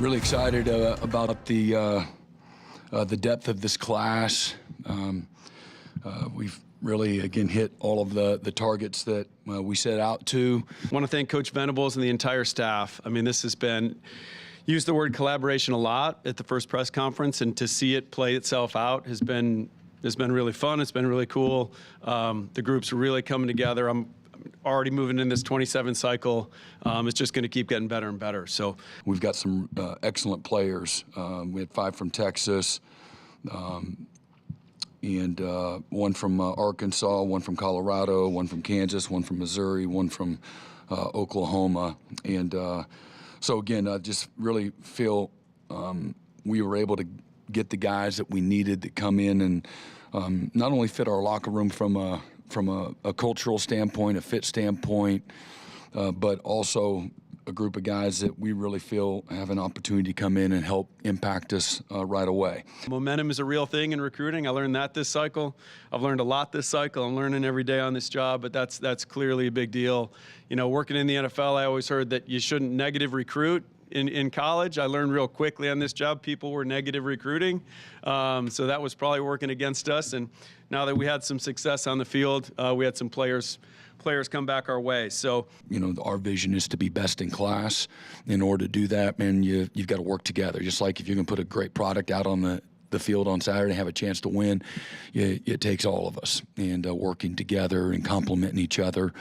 Really excited about the depth of this class. We've really, again, hit all of the targets that we set out to. I want to thank Coach Venables and the entire staff. I mean, this has been, used the word collaboration a lot at the first press conference, and to see it play itself out has been really fun. It's been really cool. The groups are really coming together. I'm already moving in this 27 cycle. It's just going to keep getting better and better. So we've got some excellent players. We had 5 from Texas, and one from Arkansas, one from Colorado, one from Kansas, one from Missouri, one from Oklahoma. And so again, I just really feel we were able to get the guys that we needed to come in and not only fit our locker room from a cultural standpoint, a fit standpoint, but also a group of guys that we really feel have an opportunity to come in and help impact us right away. Momentum is a real thing in recruiting. I learned that this cycle. I've learned a lot this cycle. I'm learning every day on this job, but that's clearly a big deal. You know, working in the NFL, I always heard that you shouldn't negative recruit. In college, I learned real quickly on this job, people were negative recruiting. So that was probably working against us. And now that we had some success on the field, we had some players come back our way. So, you know, our vision is to be best in class. In order to do that, man, you've got to work together. Just like if you're going to put a great product out on the field on Saturday and have a chance to win, it takes all of us, and working together and complementing each other,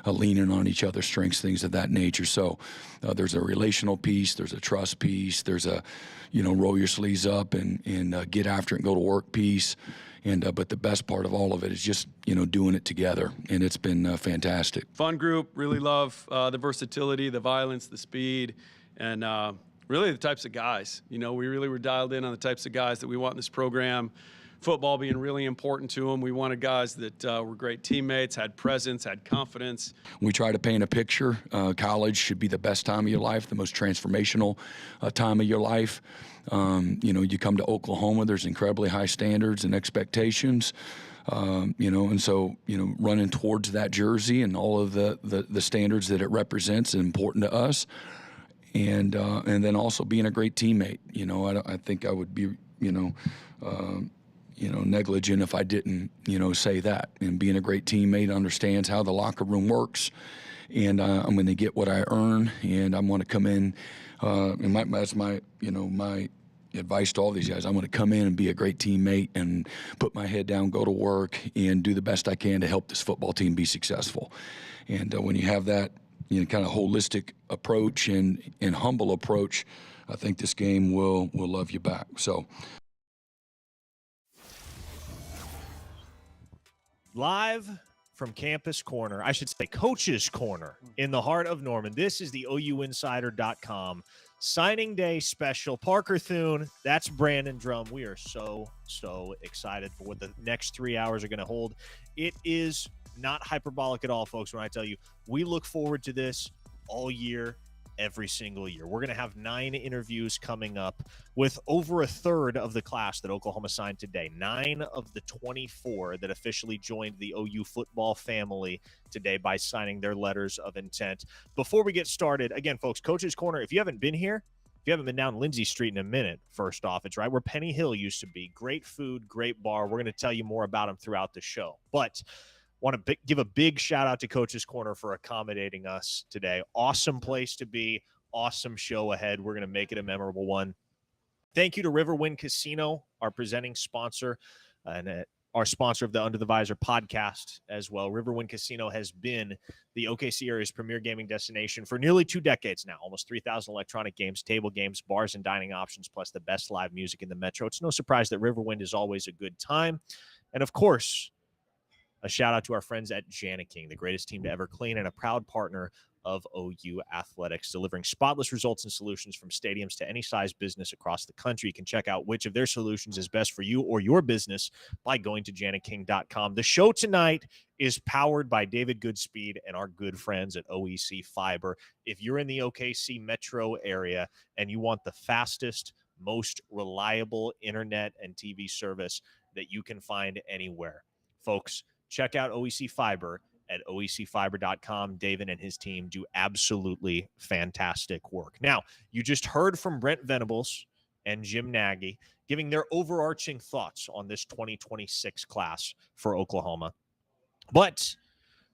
leaning on each other's strengths, things of that nature. So there's a relational piece, there's a trust piece, there's a, you know, roll your sleeves up and get after it and go to work piece. And but the best part of all of it is just, you know, doing it together, and it's been fantastic. Fun group, really love the versatility, the violence, the speed, and really the types of guys. You know, we really were dialed in on the types of guys that we want in this program. Football being really important to them. We wanted guys that were great teammates, had presence, had confidence. We try to paint a picture. College should be the best time of your life, the most transformational time of your life. You know, you come to Oklahoma, there's incredibly high standards and expectations. You know, and so, you know, running towards that jersey and all of the standards that it represents is important to us. And then also being a great teammate. You know, I think I would be, negligent if I didn't, you know, say that. And being a great teammate, understands how the locker room works, and I'm going to get what I earn, and I'm going to come in. And that's my advice to all these guys. I'm going to come in and be a great teammate and put my head down, go to work, and do the best I can to help this football team be successful. And when you have that, you know, kind of holistic approach and humble approach, I think this game will love you back. So, live from Campus Corner, I should say Coach's Corner in the heart of Norman. This is the OUinsider.com signing day special. Parker Thune, that's Brandon Drum. We are so excited for what the next 3 hours are going to hold. It is not hyperbolic at all, folks, when I tell you we look forward to this all year, every single year. We're going to have 9 interviews coming up with over a third of the class that Oklahoma signed today. 9 of the 24 that officially joined the OU football family today by signing their letters of intent. Before we get started, again, folks, Coach's Corner, if you haven't been here, if you haven't been down Lindsay Street in a minute, first off, it's right where Penny Hill used to be. Great food, great bar. We're going to tell you more about them throughout the show. But want to give a big shout out to Coach's Corner for accommodating us today. Awesome place to be. Awesome show ahead. We're going to make it a memorable one. Thank you to Riverwind Casino, our presenting sponsor, and our sponsor of the Under the Visor podcast as well. Riverwind Casino has been the OKC area's premier gaming destination for nearly 2 decades now. Almost 3,000 electronic games, table games, bars, and dining options, plus the best live music in the metro. It's no surprise that Riverwind is always a good time. And, of course, a shout out to our friends at Janiking, the greatest team to ever clean and a proud partner of OU Athletics, delivering spotless results and solutions from stadiums to any size business across the country. You can check out which of their solutions is best for you or your business by going to janiking.com. The show tonight is powered by David Goodspeed and our good friends at OEC Fiber. If you're in the OKC metro area and you want the fastest, most reliable internet and TV service that you can find anywhere, folks, check out OEC Fiber at oecfiber.com. David and his team do absolutely fantastic work. Now, you just heard from Brent Venables and Jim Nagy giving their overarching thoughts on this 2026 class for Oklahoma. But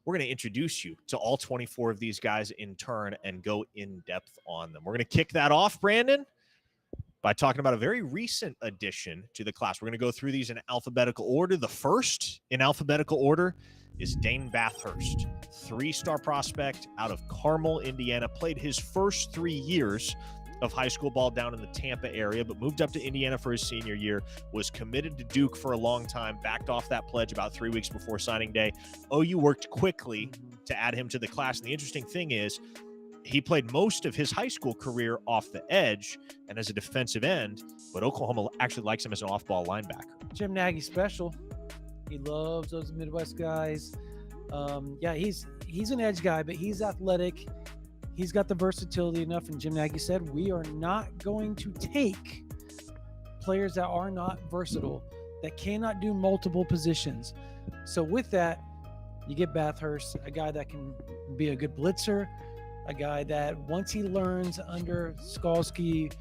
we're going to introduce you to all 24 of these guys in turn and go in depth on them. We're going to kick that off, Brandon, by talking about a very recent addition to the class. We're going to go through these in alphabetical order. The first in alphabetical order is Dane Bathurst, 3-star prospect out of Carmel, Indiana. Played his first 3 years of high school ball down in the Tampa area, but moved up to Indiana for his senior year, was committed to Duke for a long time, backed off that pledge about 3 weeks before signing day. OU worked quickly to add him to the class. And the interesting thing is he played most of his high school career off the edge and as a defensive end, but Oklahoma actually likes him as an off-ball linebacker. Jim Nagy special. He loves those Midwest guys. He's an edge guy, but he's athletic. He's got the versatility enough, and Jim Nagy said, we are not going to take players that are not versatile, that cannot do multiple positions. So with that, you get Bathurst, a guy that can be a good blitzer, a guy that once he learns under Skalski,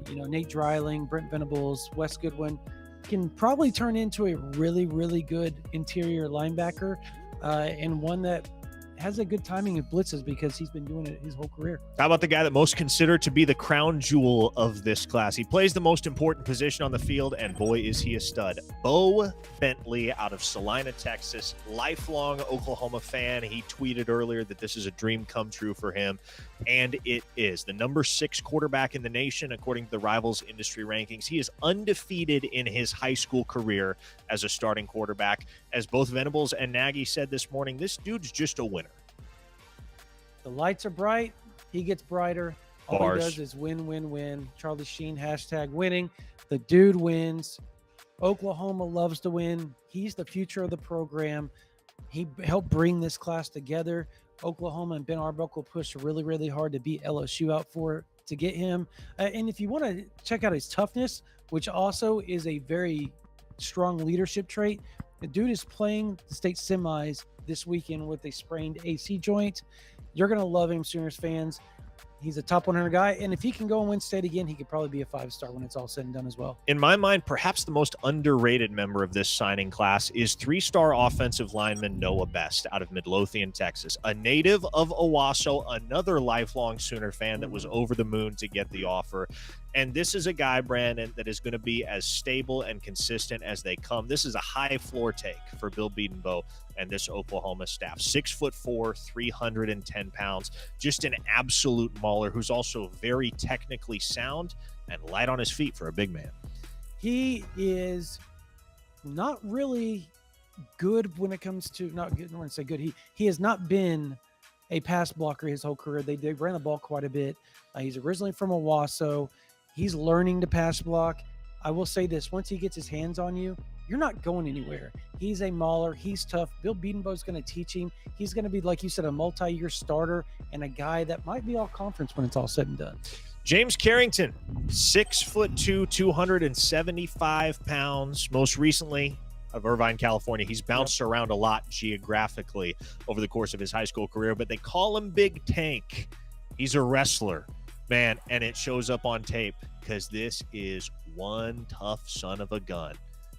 Nate Dreiling, Brent Venables, Wes Goodwin, can probably turn into a really, really good interior linebacker, and one that has a good timing of blitzes because he's been doing it his whole career. How about the guy that most considered to be the crown jewel of this class? He plays the most important position on the field, and boy, is he a stud. Beau Bentley out of Salina, Texas, lifelong Oklahoma fan. He tweeted earlier that this is a dream come true for him, and it is. The number 6 quarterback in the nation, according to the Rivals industry rankings. He is undefeated in his high school career as a starting quarterback. As both Venables and Nagy said this morning, this dude's just a winner. The lights are bright. He gets brighter. All Bars. he does is win, win, win. Charlie Sheen, #winning. The dude wins. Oklahoma loves to win. He's the future of the program. He helped bring this class together. Oklahoma and Ben Arbuckle pushed really, really hard to beat LSU out to get him. And if you want to check out his toughness, which also is a very strong leadership trait, the dude is playing the state semis this weekend with a sprained AC joint. You're going to love him, Sooners fans. He's a top 100 guy, and if he can go and win state again, he could probably be a 5-star when it's all said and done as well. In my mind, perhaps the most underrated member of this signing class is 3-star offensive lineman Noah Best out of Midlothian, Texas. A native of Owasso, another lifelong Sooner fan that was over the moon to get the offer. And this is a guy, Brandon, that is going to be as stable and consistent as they come. This is a high floor take for Bill Bedenbaugh and this Oklahoma staff. 6'4", 310 pounds, just an absolute mauler who's also very technically sound and light on his feet for a big man. He is not really good when it comes to, not good, I want to say good. He has not been a pass blocker his whole career. They ran the ball quite a bit. He's originally from Owasso. He's learning to pass block. I will say this, once he gets his hands on you, you're not going anywhere. He's a mauler. He's tough. Bill Bedenbaugh is going to teach him. He's going to be, like you said, a multi-year starter and a guy that might be all conference when it's all said and done. James Carrington, 6'2", 275 pounds. Most recently of Irvine, California. He's bounced around a lot geographically over the course of his high school career, but they call him Big Tank. He's a wrestler, man, and it shows up on tape because this is one tough son of a gun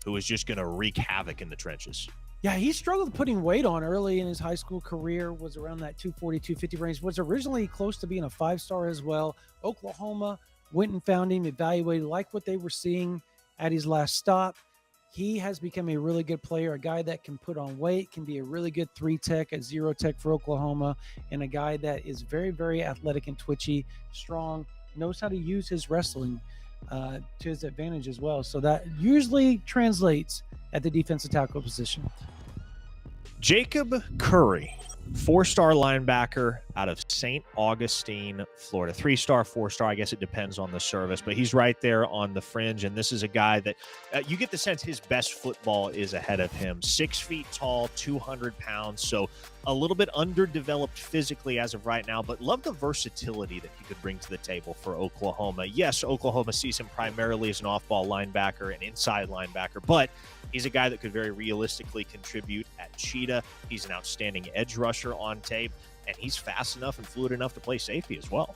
who is just going to wreak havoc in the trenches. Yeah, he struggled putting weight on early in his high school career, was around that 240, 250 range, was originally close to being a 5-star as well. Oklahoma went and found him, evaluated, liked what they were seeing at his last stop. He has become a really good player, a guy that can put on weight, can be a really good 3-tech, a 0-tech for Oklahoma, and a guy that is very, very athletic and twitchy, strong, knows how to use his wrestling to his advantage as well. So that usually translates at the defensive tackle position. Jacob Curry, 4-star linebacker out of St. Augustine, Florida. 3-star, 4-star, I guess it depends on the service, but he's right there on the fringe, and this is a guy that you get the sense his best football is ahead of him. 6 feet tall, 200 pounds, so a little bit underdeveloped physically as of right now, but love the versatility that he could bring to the table for Oklahoma. Yes, Oklahoma sees him primarily as an off-ball linebacker, an inside linebacker, but He's a guy that could very realistically contribute at Cheetah. He's an outstanding edge rusher on tape, and he's fast enough and fluid enough to play safety as well.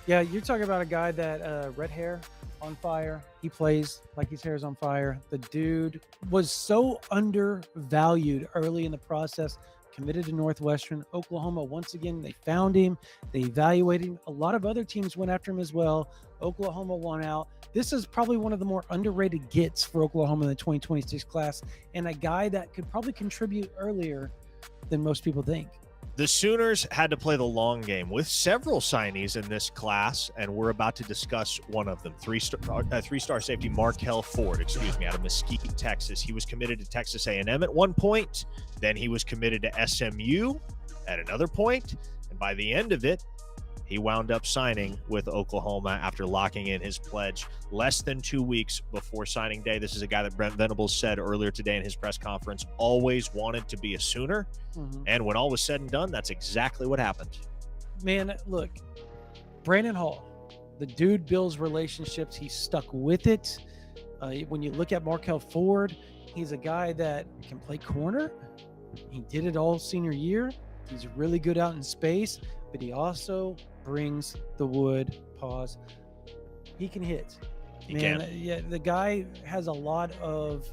Yeah, you're talking about a guy that red hair on fire. He plays like his hair is on fire. The dude was so undervalued early in the process. Committed to Northwestern. Oklahoma, once again, they found him. They evaluated him. A lot of other teams went after him as well. Oklahoma won out. This is probably one of the more underrated gets for Oklahoma in the 2026 class, and a guy that could probably contribute earlier than most people think. The Sooners had to play the long game with several signees in this class, and we're about to discuss one of them. Three-star safety Markel Ford, out of Mesquite, Texas. He was committed to Texas A&M at one point. Then he was committed to SMU at another point, and by the end of it, he wound up signing with Oklahoma after locking in his pledge less than 2 weeks before signing day. This is a guy that Brent Venables said earlier today in his press conference always wanted to be a Sooner. And when all was said and done, that's exactly what happened. Man, look, Brandon Hall, the dude builds relationships. He's stuck with it. When you look at Markel Ford, he's a guy that can play corner. He did it all senior year. He's really good out in space, but he also brings the wood. Pause. He can hit. He can. Yeah, the guy has a lot of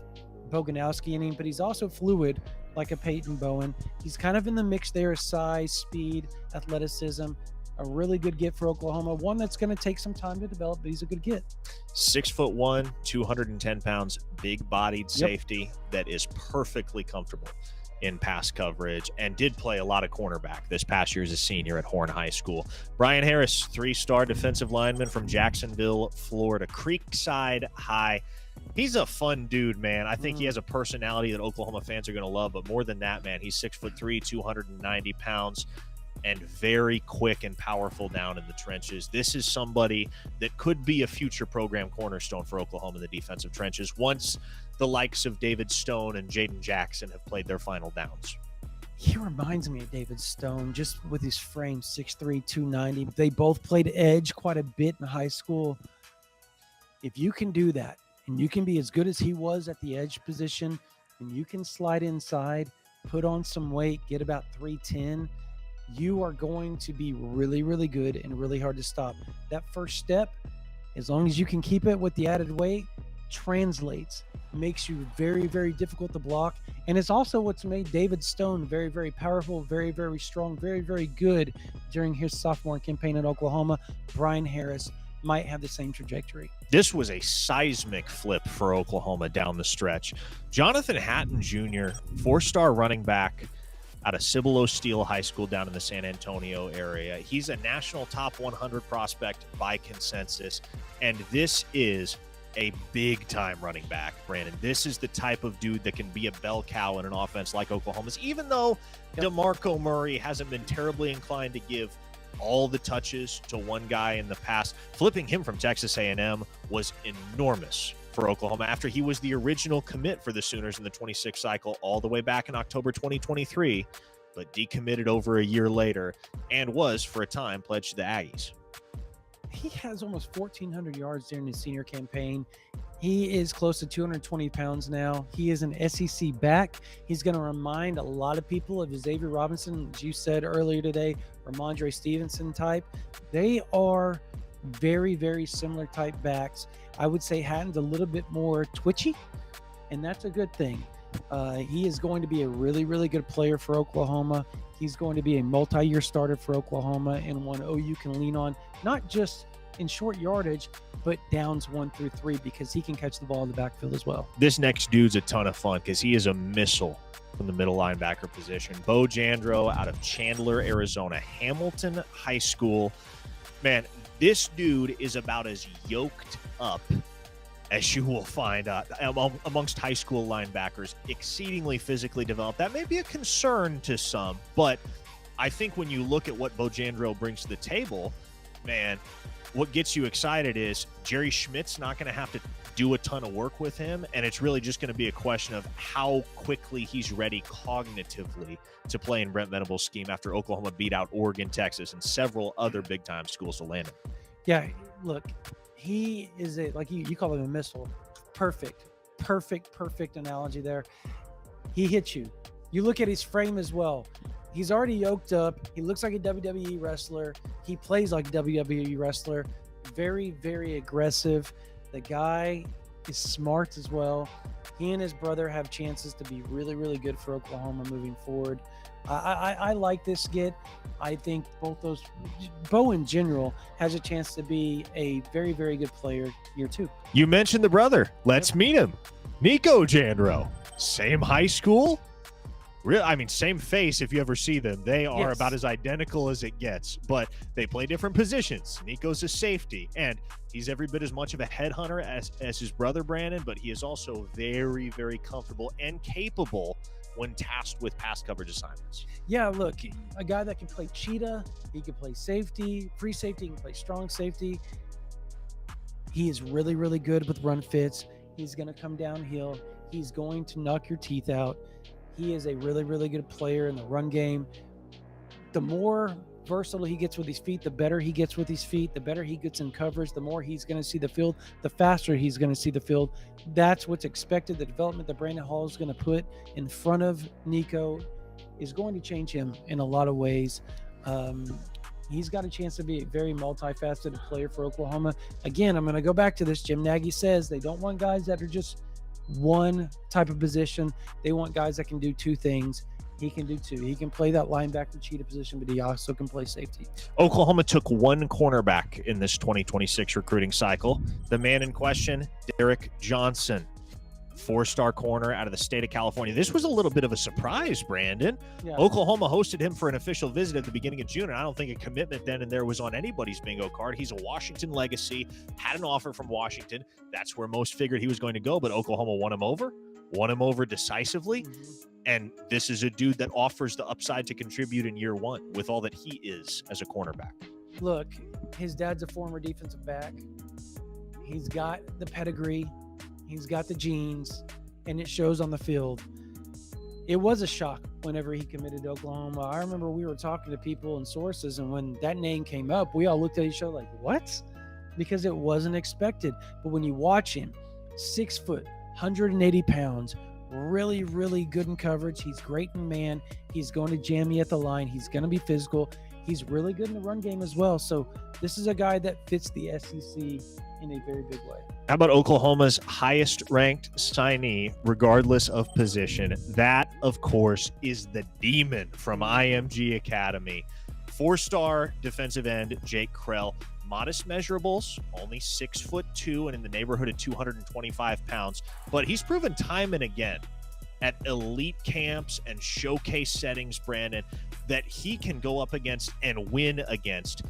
Boganowski in him, but he's also fluid like a Peyton Bowen. He's kind of in the mix there, size, speed, athleticism. A really good get for Oklahoma. One that's going to take some time to develop, but he's a good get. 6'1", 210 pounds, big-bodied safety that is perfectly comfortable in pass coverage and did play a lot of cornerback this past year as a senior at Horn High School. Brian Harris, three-star defensive lineman from Jacksonville, Florida, Creekside High. He's a fun dude, man. I think he has a personality that Oklahoma fans are going to love, but more than that, man, he's 6'3", 290 pounds, and very quick and powerful down in the trenches. This is somebody that could be a future program cornerstone for Oklahoma in the defensive trenches once the likes of David Stone and Jaden Jackson have played their final downs. He reminds me of David Stone, just with his frame, 6'3", 290. They both played edge quite a bit in high school. If you can do that, and you can be as good as he was at the edge position, and you can slide inside, put on some weight, get about 310, you are going to be really, really good and really hard to stop. That first step, as long as you can keep it with the added weight, translates, makes you very, very difficult to block. And it's also what's made David Stone very, very powerful, very, very strong, very, very good during his sophomore campaign at Oklahoma. Brian Harris might have the same trajectory. This was a seismic flip for Oklahoma down the stretch. Jonathan Hatton Jr., four-star running back out of Cibolo Steele High School down in the San Antonio area. He's a national top 100 prospect by consensus, and this is a big-time running back, Brandon. This is the type of dude that can be a bell cow in an offense like Oklahoma's, even though DeMarco Murray hasn't been terribly inclined to give all the touches to one guy in the past. Flipping him from Texas A&M was enormous for Oklahoma after he was the original commit for the Sooners in the 26 cycle all the way back in October 2023, but decommitted over a year later and was, for a time, pledged to the Aggies. He has almost 1,400 yards during his senior campaign. He is close to 220 pounds now. He is an SEC back. He's going to remind a lot of people of Xavier Robinson, as you said earlier today, Ramondre Stevenson type. They are very, very similar type backs. I would say Hatton's a little bit more twitchy, and that's a good thing. He is going to be a really, really good player for Oklahoma. He's going to be a multi-year starter for Oklahoma and one OU can lean on, not just in short yardage, but downs 1 through 3 because he can catch the ball in the backfield as well. This next dude's a ton of fun because he is a missile from the middle linebacker position. Beau Jandreau out of Chandler, Arizona, Hamilton High School. Man, this dude is about as yoked up as you will find amongst high school linebackers, exceedingly physically developed. That may be a concern to some, but I think when you look at what Beau Jandreau brings to the table, man, what gets you excited is Jerry Schmidt's not going to have to do a ton of work with him, and it's really just going to be a question of how quickly he's ready cognitively to play in Brent Venables' scheme after Oklahoma beat out Oregon, Texas, and several other big-time schools to land him. Yeah, look, he is like you call him a missile. Perfect. Perfect analogy there. He hits you. You look at his frame as well. He's already yoked up. He looks like a WWE wrestler. He plays like a WWE wrestler. Very aggressive. The guy is smart as well. He and his brother have chances to be really good for Oklahoma moving forward. I like this get. I think both those, Beau in general has a chance to be a very good player year 2. You mentioned the brother. Let's meet him. Nico Jandreau. Same high school. Same face if you ever see them. They are about as identical as it gets, but they play different positions. Nico's a safety, and he's every bit as much of a headhunter as his brother Brandon, but he is also very comfortable and capable when tasked with pass coverage assignments. Yeah, look, a guy that can play cheetah, he can play safety, free safety, he can play strong safety. He is really good with run fits. He's going to come downhill. He's going to knock your teeth out. He is a really good player in the run game. The more versatile he gets with his feet, the better he gets with his feet, the better he gets in coverage, the more he's going to see the field, the faster he's going to see the field. That's what's expected. The development that Brandon Hall is going to put in front of Nico is going to change him in a lot of ways. He's got a chance to be a very multifaceted player for Oklahoma. Again, I'm going to go back to this. Jim Nagy says they don't want guys that are just one type of position. They want guys that can do 2 things. He can do 2. He can play that linebacker cheetah position, but he also can play safety. Oklahoma took 1 cornerback in this 2026 recruiting cycle. The man in question, Derrick Johnson, 4-star corner out of the state of California. This was a little bit of a surprise, Brandon. Yeah. Oklahoma hosted him for an official visit at the beginning of June, and I don't think a commitment then and there was on anybody's bingo card. He's a Washington legacy, had an offer from Washington. That's where most figured he was going to go, but Oklahoma won him over decisively. And this is a dude that offers the upside to contribute in year 1 with all that he is as a cornerback. Look, his dad's a former defensive back. He's got the pedigree. He's got the genes, and it shows on the field. It was a shock whenever he committed to Oklahoma. I remember we were talking to people and sources, and when that name came up, we all looked at each other like, what? Because it wasn't expected. But when you watch him, 6 foot, 180 pounds, really good in coverage. He's great in man. He's going to jam you at the line. He's going to be physical. He's really good in the run game as well. So this is a guy that fits the SEC in a very big way. How about Oklahoma's highest ranked signee, regardless of position? That, of course, is the demon from IMG Academy. 4-star defensive end, Jake Kreul. Modest measurables, only 6'2" and in the neighborhood of 225 pounds. But he's proven time and again at elite camps and showcase settings, Brandon, that he can go up against and win against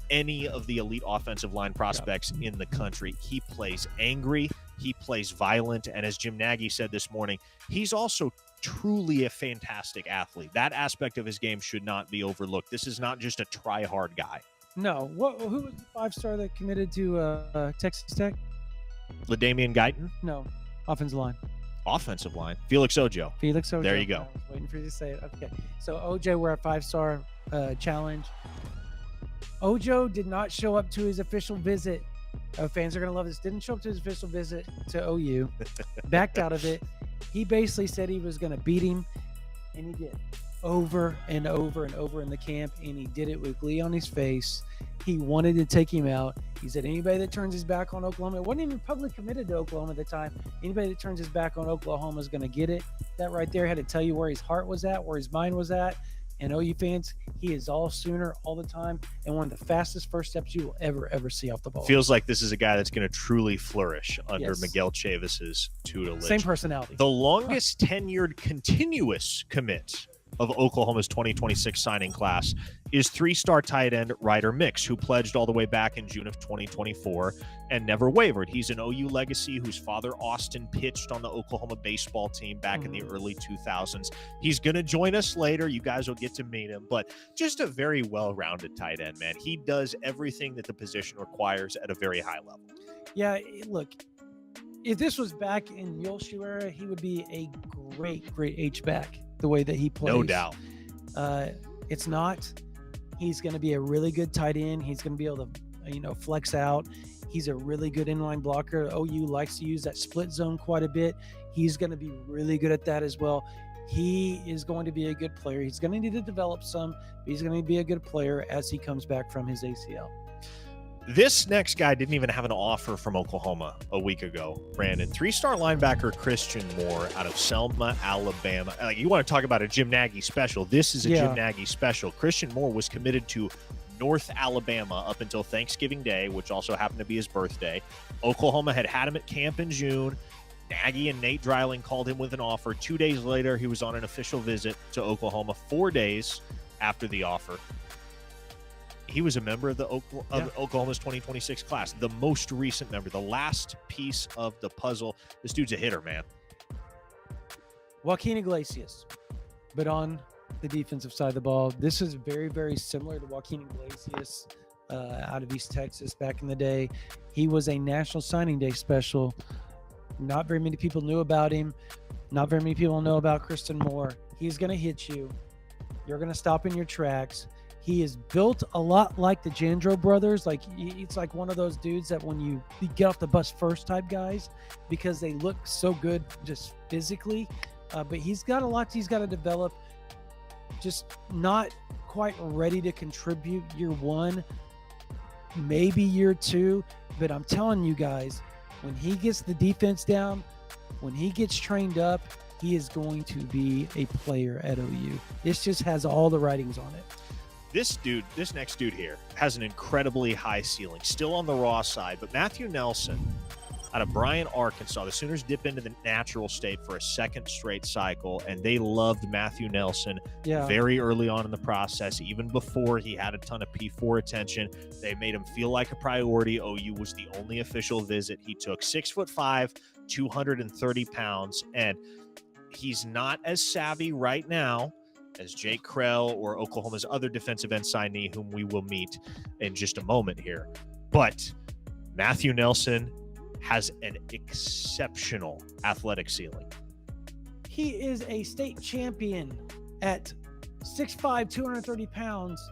any of the elite offensive line prospects in the country. He plays angry, he plays violent, and as Jim Nagy said this morning, he's also truly a fantastic athlete. That aspect of his game should not be overlooked. This is not just a try-hard guy. No. Who was the 5-star that committed to Texas Tech? LaDamian Guyton? No. Offensive line. Offensive line. Felix Ojo. There you go. I was waiting for you to say it. Okay. So OJ, we're at 5-star challenge. Ojo did not show up to his official visit. Fans are going to love this. Didn't show up to his official visit to OU. Backed out of it. He basically said he was going to beat him, and he did. Over and over in the camp, and he did it with glee on his face. He wanted to take him out. He said anybody that turns his back on Oklahoma, it wasn't even publicly committed to Oklahoma at the time, anybody that turns his back on Oklahoma is going to get it. That right there had to tell you where his heart was at, where his mind was at. And OU fans, he is all Sooner all the time, and one of the fastest first steps you will ever see off the ball. Feels like this is a guy that's going to truly flourish under Miguel Chavis's tutelage. Same personality. The longest tenured continuous commit of Oklahoma's 2026 signing class is 3-star tight end Ryder Mix, who pledged all the way back in June of 2024 and never wavered. He's an OU legacy whose father, Austin, pitched on the Oklahoma baseball team back in the early 2000s. He's going to join us later. You guys will get to meet him, but just a very well-rounded tight end, man. He does everything that the position requires at a very high level. Yeah, look, if this was back in Yulshu era, he would be a great H-back. The way that he plays. No doubt. It's not. He's going to be a really good tight end. He's going to be able to flex out. He's a really good inline blocker. OU likes to use that split zone quite a bit. He's going to be really good at that as well. He is going to be a good player. He's going to need to develop some, but he's going to be a good player as he comes back from his ACL. This next guy didn't even have an offer from Oklahoma a week ago, Brandon. 3-star linebacker Christian Moore out of Selma, Alabama. Like, you want to talk about a Jim Nagy special. This is a Jim Nagy special. Christian Moore was committed to North Alabama up until Thanksgiving Day, which also happened to be his birthday. Oklahoma had him at camp in June. Nagy and Nate Dreiling called him with an offer. 2 days later, he was on an official visit to Oklahoma. 4 days after the offer, he was a member of Oklahoma's 2026 class, the most recent member, the last piece of the puzzle. This dude's a hitter, man. Joaquin Iglesias, but on the defensive side of the ball. This is very, very similar to Joaquin Iglesias out of East Texas back in the day. He was a National Signing Day special. Not very many people knew about him. Not very many people know about Christian Moore. He's going to hit you. You're going to stop in your tracks. He is built a lot like the Jandreau brothers. Like, it's like one of those dudes that when you get off the bus first type guys, because they look so good just physically. But he's got a lot he's got to develop. Just not quite ready to contribute year one, maybe year two. But I'm telling you guys, when he gets the defense down, when he gets trained up, he is going to be a player at OU. This just has all the writings on it. This next dude here has an incredibly high ceiling, still on the raw side, but Matthew Nelson out of Bryan, Arkansas. The Sooners dip into the natural state for a second straight cycle, and they loved Matthew Nelson very early on in the process, even before he had a ton of P4 attention. They made him feel like a priority. OU was the only official visit he took. 6'5", 230 pounds, and he's not as savvy right now as Jake Kreul or Oklahoma's other defensive end signee, whom we will meet in just a moment here. But Matthew Nelson has an exceptional athletic ceiling. He is a state champion at 6'5", 230 pounds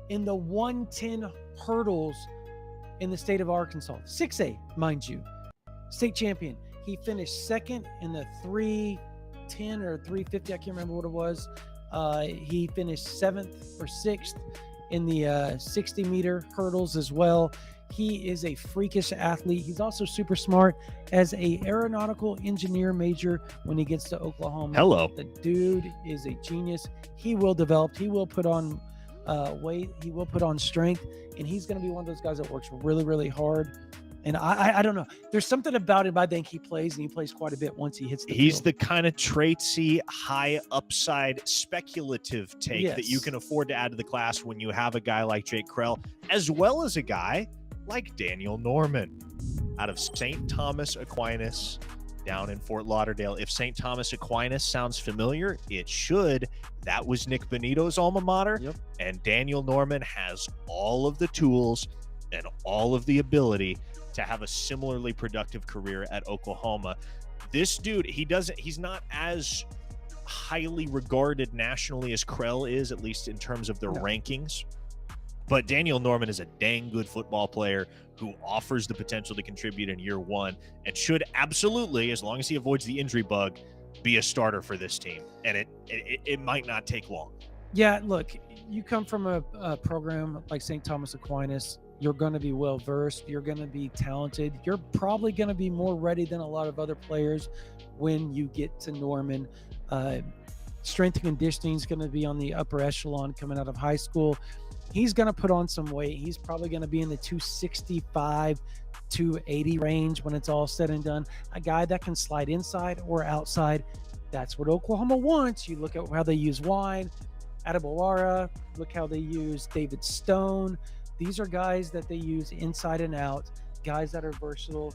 in the 110 hurdles in the state of Arkansas. 6A, mind you. State champion. He finished second in the 310 or 350. I can't remember what it was. He finished 7th or 6th in the 60-meter hurdles as well. He is a freakish athlete. He's also super smart as a aeronautical engineer major when he gets to Oklahoma. Hello. The dude is a genius. He will develop. He will put on weight. He will put on strength. And he's going to be one of those guys that works really, really hard. And I don't know. There's something about him. I think he plays, and he plays quite a bit once he hits the He's field. the kind of traitsy, high upside, speculative take that you can afford to add to the class when you have a guy like Jake Kreul, as well as a guy like Daniel Norman out of St. Thomas Aquinas down in Fort Lauderdale. If St. Thomas Aquinas sounds familiar, it should. That was Nick Benito's alma mater. Yep. And Daniel Norman has all of the tools and all of the ability to have a similarly productive career at Oklahoma. This dude, he's not as highly regarded nationally as Kreul is, at least in terms of the rankings. But Daniel Norman is a dang good football player who offers the potential to contribute in year one and should absolutely, as long as he avoids the injury bug, be a starter for this team. And it might not take long. Yeah, look, you come from a program like St. Thomas Aquinas. You're going to be well-versed. You're going to be talented. You're probably going to be more ready than a lot of other players when you get to Norman. Strength and conditioning is going to be on the upper echelon coming out of high school. He's going to put on some weight. He's probably going to be in the 265, 280 range when it's all said and done. A guy that can slide inside or outside. That's what Oklahoma wants. You look at how they use Wine, Adebawara. Look how they use David Stone. These are guys that they use inside and out, guys that are versatile,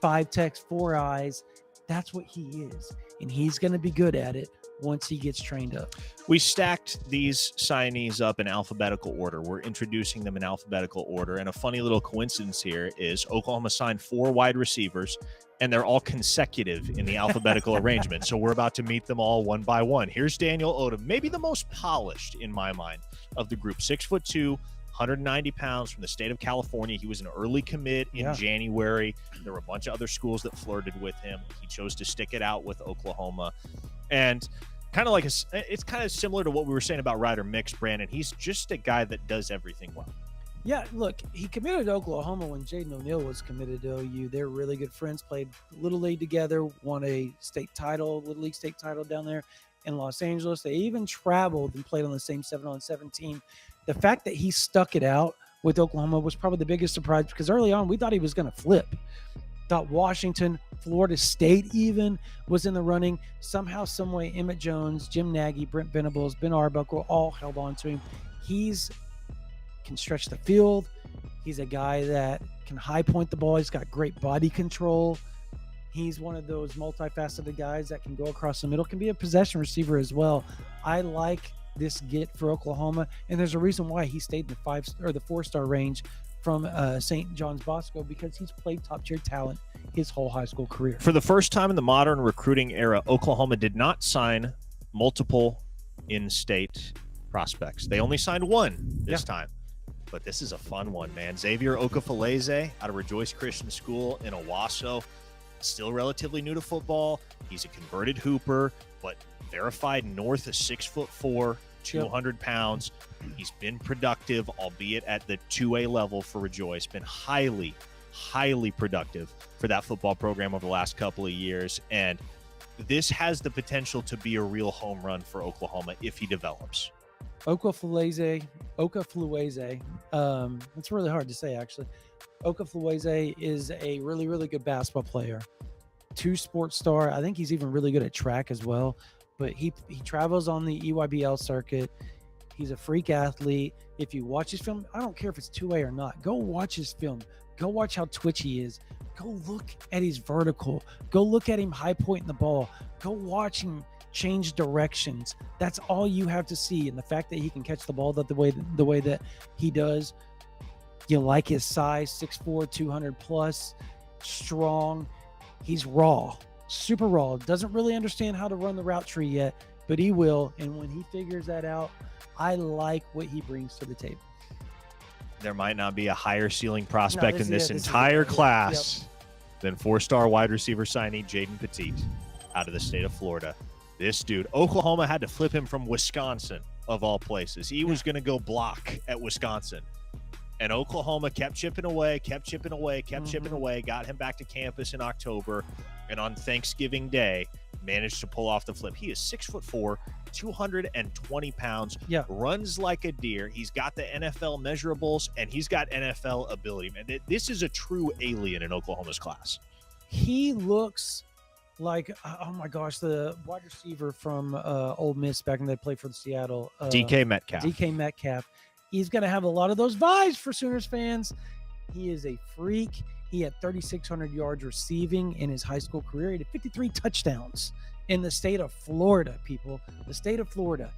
5 techs, 4 eyes. That's what he is, and he's going to be good at it once he gets trained up. We stacked these signees up in alphabetical order. We're introducing them in alphabetical order, and a funny little coincidence here is Oklahoma signed 4 wide receivers, and they're all consecutive in the alphabetical arrangement. So we're about to meet them all one by one. Here's Daniel Odom, maybe the most polished in my mind of the group. 6'2", 190 pounds from the state of California. He was an early commit in January. There were a bunch of other schools that flirted with him. He chose to stick it out with Oklahoma. And kind of like it's kind of similar to what we were saying about Ryder Mix, Brandon. He's just a guy that does everything well. Yeah, look, he committed to Oklahoma when Jaden O'Neal was committed to OU. They're really good friends, played Little League together, won a Little League state title down there in Los Angeles. They even traveled and played on the same 7-on-7 team. The fact that he stuck it out with Oklahoma was probably the biggest surprise, because early on we thought he was going to flip. Thought Washington, Florida State even was in the running. Somehow, some way, Emmett Jones, Jim Nagy, Brent Venables, Ben Arbuckle all held on to him. He's can stretch the field. He's a guy that can high point the ball. He's got great body control. He's one of those multifaceted guys that can go across the middle, can be a possession receiver as well. I like this get for Oklahoma, and there's a reason why he stayed in the 4-star range from St. John's Bosco, because he's played top-tier talent his whole high school career. For the first time in the modern recruiting era, Oklahoma did not sign multiple in-state prospects. They only signed one this time. But this is a fun one, man. Xavier Okafalese out of Rejoice Christian School in Owasso. Still relatively new to football. He's a converted hooper, but verified north of 6'4", 200 pounds. He's been productive, albeit at the 2A level for Rejoice. Been highly, highly productive for that football program over the last couple of years. And this has the potential to be a real home run for Oklahoma if he develops. Okafalese, it's really hard to say, actually. Okafalese is a really, really good basketball player. 2 sports star. I think he's even really good at track as well. But he travels on the EYBL circuit. He's a freak athlete. If you watch his film, I don't care if it's 2A or not. Go watch his film. Go watch how twitchy he is. Go look at his vertical. Go look at him high pointing the ball. Go watch him change directions. That's all you have to see. And the fact that he can catch the ball the way that he does, you like his size, 6'4", 200 plus, strong. He's raw, super raw. Doesn't really understand how to run the route tree yet, but he will. And when he figures that out, I like what he brings to the table. There might not be a higher ceiling prospect in this entire class than 4-star wide receiver signee Jaden Petit out of the state of Florida. This dude, Oklahoma had to flip him from Wisconsin, of all places. He was going to go block at Wisconsin. And Oklahoma kept chipping away, chipping away, got him back to campus in October, and on Thanksgiving Day, managed to pull off the flip. He is 6'4", 220 pounds, runs like a deer. He's got the NFL measurables, and he's got NFL ability. Man, this is a true alien in Oklahoma's class. He looks like, oh my gosh, the wide receiver from Ole Miss back when they played for the Seattle. DK Metcalf. DK Metcalf. He's going to have a lot of those vibes for Sooners fans. He is a freak. He had 3,600 yards receiving in his high school career. He had 53 touchdowns in the state of Florida, people. The state of Florida.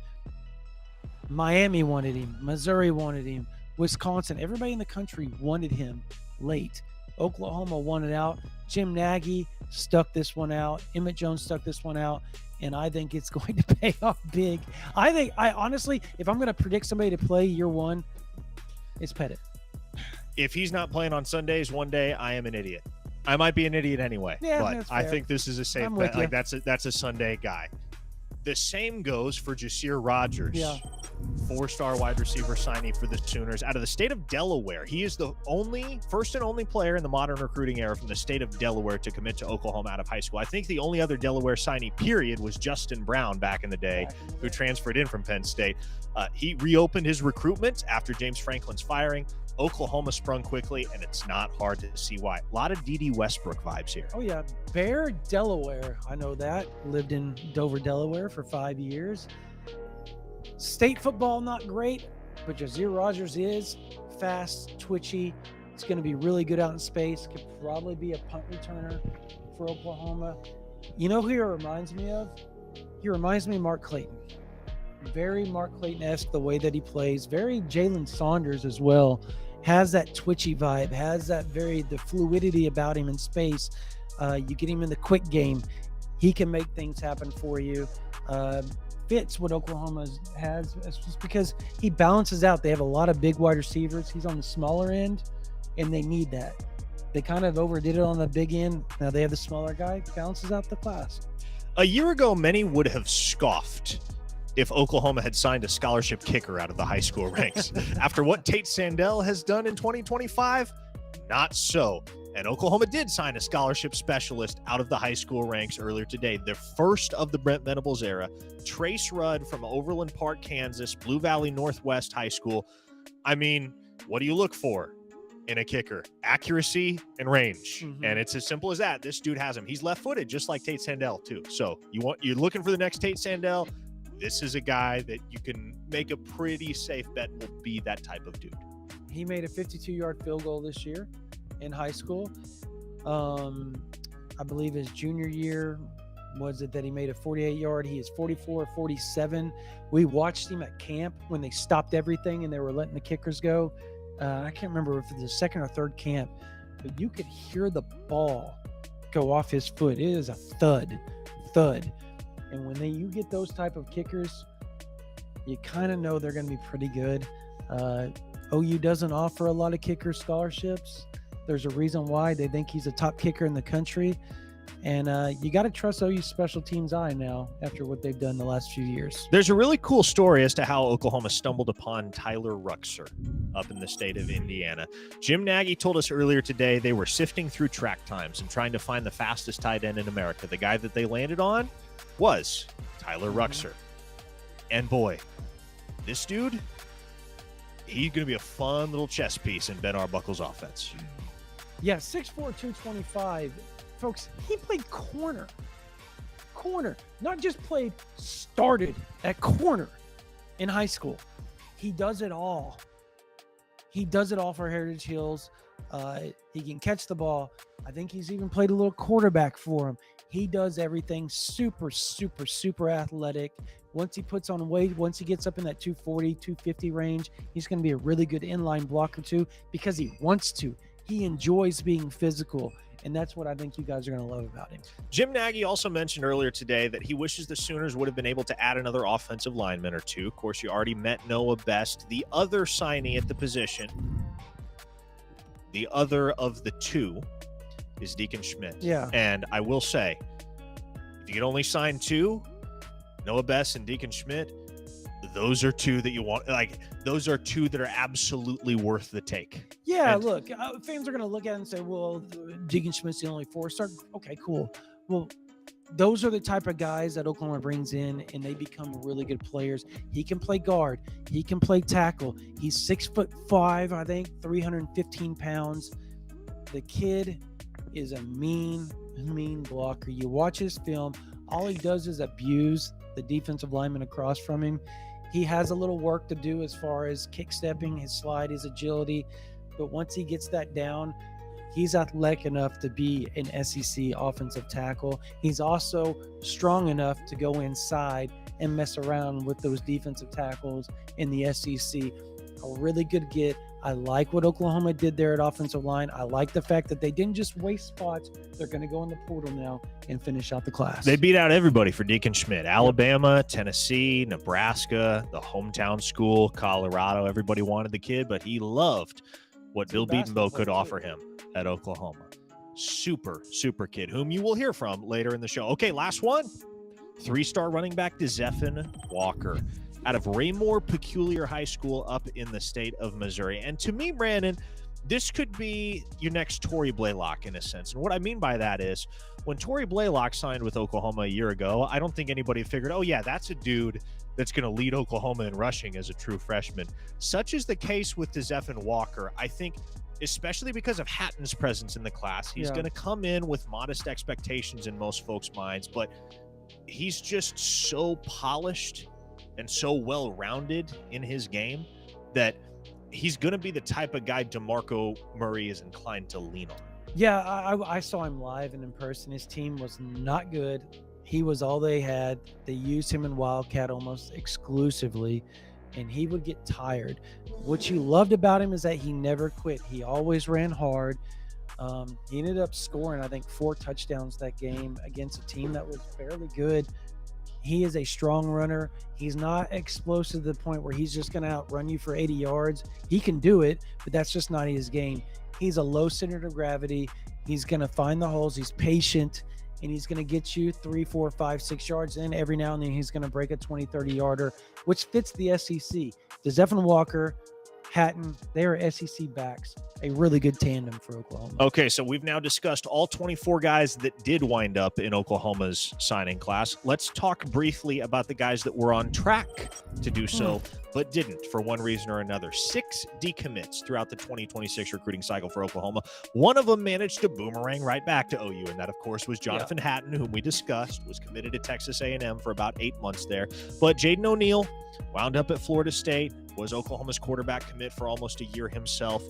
Miami wanted him. Missouri wanted him. Wisconsin. Everybody in the country wanted him late. Oklahoma wanted out. Jim Nagy stuck this one out. Emmett Jones stuck this one out. And I think it's going to pay off big. I honestly, if I'm going to predict somebody to play year one, it's Pettit. If he's not playing on Sundays one day, I am an idiot. I might be an idiot anyway, but I think this is a safe bet. Like that's a Sunday guy. The same goes for Jazir Rogers, 4-star wide receiver signee for the Sooners out of the state of Delaware. He is the first and only player in the modern recruiting era from the state of Delaware to commit to Oklahoma out of high school. I think the only other Delaware signee, period, was Justin Brown back in the day, who transferred in from Penn State. He reopened his recruitment after James Franklin's firing. Oklahoma sprung quickly, and it's not hard to see why. A lot of D.D. Westbrook vibes here. Oh, yeah. Bear, Delaware. I know that. Lived in Dover, Delaware for 5 years. State football, not great, but Jazir Rogers is fast, twitchy. It's going to be really good out in space. Could probably be a punt returner for Oklahoma. You know who he reminds me of? He reminds me of Mark Clayton. Very Mark Clayton-esque, the way that he plays. Very Jalen Saunders as well. Has that twitchy vibe, has that the fluidity about him in space. You get him in the quick game. He can make things happen for you. Fits what Oklahoma has. It's just because he balances out. They have a lot of big wide receivers. He's on the smaller end, and they need that. They kind of overdid it on the big end. Now they have the smaller guy, balances out the class. A year ago, many would have scoffed if Oklahoma had signed a scholarship kicker out of the high school ranks. After what Tate Sandell has done in 2025, not so. And Oklahoma did sign a scholarship specialist out of the high school ranks earlier today. The first of the Brent Venables era, Trace Rudd from Overland Park, Kansas, Blue Valley Northwest High School. I mean, what do you look for in a kicker? Accuracy and range. And it's as simple as that. This dude has him. He's left-footed, just like Tate Sandell, too. So you're looking for the next Tate Sandell. This is a guy that you can make a pretty safe bet will be that type of dude. He made a 52-yard field goal this year in high school. I believe his junior year was it that he made a 48-yard. He is 44-47. We watched him at camp when they stopped everything and they were letting the kickers go. I can't remember if it was the second or third camp, but you could hear the ball go off his foot. It is a thud. And when you get those type of kickers, you kind of know they're going to be pretty good. OU doesn't offer a lot of kicker scholarships. There's a reason why. They think he's a top kicker in the country. And you got to trust OU's special teams eye now after what they've done the last few years. There's a really cool story as to how Oklahoma stumbled upon Tyler Ruxer up in the state of Indiana. Jim Nagy told us earlier today they were sifting through track times and trying to find the fastest tight end in America. The guy that they landed on was Tyler Ruxer. And boy, this dude, he's going to be a fun little chess piece in Ben Arbuckle's offense. Yeah, 6'4", 225. Folks, he played corner. Not just played, started at corner in high school. He does it all. He does it all for Heritage Hills. He can catch the ball. I think he's even played a little quarterback for him. He does everything super athletic. Once he puts on weight, once he gets up in that 240, 250 range, he's going to be a really good inline blocker too because he wants to. He enjoys being physical, and that's what I think you guys are going to love about him. Jim Nagy also mentioned earlier today that he wishes the Sooners would have been able to add another offensive lineman or two. Of course, you already met Noah Best. The other signee at the position, the other of the two, is Deacon Schmidt. Yeah. And I will say, if you could only sign two, Noah Best and Deacon Schmidt, those are two that you want. Like, those are two that are absolutely worth the take. Yeah, and look, fans are going to look at it and say, well, Deacon Schmidt's the only four-star. Okay, cool. Well, those are the type of guys that Oklahoma brings in, and they become really good players. He can play guard. He can play tackle. He's 6'5", I think, 315 pounds. The kid is a mean blocker. You watch his film, all he does is abuse the defensive lineman across from him. He has a little work to do as far as kick stepping, his slide, his agility. But once he gets that down, he's athletic enough to be an SEC offensive tackle. He's also strong enough to go inside and mess around with those defensive tackles in the SEC. A really good get. I like what Oklahoma did there at offensive line. I like the fact that they didn't just waste spots. They're going to go in the portal now and finish out the class. They beat out everybody for Deacon Schmidt. Alabama, Tennessee, Nebraska, the hometown school, Colorado. Everybody wanted the kid, but he loved what Bill Beatonbow could offer him at Oklahoma. Super kid, whom you will hear from later in the show. Okay, last one. 3-star running back to Zephan Walker out of Raymore Peculiar High School up in the state of Missouri. And to me, Brandon, this could be your next Torrey Blaylock in a sense. And what I mean by that is when Torrey Blaylock signed with Oklahoma a year ago, I don't think anybody figured, oh yeah, that's a dude that's going to lead Oklahoma in rushing as a true freshman. Such is the case with Zephan Walker. I think especially because of Hatton's presence in the class, he's going to come in with modest expectations in most folks' minds, but he's just so polished and so well-rounded in his game that he's going to be the type of guy DeMarco Murray is inclined to lean on. Yeah, I saw him live and in person. His team was not good. He was all they had. They used him in Wildcat almost exclusively, and he would get tired. What you loved about him is that he never quit. He always ran hard. He ended up scoring, I think, 4 touchdowns that game against a team that was fairly good. He is a strong runner. He's not explosive to the point where he's just going to outrun you for 80 yards. He can do it, but that's just not his game. He's a low center of gravity. He's going to find the holes. He's patient, and he's going to get you 3, 4, 5, 6 yards. And every now and then he's going to break a 20, 30-yarder, which fits the SEC. The Zephan Walker, Hatton, they are SEC backs. A really good tandem for Oklahoma. Okay, so we've now discussed all 24 guys that did wind up in Oklahoma's signing class. Let's talk briefly about the guys that were on track to do so, but didn't for one reason or another. 6 decommits throughout the 2026 recruiting cycle for Oklahoma. One of them managed to boomerang right back to OU, and that, of course, was Jonathan Hatton, whom we discussed, was committed to Texas A&M for about 8 months there. But Jaden O'Neal wound up at Florida State, was Oklahoma's quarterback commit for almost a year himself.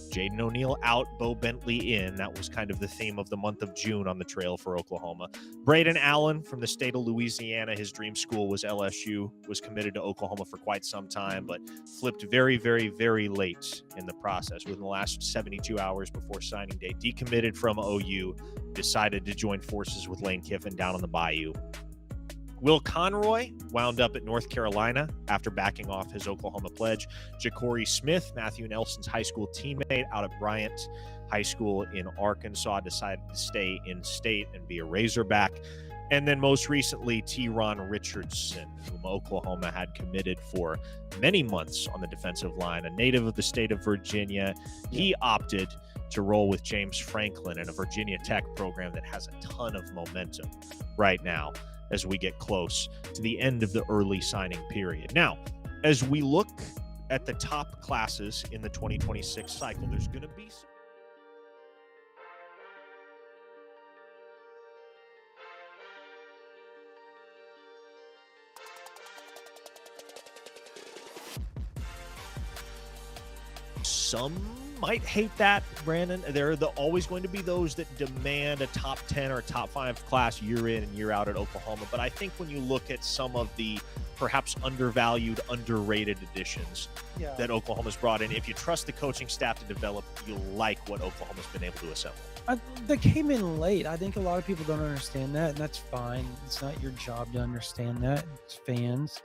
Jaden O'Neal out, Bo Bentley in. That was kind of the theme of the month of June on the trail for Oklahoma. Braden Allen from the state of Louisiana, his dream school was LSU, was committed to Oklahoma for quite some time, but flipped very, very, very late in the process. Within the last 72 hours before signing day, decommitted from OU, decided to join forces with Lane Kiffin down on the Bayou. Will Conroy wound up at North Carolina after backing off his Oklahoma pledge. Ja'Cory Smith, Matthew Nelson's high school teammate out of Bryant High School in Arkansas, decided to stay in state and be a Razorback. And then most recently, T-Ron Richardson, whom Oklahoma had committed for many months on the defensive line, a native of the state of Virginia. He opted to roll with James Franklin in a Virginia Tech program that has a ton of momentum right now as we get close to the end of the early signing period. Now, as we look at the top classes in the 2026 cycle, there's going to be some might hate that, Brandon. There are always going to be those that demand a top 10 or top 5 class year in and year out at Oklahoma. But I think when you look at some of the perhaps undervalued, underrated additions that Oklahoma's brought in, if you trust the coaching staff to develop, you'll like what Oklahoma's been able to assemble. They came in late. I think a lot of people don't understand that, and that's fine. It's not your job to understand that. It's fans.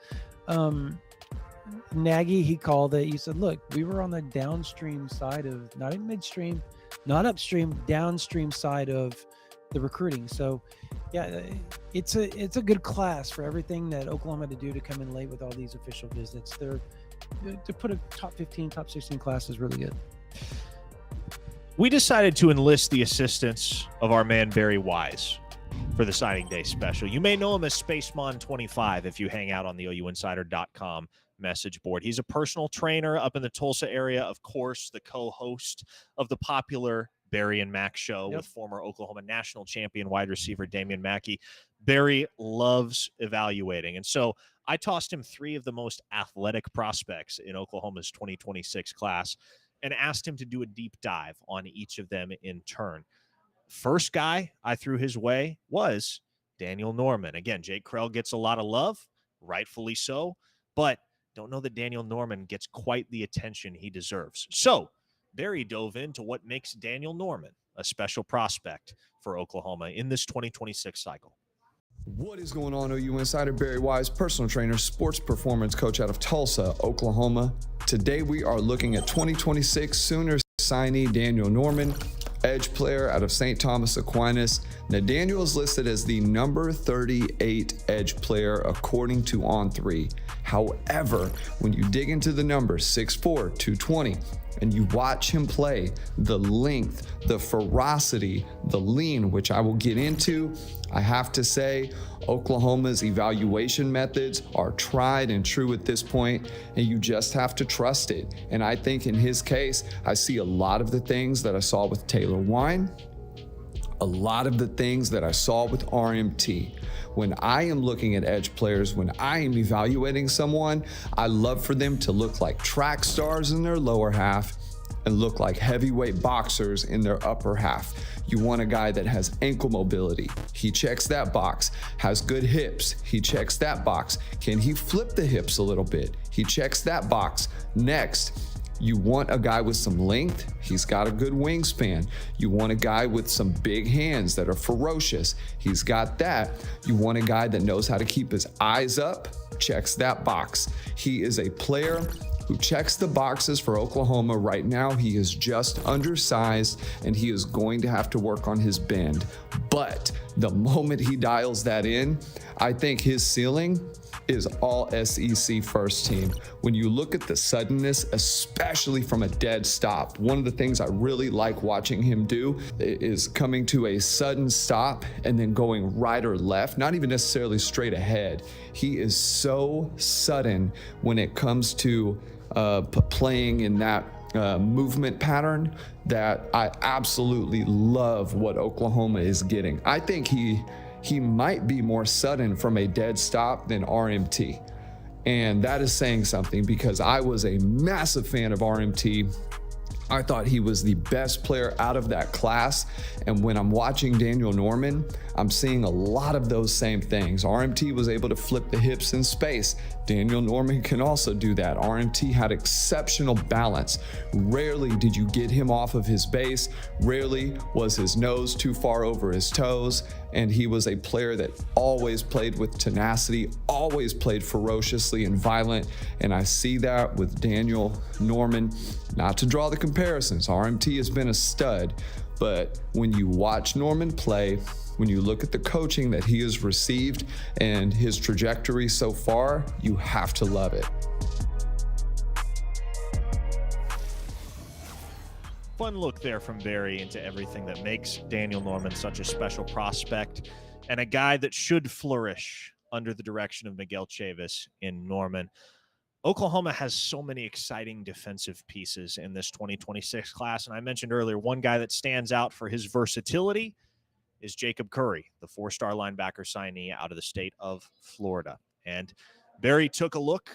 Nagy, he called it. He said, look, we were on the downstream side of, not in midstream, not upstream, downstream side of the recruiting. So, yeah, it's a good class for everything that Oklahoma had to do to come in late with all these official visits. To put a top 15, top 16 class is really good. We decided to enlist the assistance of our man Barry Wise for the signing day special. You may know him as Spacemon25 if you hang out on the OUinsider.com message board. He's a personal trainer up in the Tulsa area, of course, the co-host of the popular Barry and Mack show with former Oklahoma national champion wide receiver Damian Mackey. Barry loves evaluating, and so I tossed him 3 of the most athletic prospects in Oklahoma's 2026 class and asked him to do a deep dive on each of them in turn. First guy I threw his way was Daniel Norman. Again, Jake Kreul gets a lot of love, rightfully so, but don't know that Daniel Norman gets quite the attention he deserves. So Barry dove into what makes Daniel Norman a special prospect for Oklahoma in this 2026 cycle. What is going on, OU Insider? Barry Wise, personal trainer, sports performance coach out of Tulsa, Oklahoma. Today we are looking at 2026 Sooners signee Daniel Norman, edge player out of St. Thomas Aquinas. Now, Daniel is listed as the number 38 edge player according to On3. However, when you dig into the numbers, 6'4", 220, and you watch him play, the length, the ferocity, the lean, which I will get into, I have to say, Oklahoma's evaluation methods are tried and true at this point, and you just have to trust it. And I think in his case, I see a lot of the things that I saw with Taylor Wine, a lot of the things that I saw with RMT. When I am looking at edge players, when I am evaluating someone, I love for them to look like track stars in their lower half and look like heavyweight boxers in their upper half. You want a guy that has ankle mobility. He checks that box. Has good hips. He checks that box. Can he flip the hips a little bit? He checks that box. Next, You want a guy with some length. He's got a good wingspan. You want a guy with some big hands that are ferocious. He's got that. You want a guy that knows how to keep his eyes up. Checks that box. He is a player who checks the boxes for Oklahoma. Right now, he is just undersized and he is going to have to work on his bend. But the moment he dials that in, I think his ceiling is all SEC first team. When you look at the suddenness, especially from a dead stop, one of the things I really like watching him do is coming to a sudden stop and then going right or left, not even necessarily straight ahead. He is so sudden when it comes to playing in that movement pattern that I absolutely love what Oklahoma is getting. I think he might be more sudden from a dead stop than RMT. And that is saying something because I was a massive fan of RMT. I thought he was the best player out of that class. And when I'm watching Daniel Norman, I'm seeing a lot of those same things. RMT was able to flip the hips in space. Daniel Norman can also do that. RMT had exceptional balance. Rarely did you get him off of his base. Rarely was his nose too far over his toes. And he was a player that always played with tenacity, always played ferociously and violent. And I see that with Daniel Norman. Not to draw the comparisons, RMT has been a stud, but when you watch Norman play, when you look at the coaching that he has received and his trajectory so far, you have to love it. Fun look there from Barry into everything that makes Daniel Norman such a special prospect and a guy that should flourish under the direction of Miguel Chavis in Norman. Oklahoma has so many exciting defensive pieces in this 2026 class. And I mentioned earlier, one guy that stands out for his versatility is Jacob Curry, the four-star linebacker signee out of the state of Florida. And Barry took a look,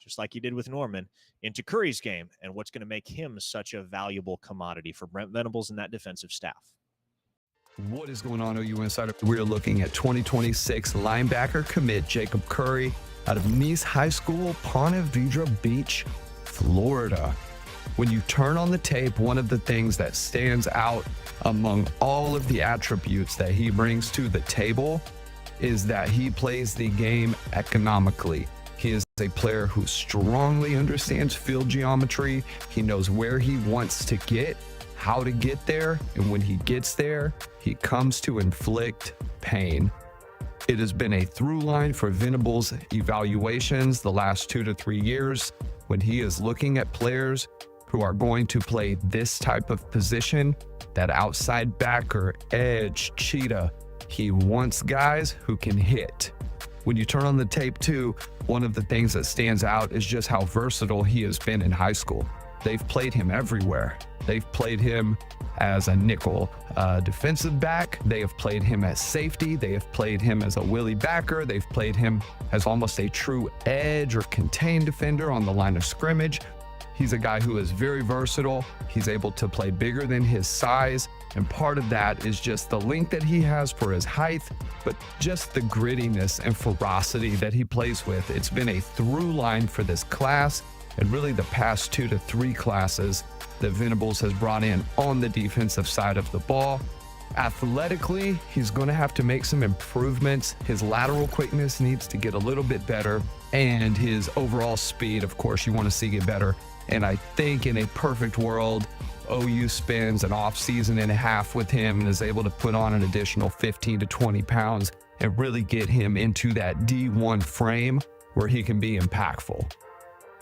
just like he did with Norman, into Curry's game and what's going to make him such a valuable commodity for Brent Venables and that defensive staff. What is going on, OU Insider? We're looking at 2026 linebacker commit Jacob Curry out of Nice High School, Ponte Vedra Beach, Florida. When you turn on the tape, one of the things that stands out among all of the attributes that he brings to the table is that he plays the game economically. He is a player who strongly understands field geometry. He knows where he wants to get, how to get there, and when he gets there, he comes to inflict pain. It has been a through line for Venables' evaluations the last 2 to 3 years when he is looking at players who are going to play this type of position, that outside backer, edge, cheetah. He wants guys who can hit. When you turn on the tape too, one of the things that stands out is just how versatile he has been in high school. They've played him everywhere. They've played him as a nickel defensive back. They have played him as safety. They have played him as a Willie backer. They've played him as almost a true edge or contained defender on the line of scrimmage. He's a guy who is very versatile. He's able to play bigger than his size. And part of that is just the length that he has for his height, but just the grittiness and ferocity that he plays with. It's been a through line for this class and really the past 2 to 3 classes that Venables has brought in on the defensive side of the ball. Athletically, he's going to have to make some improvements. His lateral quickness needs to get a little bit better, and his overall speed, of course, you want to see get better. And I think in a perfect world, OU spends an off season and a half with him and is able to put on an additional 15 to 20 pounds and really get him into that D1 frame where he can be impactful.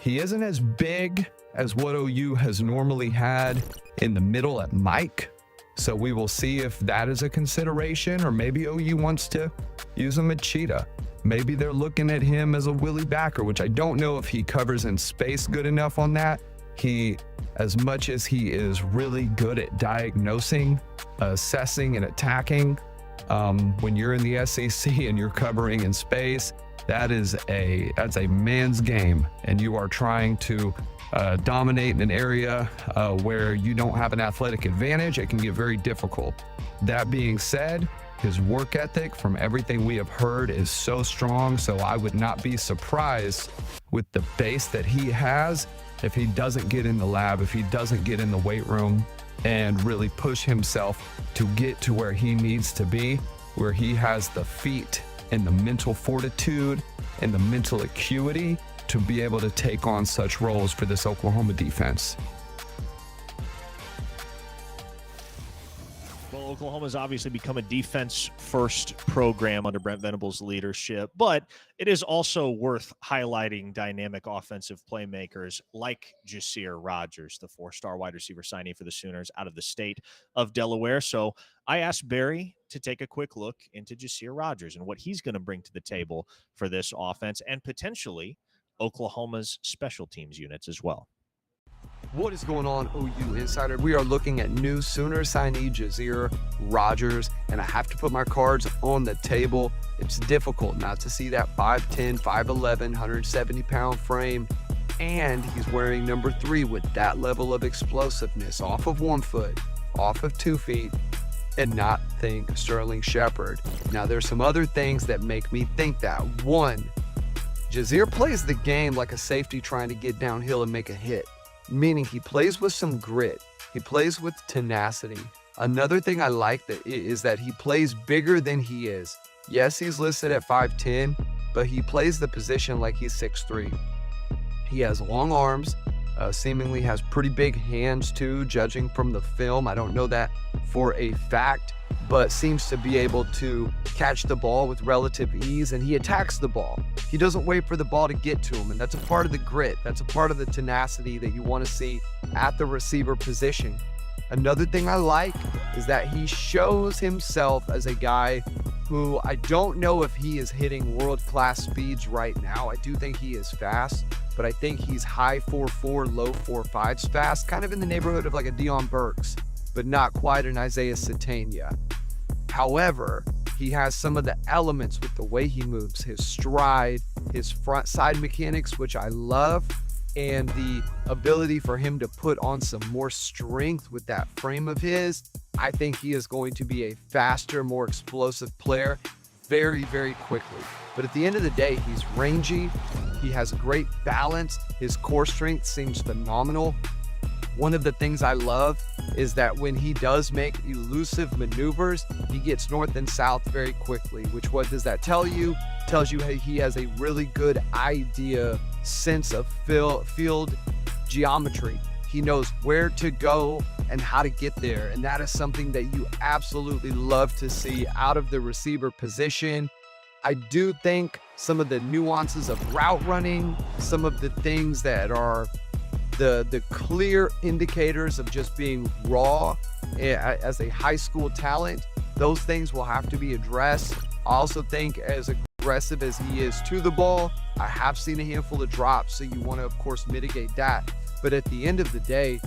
He isn't as big as what OU has normally had in the middle at Mike. So we will see if that is a consideration, or maybe OU wants to use him at cheetah. Maybe they're looking at him as a Willie backer, which I don't know if he covers in space good enough on that. He, as much as he is really good at diagnosing, assessing, and attacking, when you're in the SEC and you're covering in space, that's a man's game, and you are trying to dominate in an area where you don't have an athletic advantage. It can get very difficult. That being said, his work ethic, from everything we have heard, is so strong, so I would not be surprised with the base that he has if he doesn't get in the lab, if he doesn't get in the weight room and really push himself to get to where he needs to be, where he has the feet and the mental fortitude and the mental acuity to be able to take on such roles for this Oklahoma defense. Well, Oklahoma's obviously become a defense-first program under Brent Venables' leadership, but it is also worth highlighting dynamic offensive playmakers like Jazir Rogers, the 4-star wide receiver signee for the Sooners out of the state of Delaware. So I asked Barry to take a quick look into Jazir Rogers and what he's going to bring to the table for this offense and potentially Oklahoma's special teams units as well. What is going on, OU Insider? We are looking at new Sooner signee Jazir Rogers, and I have to put my cards on the table. It's difficult not to see that 5'10", 5'11", 170-pound frame, and he's wearing number 3 with that level of explosiveness off of 1 foot, off of 2 feet, and not think Sterling Shepard. Now, there's some other things that make me think that. One, Jazir plays the game like a safety trying to get downhill and make a hit, meaning he plays with some grit. He plays with tenacity. Another thing I like is that he plays bigger than he is. Yes, he's listed at 5'10", but he plays the position like he's 6'3". He has long arms, seemingly has pretty big hands too, judging from the film. I don't know that for a fact, but seems to be able to catch the ball with relative ease, and he attacks the ball. He doesn't wait for the ball to get to him, and that's a part of the grit. That's a part of the tenacity that you want to see at the receiver position. Another thing I like is that he shows himself as a guy who I don't know if he is hitting world-class speeds right now. I do think he is fast, but I think he's high 4.4, low 4.5s fast, kind of in the neighborhood of like a Deion Burks, but not quite an Isaiah Satania. However, he has some of the elements with the way he moves, his stride, his front side mechanics, which I love, and the ability for him to put on some more strength with that frame of his. I think he is going to be a faster, more explosive player very, very quickly. But at the end of the day, he's rangy. He has great balance. His core strength seems phenomenal. One of the things I love is that when he does make elusive maneuvers, he gets north and south very quickly, which what does that tell you? Tells you he has a really good sense of field geometry. He knows where to go and how to get there. And that is something that you absolutely love to see out of the receiver position. I do think some of the nuances of route running, some of the things that are the clear indicators of just being raw as a high school talent, those things will have to be addressed. I also think as aggressive as he is to the ball, I have seen a handful of drops, so you want to, of course, mitigate that. But at the end of the day,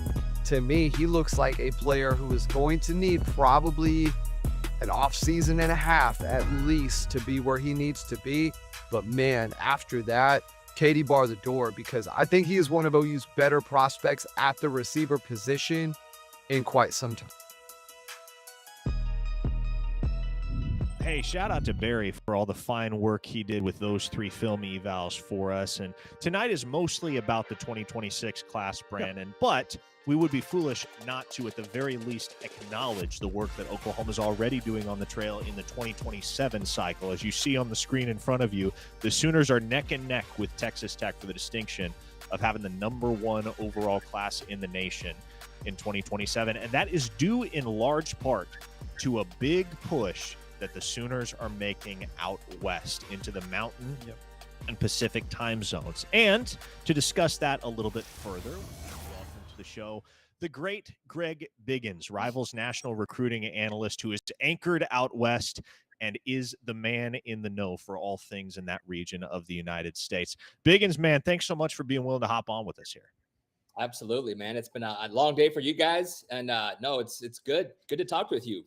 to me, he looks like a player who is going to need probably an off season and a half at least to be where he needs to be. But man, after that, Katie bar the door, because I think he is one of OU's better prospects at the receiver position in quite some time. Hey, shout out to Barry for all the fine work he did with those 3 film evals for us. And tonight is mostly about the 2026 class, Brandon, but we would be foolish not to, at the very least, acknowledge the work that Oklahoma's already doing on the trail in the 2027 cycle. As you see on the screen in front of you, the Sooners are neck and neck with Texas Tech for the distinction of having the #1 overall class in the nation in 2027. And that is due in large part to a big push that the Sooners are making out west into the Mountain and Pacific time zones. And to discuss that a little bit further, the show, the great Greg Biggins, Rivals national recruiting analyst, who is anchored out west and is the man in the know for all things in that region of the United States. Biggins, man, thanks so much for being willing to hop on with us here. Absolutely, man. It's been a long day for you guys, and no, it's good to talk with you.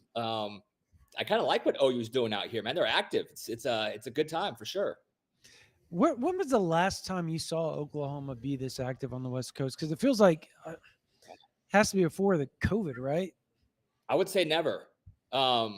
I kind of like what OU's doing out here, man. They're active. It's a good time for sure. When was the last time you saw Oklahoma be this active on the West Coast? Because it feels like it has to be before the COVID, right? I would say never. Not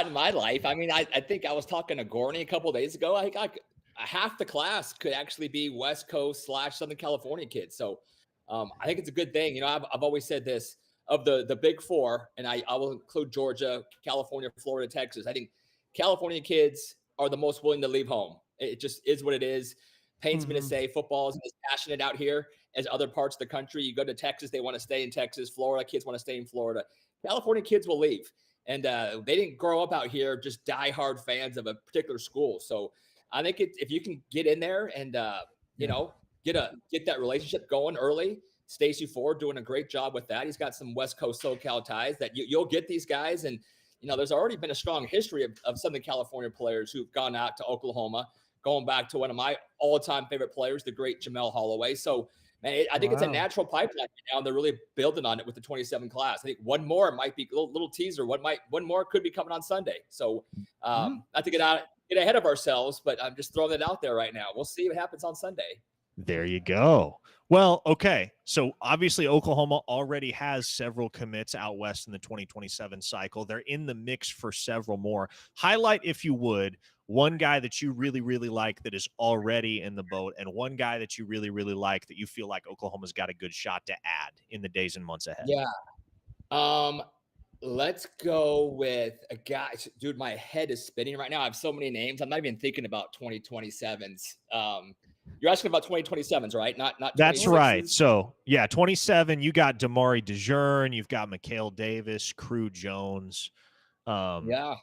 in my life. I mean, I think I was talking to Gorney a couple of days ago. I half the class could actually be West Coast / Southern California kids. So I think it's a good thing. You know, I've always said this, of the big four, and I will include Georgia, California, Florida, Texas. I think California kids are the most willing to leave home. It just is what it is. Pains me to say, football is as passionate out here as other parts of the country. You go to Texas, they want to stay in Texas. Florida kids want to stay in Florida. California kids will leave. And they didn't grow up out here just diehard fans of a particular school. So I think if you can get in there and, you know, get that relationship going early. Stacey Ford doing a great job with that. He's got some West Coast SoCal ties that you'll get these guys. And, you know, there's already been a strong history of Southern California players who've gone out to Oklahoma, going back to one of my all-time favorite players, the great Jamel Holloway. So, man, I think it's a natural pipeline right now, and they're really building on it with the 27 class. I think one more might be a little teaser. One more could be coming on Sunday. So, not to get ahead of ourselves, but I'm just throwing it out there right now. We'll see what happens on Sunday. There you go. Well, okay. So obviously Oklahoma already has several commits out west in the 2027 cycle. They're in the mix for several more. Highlight, if you would, one guy that you really, really like that is already in the boat, and one guy that you really, really like that you feel like Oklahoma's got a good shot to add in the days and months ahead. Yeah. Let's go with a guy. Dude, my head is spinning right now. I have so many names. I'm not even thinking about 2027s. You're asking about 2027s, right? Not That's right. So, yeah, 27, you got Damari DeJean, you've got Mikhail Davis, Kreul Jones. Yeah.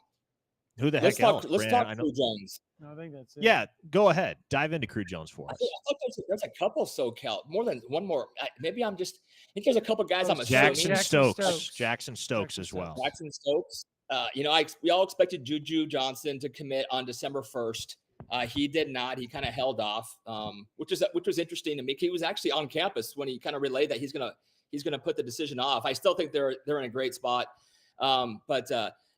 Who the heck else? Let's talk Kreul Jones. No, I think that's it. Yeah, go ahead. Dive into Kreul Jones for us. I think there's a couple SoCal, more than one more. Maybe I think there's a couple guys I'm assuming. Jackson Stokes as well. Jackson Stokes. You know, we all expected Juju Johnson to commit on December 1st. He did not. He kind of held off, which was interesting to me. He was actually on campus when he kind of relayed that he's gonna put the decision off. I still think they're in a great spot. But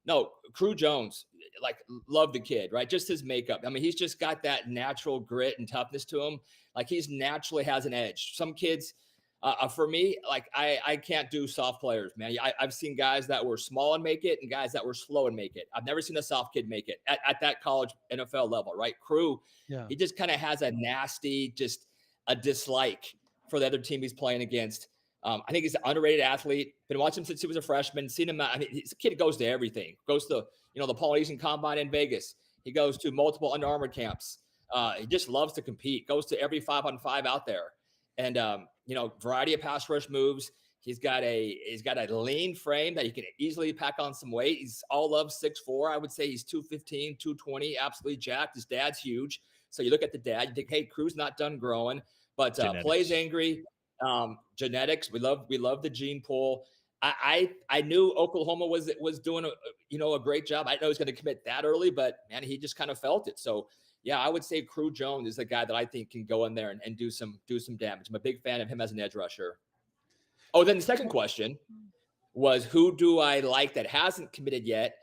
no, Kreul Jones, like, love the kid, right? Just his makeup. I mean, he's just got that natural grit and toughness to him. Like, he's naturally has an edge. Some kids, for me, like, I can't do soft players, man. I've seen guys that were small and make it and guys that were slow and make it. I've never seen a soft kid make it at that college NFL level, right? Kreul, he just kind of has a nasty, just a dislike for the other team he's playing against. I think he's an underrated athlete. Been watching him since he was a freshman. Seen him. I mean, this kid goes to everything. Goes to the Polynesian Combine in Vegas. He goes to multiple Under Armour camps. He just loves to compete. Goes to every 5-on-5 out there. And variety of pass rush moves. He's got a lean frame that he can easily pack on some weight. He's all of 6'4". I would say he's 215, 220, absolutely jacked. His dad's huge. So you look at the dad, you think, hey, Krew's not done growing, but plays angry. Genetics. We love the gene pool. I knew Oklahoma was doing a great job. I know he's going to commit that early, but man, he just kind of felt it. So yeah, I would say Kreul Jones is the guy that I think can go in there and do some damage. I'm a big fan of him as an edge rusher. Oh, then the second question was, who do I like that hasn't committed yet?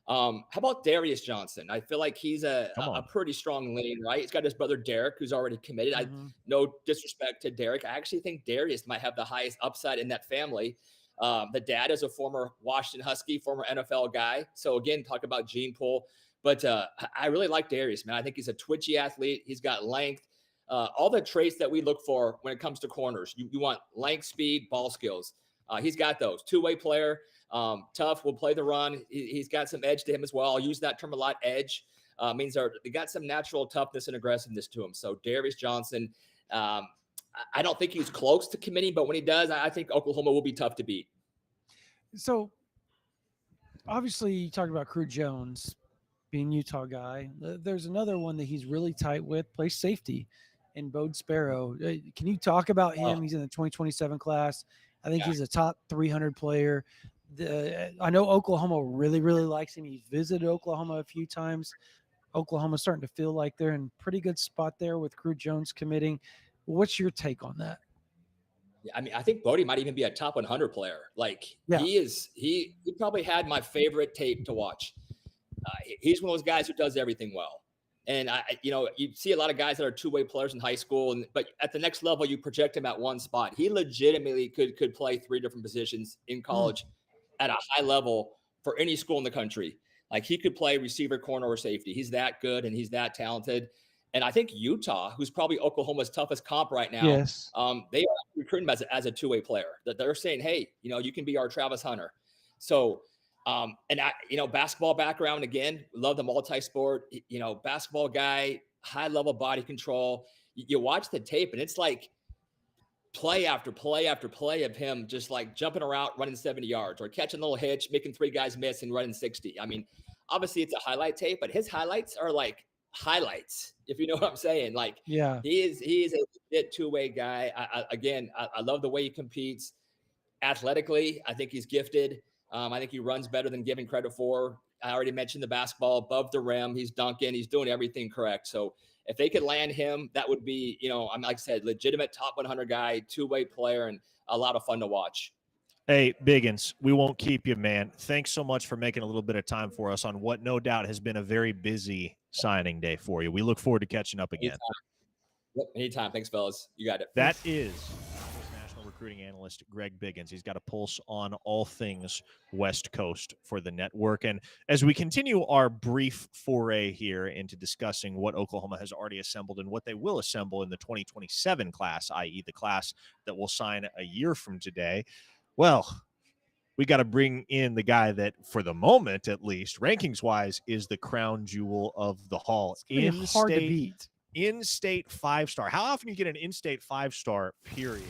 How about Darius Johnson? I feel like he's a pretty strong lean, right? He's got his brother Derrick, who's already committed. No disrespect to Derrick. I actually think Darius might have the highest upside in that family. The dad is a former Washington Husky, former NFL guy. So again, talk about gene pool. But I really like Darius, man. I think he's a twitchy athlete. He's got length, all the traits that we look for when it comes to corners. You want length, speed, ball skills. He's got those. Two-way player. Tough, will play the run. He's got some edge to him as well. I'll use that term a lot. Edge means they got some natural toughness and aggressiveness to him. So Darius Johnson, I don't think he's close to committing, but when he does, I think Oklahoma will be tough to beat. So obviously you talked about Kreul Jones being Utah guy. There's another one that he's really tight with, plays safety, in Beau Jandreau. Can you talk about him? He's in the 2027 class. I think he's a top 300 player. I know Oklahoma really, really likes him. He's visited Oklahoma a few times. Oklahoma's starting to feel like they're in pretty good spot there with Kreul Jones committing. What's your take on that? Yeah, I mean, I think Bodie might even be a top 100 player. Like, he probably had my favorite tape to watch. He's one of those guys who does everything well. And you see a lot of guys that are two-way players in high school, but at the next level, you project him at one spot. He legitimately could play 3 different positions in college at a high level for any school in the country. Like, he could play receiver, corner, or safety. He's that good and he's that talented. And I think Utah, who's probably Oklahoma's toughest comp right now, Yes. they are recruiting him as a two-way player. That they're saying, hey, you can be our Travis Hunter. So, and I, basketball background again, love the multi-sport. Basketball guy, high-level body control. You watch the tape, and it's like play after play after play of him just like jumping around, running 70 yards, or catching a little hitch, making 3 guys miss, and running 60. I mean, obviously it's a highlight tape, but his highlights are like highlights, if you know what I'm saying. Like, Yeah. he is a legit two-way guy. I love the way he competes. Athletically, I think he's gifted. I think he runs better than given credit for. I already mentioned the basketball above the rim. He's dunking. He's doing everything correct. So if they could land him, that would be, I'm like I said, legitimate top 100 guy, two-way player, and a lot of fun to watch. Hey, Biggins, we won't keep you, man. Thanks so much for making a little bit of time for us on what no doubt has been a very busy signing day for you. We look forward to catching up again. Anytime. Thanks, fellas. You got it. That is national recruiting analyst Greg Biggins. He's got a pulse on all things West Coast for the network. And as we continue our brief foray here into discussing what Oklahoma has already assembled and what they will assemble in the 2027 class, i.e. the class that will sign a year from today, well, we got to bring in the guy that, for the moment at least, rankings-wise, is the crown jewel of the hall. It's hard to beat. In-state 5-star. How often you get an in-state 5-star, period?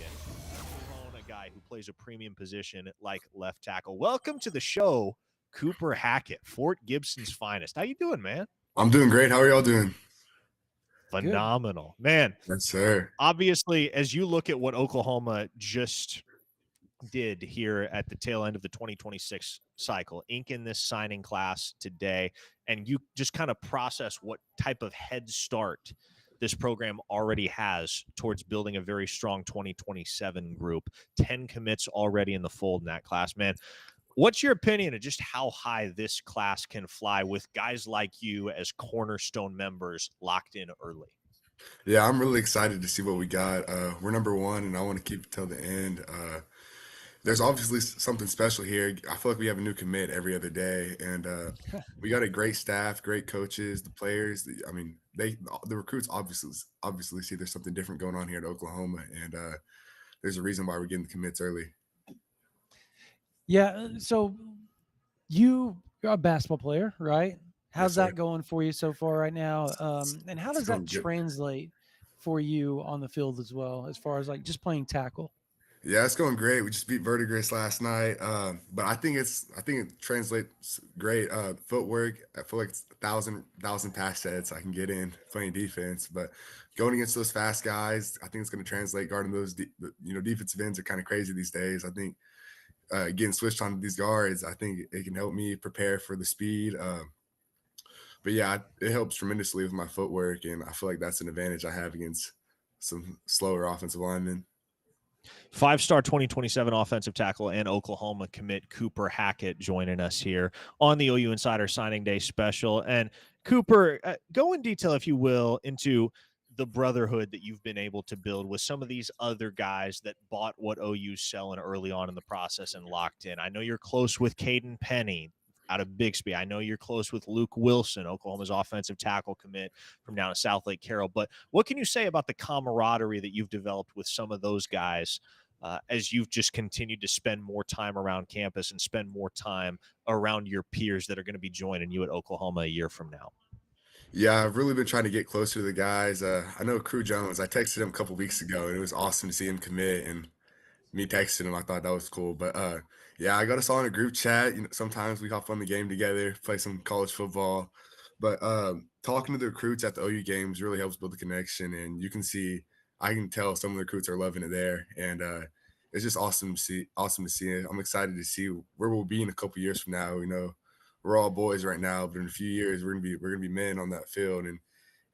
A guy who plays a premium position like left tackle. Welcome to the show, Cooper Hackett, Fort Gibson's finest. How you doing, man? I'm doing great. How are y'all doing? Phenomenal. Man. Yes, sir. Obviously, as you look at what Oklahoma just did here at the tail end of the 2026 cycle, inking this signing class today, and you just kind of process what type of head start this program already has towards building a very strong 2027 group. 10 commits already in the fold in that class, man. What's your opinion of just how high this class can fly with guys like you as cornerstone members locked in early? Yeah, I'm really excited to see what we got. We're number 1, and I want to keep it till the end. There's obviously something special here. I feel like we have a new commit every other day, and we got a great staff, great coaches, the players. The recruits obviously see there's something different going on here at Oklahoma, and there's a reason why we're getting the commits early. Yeah. So you're a basketball player, right? How's that going for you so far right now? And how does that translate for you on the field as well, as far as like just playing tackle? Yeah, it's going great. We just beat Verdigris last night, but I think it translates great. Footwork, I feel like it's 1,000 pass sets I can get in playing defense, but going against those fast guys, I think it's going to translate guarding those. Defensive ends are kind of crazy these days. I think getting switched on these guards, I think it can help me prepare for the speed. But yeah, it helps tremendously with my footwork, and I feel like that's an advantage I have against some slower offensive linemen. 5-star 2027 offensive tackle and Oklahoma commit Cooper Hackett joining us here on the OU Insider Signing Day special. And Cooper, go in detail, if you will, into the brotherhood that you've been able to build with some of these other guys that bought what OU's selling early on in the process and locked in. I know you're close with Caden Penny out of Bixby. I know you're close with Luke Wilson, Oklahoma's offensive tackle commit from down at South Lake Carroll. But what can you say about the camaraderie that you've developed with some of those guys as you've just continued to spend more time around campus and spend more time around your peers that are going to be joining you at Oklahoma a year from now? Yeah, I've really been trying to get closer to the guys. I know Kreul Jones. I texted him a couple weeks ago, and it was awesome to see him commit, and me texting him, I thought that was cool. But yeah, I got us all in a group chat. Sometimes we hop on the game together, play some college football. But talking to the recruits at the OU games really helps build the connection, and I can tell some of the recruits are loving it there, and it's just awesome to see. I'm excited to see where we'll be in a couple years from now. We're all boys right now, but in a few years we're gonna be men on that field, and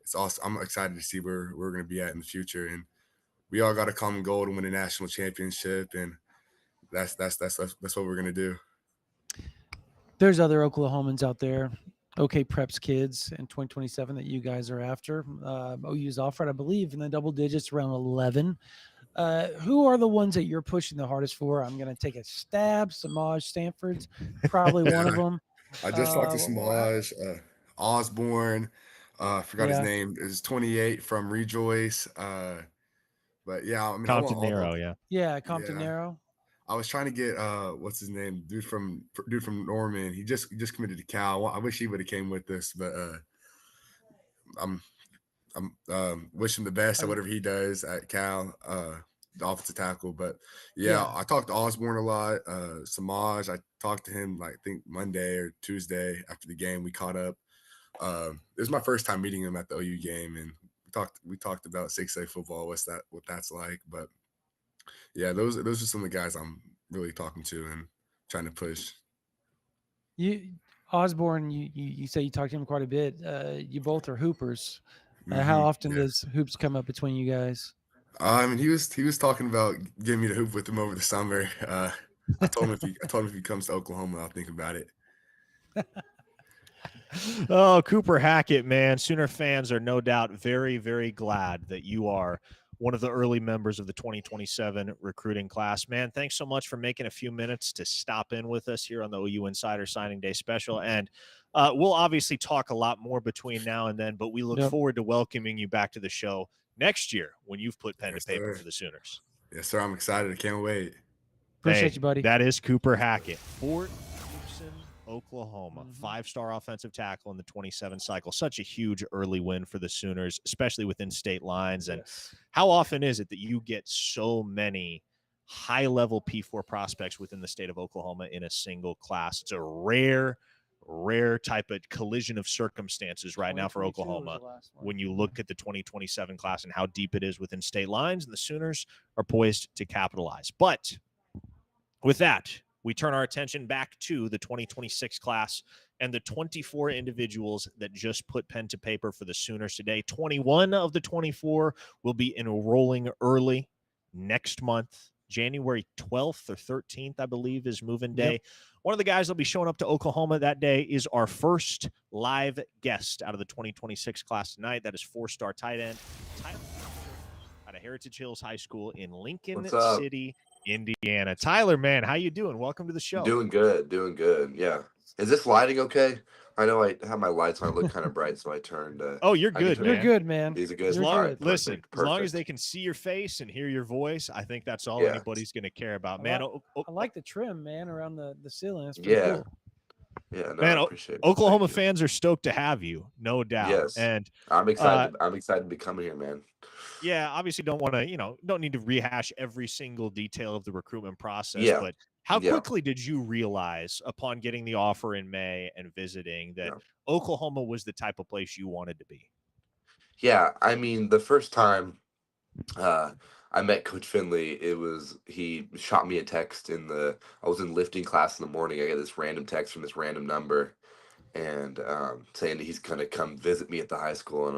it's awesome. I'm excited to see where we're gonna be at in the future, and we all got a common goal to win a national championship, and that's what we're gonna do. There's other Oklahomans out there, OK Preps kids in 2027 that you guys are after. OU's offered, I believe, in the double digits, around 11. Who are the ones that you're pushing the hardest for? I'm going to take a stab. Samaj Stanford's probably one of them. I just talked to Samaj, Osborne. I forgot his Yeah. name. It's 28 from Rejoice. But yeah, I mean, I want Compton all Nero, those. yeah. Yeah, Compton Yeah, Narrow. I was trying to get what's his name, dude from Norman. He just committed to Cal. I wish he would have came with us, but I'm I'm wishing him the best at I- whatever he does at Cal, the offensive tackle. But yeah, Yeah. I talked to Osborne a lot. Samaj, I talked to him like I think Monday or Tuesday after the game. We caught up. It was my first time meeting him at the OU game, and we talked about 6A football, what that's like. But yeah, those are some of the guys I'm really talking to and trying to push. You Osborne, you say you talk to him quite a bit. You both are hoopers. How often Yeah. does hoops come up between you guys? I mean, he was talking about getting me to hoop with him over the summer. I told him if he comes to Oklahoma, I'll think about it. Oh, Cooper Hackett, man. Sooner fans are no doubt very, very glad that you are one of the early members of the 2027 recruiting class. Man, thanks so much for making a few minutes to stop in with us here on the OU Insider Signing Day special. And we'll obviously talk a lot more between now and then, but we look Yep. forward to welcoming you back to the show next year when you've put pen Yes, to paper sir. for the Sooners. Yes, sir. I'm excited. I can't wait. Appreciate Hey, you, buddy. That is Cooper Hackett. Fort Gibson, Oklahoma. Mhm. 5-star offensive tackle in the 27 cycle. Such a huge early win for the Sooners, especially within state lines. And Yes. how often is it that you get so many high-level P4 prospects within the state of Oklahoma in a single class? It's a rare type of collision of circumstances right now for 2022 was Oklahoma the last one. when you look at the 2027 class and how deep it is within state lines, and the Sooners are poised to capitalize. But with that, we turn our attention back to the 2026 class and the 24 individuals that just put pen to paper for the Sooners today. 21 of the 24 will be enrolling early next month. January 12th or 13th, I believe, is move-in day. Yep. One of the guys that'll be showing up to Oklahoma that day is our first live guest out of the 2026 class tonight. That is 4-star tight end Tyler out of Heritage Hills High School in Lincoln What's up? City, Indiana. Tyler, man, how you doing? Welcome to the show. Doing good. Yeah. Is this lighting okay? I know I have my lights on. I look kind of bright, so I turned. Oh, you're I can good, turn- You're man. good, man. These are good. As You're long, All right, good. listen, perfect, as long as perfect. they can see your face and hear your voice, I think that's all Yeah. anybody's going to care about, I man. I like the trim, man, around the ceiling. That's pretty Yeah. cool. Yeah, no, Man, I appreciate it. Oklahoma Thank you. fans are stoked to have you, no doubt. Yes. And I'm excited. I'm excited to be coming here, man. yeah, obviously don't want to, don't need to rehash every single detail of the recruitment process, Yeah. but how Yeah. quickly did you realize upon getting the offer in May and visiting that Yeah. Oklahoma was the type of place you wanted to be? Yeah, I mean, the first time I met Coach Finley, he shot me a text I was in lifting class in the morning. I got this random text from this random number and saying that he's gonna come visit me at the high school, and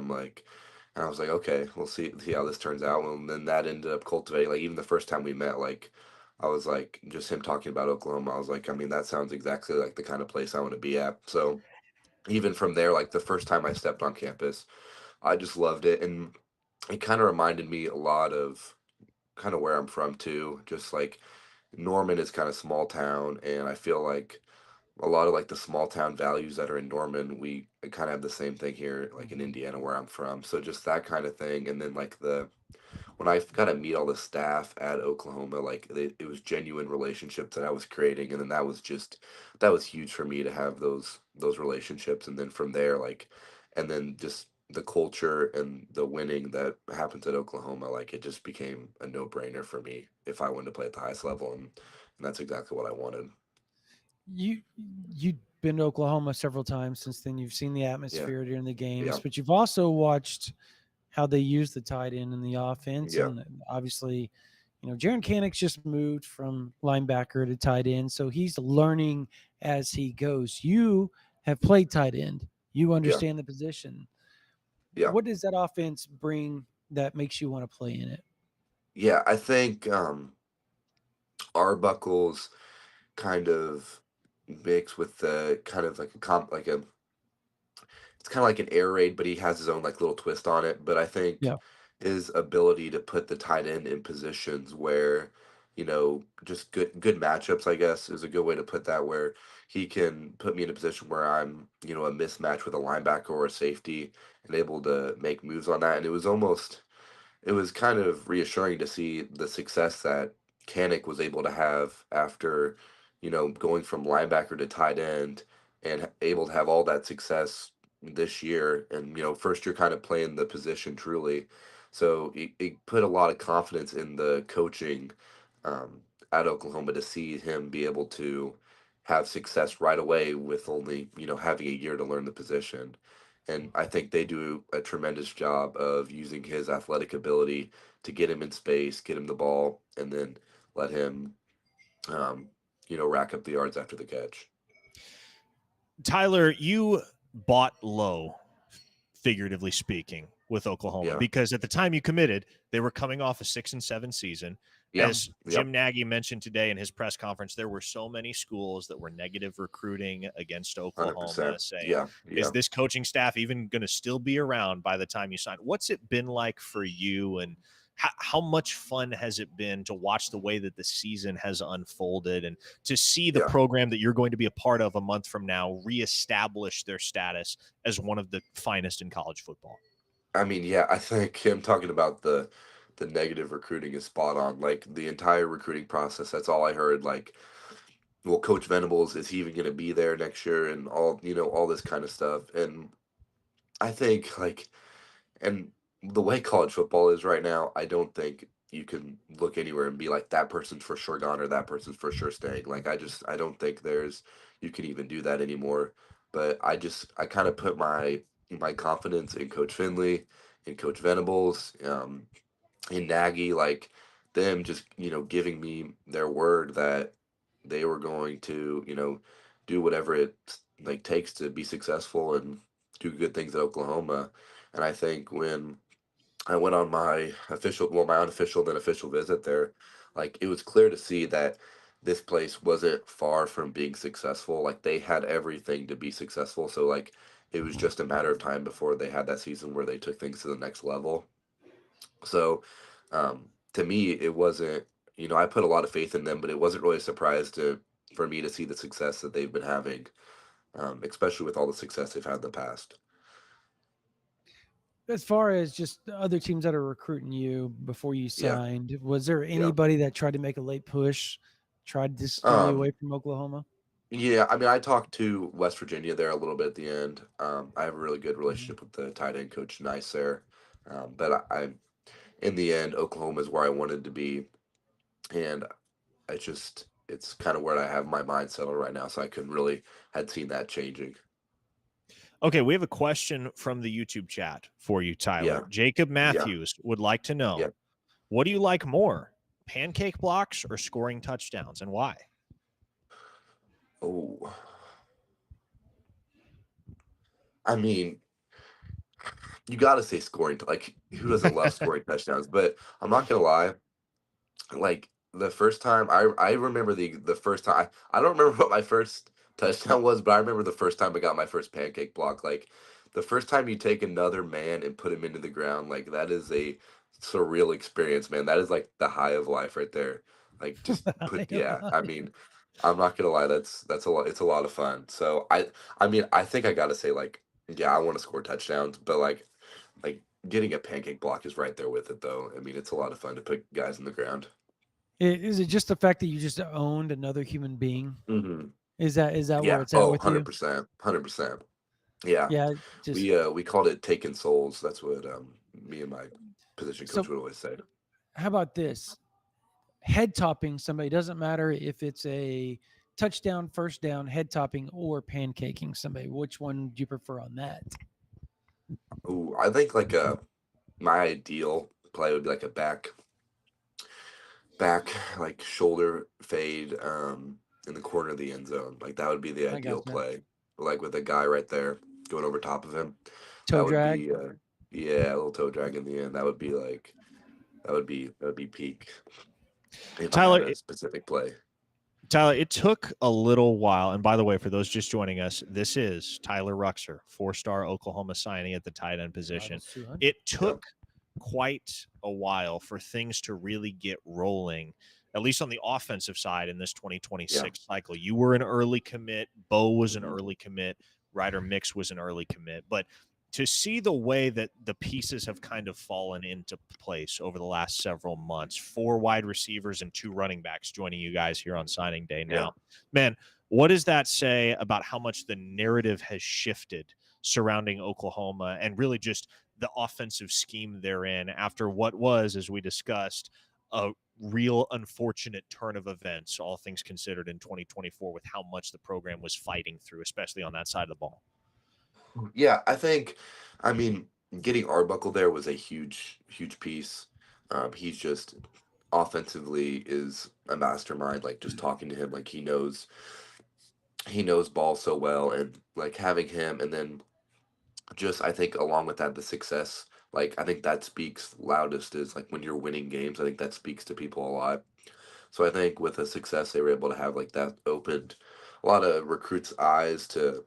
I was like, okay, we'll see how this turns out. And then that ended up cultivating, like, even the first time we met, like, I was like, just him talking about Oklahoma, I was like, I mean, that sounds exactly like the kind of place I want to be at. So even from there, like the first time I stepped on campus, I just loved it, and it kind of reminded me a lot of kind of where I'm from too. Just like Norman is kind of small town, and I feel like a lot of like the small town values that are in Norman, we kind of have the same thing here, like in Indiana where I'm from. So just that kind of thing, and then like when I got to meet all the staff at Oklahoma, like it was genuine relationships that I was creating, and then that was huge for me to have those relationships, and then from there, like, and then just the culture and the winning that happens at Oklahoma, like it just became a no brainer for me if I wanted to play at the highest level, and that's exactly what I wanted. You've been to Oklahoma several times since then. You've seen the atmosphere during the games, Yeah. but you've also watched how they use the tight end in the offense. Yeah. And obviously, Jaron Canick's just moved from linebacker to tight end, so he's learning as he goes. You have played tight end. You understand the position. Yeah. What does that offense bring that makes you want to play in it? Yeah, I think Arbuckle's kind of mix with the kind of like it's kind of like an air raid, but he has his own like little twist on it. But I think Yeah. his ability to put the tight end in positions where just good matchups, I guess, is a good way to put that, where he can put me in a position where I'm, a mismatch with a linebacker or a safety and able to make moves on that. And it was kind of reassuring to see the success that Kanik was able to have after, going from linebacker to tight end and able to have all that success this year. And, first year kind of playing the position truly. So it put a lot of confidence in the coaching at Oklahoma to see him be able to have success right away with only, having a year to learn the position. And I think they do a tremendous job of using his athletic ability to get him in space, get him the ball, and then let him, rack up the yards after the catch. Tyler, you bought low, figuratively speaking, with Oklahoma because at the time you committed, they were coming off a 6-7 season. As Jim Nagy mentioned today in his press conference, there were so many schools that were negative recruiting against Oklahoma, saying, is this coaching staff even going to still be around by the time you sign? What's it been like for you, and how much fun has it been to watch the way that the season has unfolded and to see the program that you're going to be a part of a month from now reestablish their status as one of the finest in college football? I mean, I think him talking about the negative recruiting is spot on. Like, the entire recruiting process, that's all I heard. Like, well, Coach Venables, is he even going to be there next year, and all this kind of stuff. And I think, and the way college football is right now, I don't think you can look anywhere and be like, that person's for sure gone or that person's for sure staying. Like, I don't think you can even do that anymore. But I kind of put my confidence in Coach Finley, in Coach Venables, in Nagy, like them just, giving me their word that they were going to, do whatever it takes to be successful and do good things at Oklahoma. And I think when I went on my unofficial then official visit there, like, it was clear to see that this place wasn't far from being successful. Like, they had everything to be successful. So, like, it was just a matter of time before they had that season where they took things to the next level. So, to me, it wasn't, I put a lot of faith in them, but it wasn't really a surprise for me to see the success that they've been having, especially with all the success they've had in the past. As far as just the other teams that are recruiting you before you signed, was there anybody that tried to make a late push, tried to steer you away from Oklahoma? Yeah, I mean, I talked to West Virginia there a little bit at the end. I have a really good relationship with the tight end coach, Nice there. But I in the end, Oklahoma is where I wanted to be. And it's kind of where I have my mind settled right now. So I had seen that changing. Okay, we have a question from the YouTube chat for you, Tyler. Yeah. Jacob Matthews would like to know, what do you like more, pancake blocks or scoring touchdowns, and why? Oh, I mean, you got to say scoring. Like, who doesn't love scoring touchdowns? But I'm not going to lie. Like, the first time, I remember the first time. I don't remember what my first touchdown was, but I remember the first time I got my first pancake block. Like, the first time you take another man and put him into the ground, like, that is a surreal experience, man. That is like the high of life right there. Like, just I mean, I'm not gonna lie, that's a lot. It's a lot of fun. So I mean, I think I gotta say, like, I want to score touchdowns, but like getting a pancake block is right there with it, though. I mean, it's a lot of fun to put guys in the ground. Is it just the fact that you just owned another human being? Mm-hmm. Is that where it's at with 100%, 100%. Yeah. We called it taking souls. That's what me and my position coach would always say. How about this? Head topping somebody, doesn't matter if it's a touchdown, first down, head topping, or pancaking somebody. Which one do you prefer on that? Oh, I think my ideal play would be like a back like shoulder fade in the corner of the end zone. Like, that would be the ideal play. Like, with a guy right there going over top of him. Toe drag. A little toe drag in the end. That would be peak. Tyler, a specific play. Tyler, it took a little while. And by the way, for those just joining us, this is Tyler Ruxer, 4-star Oklahoma signing at the tight end position. It took quite a while for things to really get rolling at least on the offensive side in this 2026 cycle. You were an early commit. Beau was an early commit. Ryder Mix was an early commit. But to see the way that the pieces have kind of fallen into place over the last several months, 4 wide receivers and 2 running backs joining you guys here on signing day now, man, what does that say about how much the narrative has shifted surrounding Oklahoma and really just the offensive scheme they're in after what was, as we discussed, a real unfortunate turn of events, all things considered, in 2024 with how much the program was fighting through, especially on that side of the ball? Yeah, I mean, getting Arbuckle there was a huge piece. He's just offensively is a mastermind. Like, just talking to him, like, he knows ball so well, and like having him, and then just I think along with that the success. Like, I think that speaks loudest is like when you're winning games. I think that speaks to people a lot. So I think with the success they were able to have, like, that opened a lot of recruits' eyes to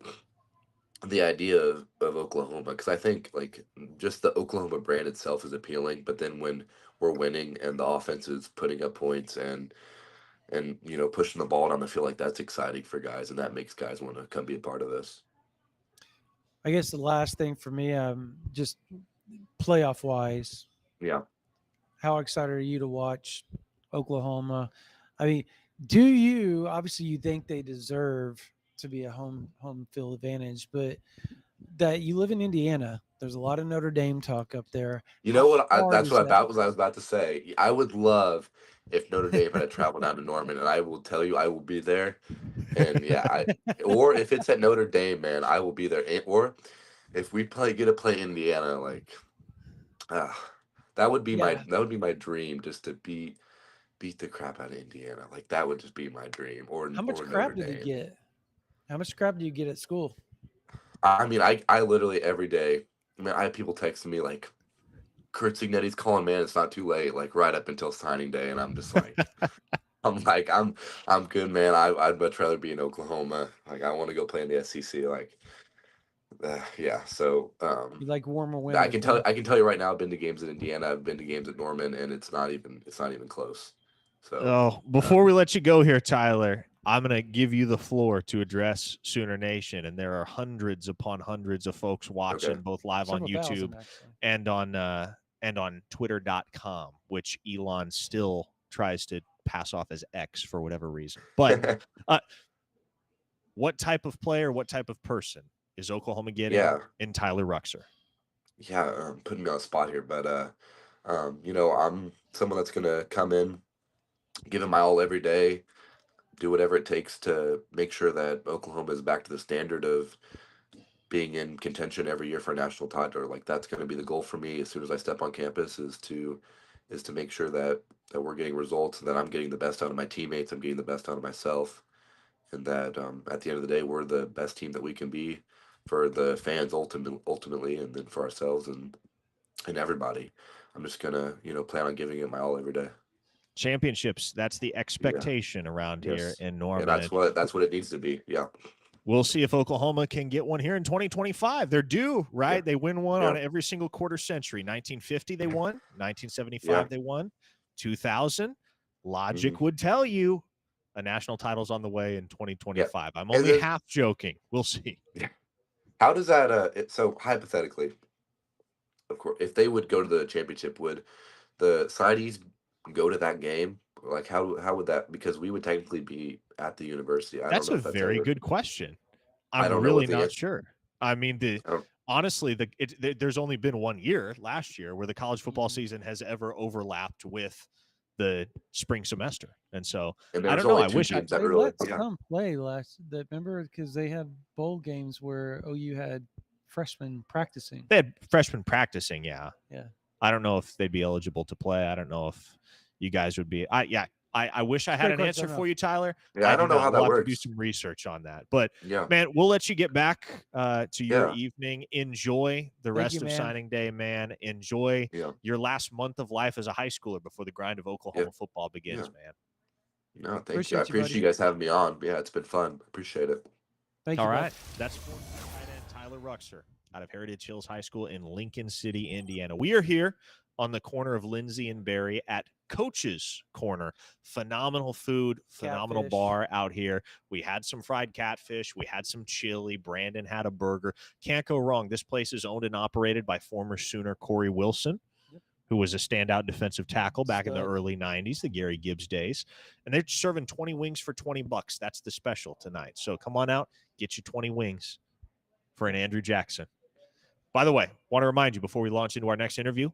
the idea of Oklahoma, because I think like just the Oklahoma brand itself is appealing, but then when we're winning and the offense is putting up points and pushing the ball down the field, like, that's exciting for guys, and that makes guys want to come be a part of this. I guess the last thing for me, just playoff wise, how excited are you to watch Oklahoma? I mean, do you obviously you think they deserve to be a home field advantage, but that you live in Indiana, there's a lot of Notre Dame talk up there. You know what? That's what I was about to say. I would love if Notre Dame had to travel down to Norman, and I will tell you, I will be there. And or if it's at Notre Dame, man, I will be there. Or if we get to play Indiana, like, that would be my dream, just to beat the crap out of Indiana. Like, that would just be my dream. Or how much crap did you get? How much crap do you get at school? I mean, I literally every day, I have people texting me like, Kurt Signetti's calling, man, it's not too late, like right up until signing day, and I'm just like, I'm good, man. I'd much rather be in Oklahoma. Like, I want to go play in the SEC. Like, So you like warmer weather? I can tell you right now, I've been to games in Indiana. I've been to games at Norman, and it's not even close. So before we let you go here, Tyler, I'm going to give you the floor to address Sooner Nation, and there are hundreds upon hundreds of folks watching, both live on YouTube and on Twitter.com, which Elon still tries to pass off as X for whatever reason. But what type of player, what type of person is Oklahoma getting in Tyler Ruxer? Yeah, putting me on the spot here, but I'm someone that's going to come in, give it my all every day, do whatever it takes to make sure that Oklahoma is back to the standard of being in contention every year for a national title. Like, that's going to be the goal for me as soon as I step on campus, is to make sure that we're getting results, and that I'm getting the best out of my teammates, I'm getting the best out of myself, and that at the end of the day, we're the best team that we can be for the fans ultimately, and then for ourselves and everybody. I'm just going to, plan on giving it my all every day. Championships, that's the expectation around here in Norman. Yeah, that's what it needs to be. Yeah. We'll see if Oklahoma can get one here in 2025. They're due, right? Yeah. They win one on every single quarter century. 1950 they won, 1975 they won, 2000. Logic would tell you a national title's on the way in 2025. I'm only half joking. We'll see. How does that so hypothetically, of course, if they would go to the championship, would the Signees go to that game? Like, how would that, because we would technically be at the university. That's a very good question. I'm really not sure. I mean, honestly, there's only been 1 year, last year, where the college football season has ever overlapped with the spring semester, and so I don't know. I wish they let some play remember, because they had bowl games where OU had freshmen practicing. They had freshmen practicing, yeah. I don't know if they'd be eligible to play. I don't know if you guys would be. I wish I had an answer for you, Tyler. Yeah, I don't know how that works. Do some research on that, but man, we'll let you get back to your evening. Enjoy the rest of signing day, man. Enjoy your last month of life as a high schooler before the grind of Oklahoma football begins, man. No, thank you. I appreciate you guys having me on. Yeah, it's been fun. Appreciate it. Thank you. All right, that's tight end Tyler Ruxer out of Heritage Hills High School in Lincoln City, Indiana. We are here on the corner of Lindsay and Berry at Coach's Corner. Phenomenal food, phenomenal Catfish. bar out here. We had some fried catfish. We had some chili. Brandon had a burger. Can't go wrong. This place is owned and operated by former Sooner Corey Wilson, who was a standout defensive tackle back in the early 90s, the Gary Gibbs days. And they're serving 20 wings for $20. That's the special tonight. So come on out, get you 20 wings for an Andrew Jackson. By the way, want to remind you before we launch into our next interview,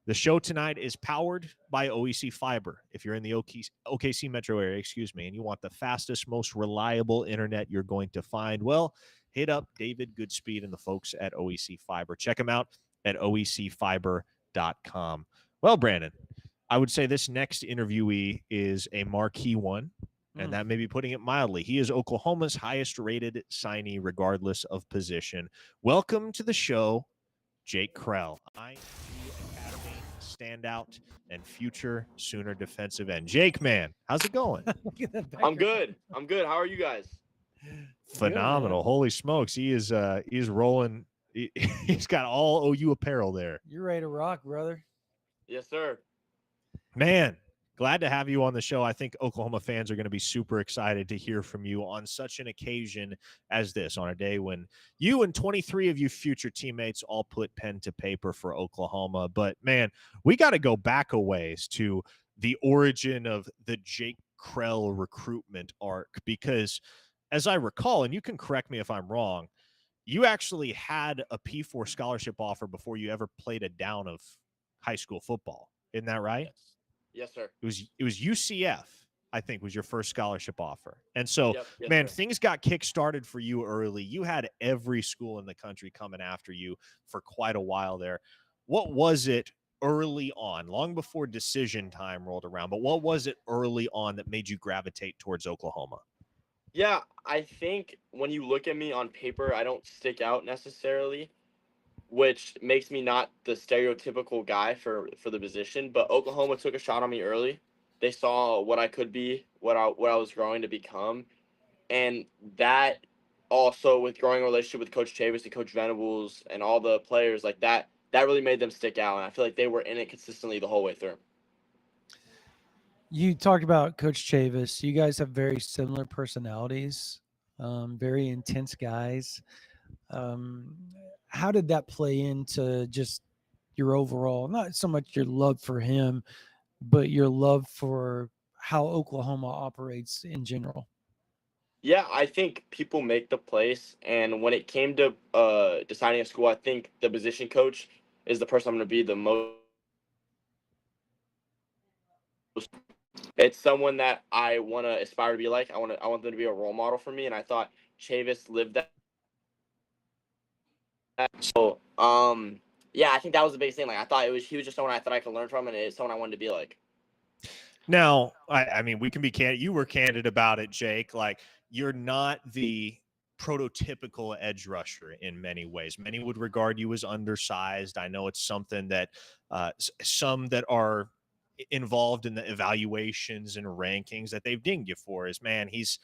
the show tonight is powered by OEC Fiber. If you're in the OKC metro area, and you want the fastest, most reliable internet you're going to find, well, hit up David Goodspeed and the folks at OEC Fiber. Check them out at OECFiber.com. Well, Brandon, I would say this next interviewee is a marquee one, and that may be putting it mildly. He is Oklahoma's highest rated signee regardless of position. Welcome to the show, Jake Kreul, IMG Academy standout and future Sooner defensive end. Jake, man, how's it going? I'm good. How are you guys? Phenomenal. Good, holy smokes. He is rolling. He's got all OU apparel there. You're ready to rock, brother. Yes, sir. Man, glad to have you on the show. I think Oklahoma fans are going to be super excited to hear from you on such an occasion as this, on a day when you and 23 of you future teammates all put pen to paper for Oklahoma. But, man, we got to go back a ways to the origin of the Jake Kreul recruitment arc because, as I recall, and you can correct me if I'm wrong, you actually had a P4 scholarship offer before you ever played a down of high school football. Isn't that right? Yes, sir. It was UCF, I think, was your first scholarship offer. And so, Yes, man, sir. things got kick-started for you early. You had every school in the country coming after you for quite a while there. What was it early on, long before decision time rolled around, but what was it early on that made you gravitate towards Oklahoma? Yeah, I think when you look at me on paper, I don't stick out necessarily, which makes me not the stereotypical guy for the position. But Oklahoma took a shot on me early. They saw what I could be, what I was growing to become, and that also with growing a relationship with Coach Chavis and Coach Venables and all the players like that, that really made them stick out. And I feel like they were in it consistently the whole way through. You talked about Coach Chavis. You guys have very similar personalities, very intense guys. How did that play into just your overall, not so much your love for him, but your love for how Oklahoma operates in general? Yeah, I think people make the place, and when it came to deciding a school, I think the position coach is the person I'm going to be the most. It's someone that I want to aspire to be like. I want them to be a role model for me, and I thought Chavis lived that. So, yeah, I think that was the biggest thing. Like, I thought he was just someone I thought I could learn from, and it's someone I wanted to be like. Now, I mean, we can be candid. You were candid about it, Jake. Like, you're not the prototypical edge rusher in many ways. Many would regard you as undersized. I know it's something that some that are involved in the evaluations and rankings that they've dinged you for is, man, he's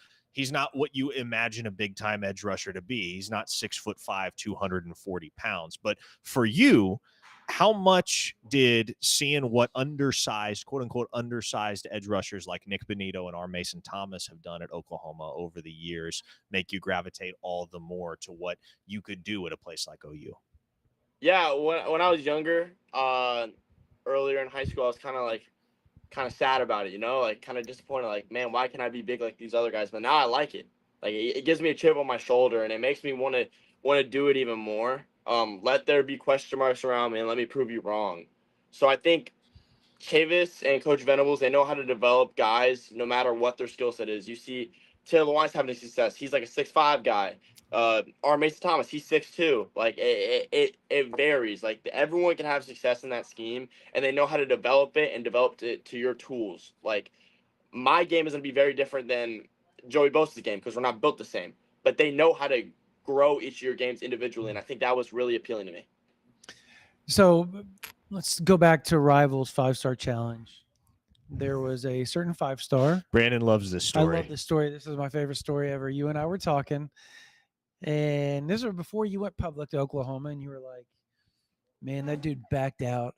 not what you imagine a big time edge rusher to be. He's not 6'5", 240 pounds. But for you, how much did seeing what undersized, quote unquote, undersized edge rushers like Nick Benito and R. Mason Thomas have done at Oklahoma over the years make you gravitate all the more to what you could do at a place like OU? Yeah, when I was younger, earlier in high school, I was kind of sad about it, like kind of disappointed, like, man, why can't I be big like these other guys? But now I like it. Like, it gives me a chip on my shoulder, and it makes me want to do it even more. Let there be question marks around me, and let me prove you wrong. So I think Chavis and Coach Venables, they know how to develop guys no matter what their skill set is. You see Taylor Wines having success. He's like a 6'5" guy. R. Mason Thomas, he's 6'2". Like, it varies. Like, everyone can have success in that scheme, and they know how to develop it and develop it to your tools. Like, my game is going to be very different than Joey Bosa's game because we're not built the same. But they know how to grow each of your games individually, and I think that was really appealing to me. So let's go back to Rivals 5-Star Challenge. There was a certain 5-star. Brandon loves this story. I love this story. This is my favorite story ever. You and I were talking, and this was before you went public to Oklahoma, and you were like, man, that dude backed out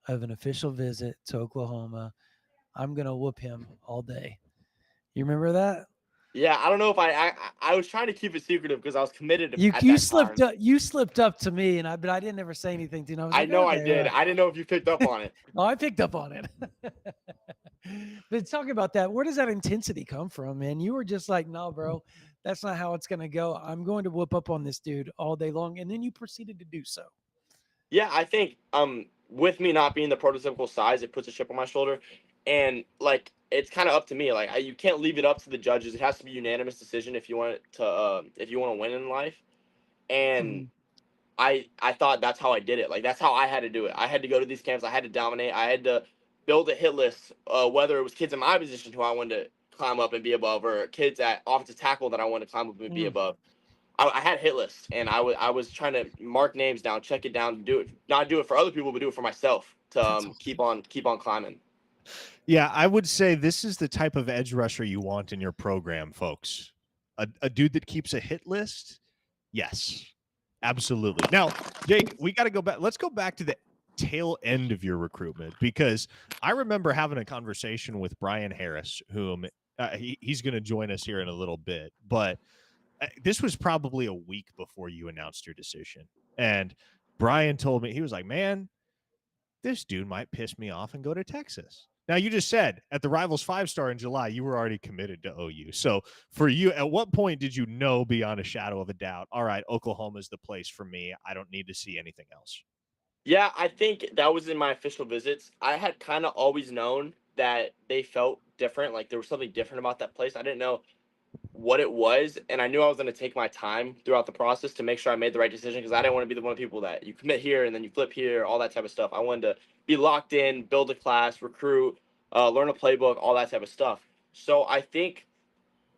of an official visit to Oklahoma I'm gonna whoop him all day. You remember that? Yeah, I don't know if I was trying to keep it secretive because I was committed at You that slipped time. up. You slipped up to me, but I didn't ever say anything to you. And I was I like, know I okay, did. I didn't know if you picked up on it. oh, I picked up on it. But talking about that, where does that intensity come from, man? You were just like, no, bro, that's not how it's gonna go. I'm going to whoop up on this dude all day long, and then you proceeded to do so. Yeah, I think with me not being the prototypical size, it puts a chip on my shoulder, and like it's kind of up to me. Like you can't leave it up to the judges. It has to be a unanimous decision if you want it to if you want to win in life. And I thought that's how I did it. Like that's how I had to do it. I had to go to these camps. I had to dominate. I had to build a hit list. Whether it was kids in my position who I wanted to climb up and be above, or kids at offensive tackle that I wanted to climb up and be above. I had hit lists, and I was trying to mark names down, check it down, do it, not do it for other people, but do it for myself to keep on climbing. Yeah, I would say this is the type of edge rusher you want in your program, folks. A dude that keeps a hit list. Yes, absolutely. Now, Jake, we got to go back. Let's go back to the tail end of your recruitment, because I remember having a conversation with Brian Harris, whom he's going to join us here in a little bit, but this was probably a week before you announced your decision. And Brian told me, he was like, man, this dude might piss me off and go to Texas. Now, you just said at the Rivals 5-star in July, you were already committed to OU. So for you, at what point did you know beyond a shadow of a doubt, all right, Oklahoma's the place for me. I don't need to see anything else? Yeah, I think that was in my official visits. I had kind of always known that they felt different. Like there was something different about that place. I didn't know what it was, and I knew I was going to take my time throughout the process to make sure I made the right decision, because I didn't want to be the one of the people that you commit here and then you flip here, all that type of stuff. I wanted to be locked in, build a class, recruit, learn a playbook, all that type of stuff. So I think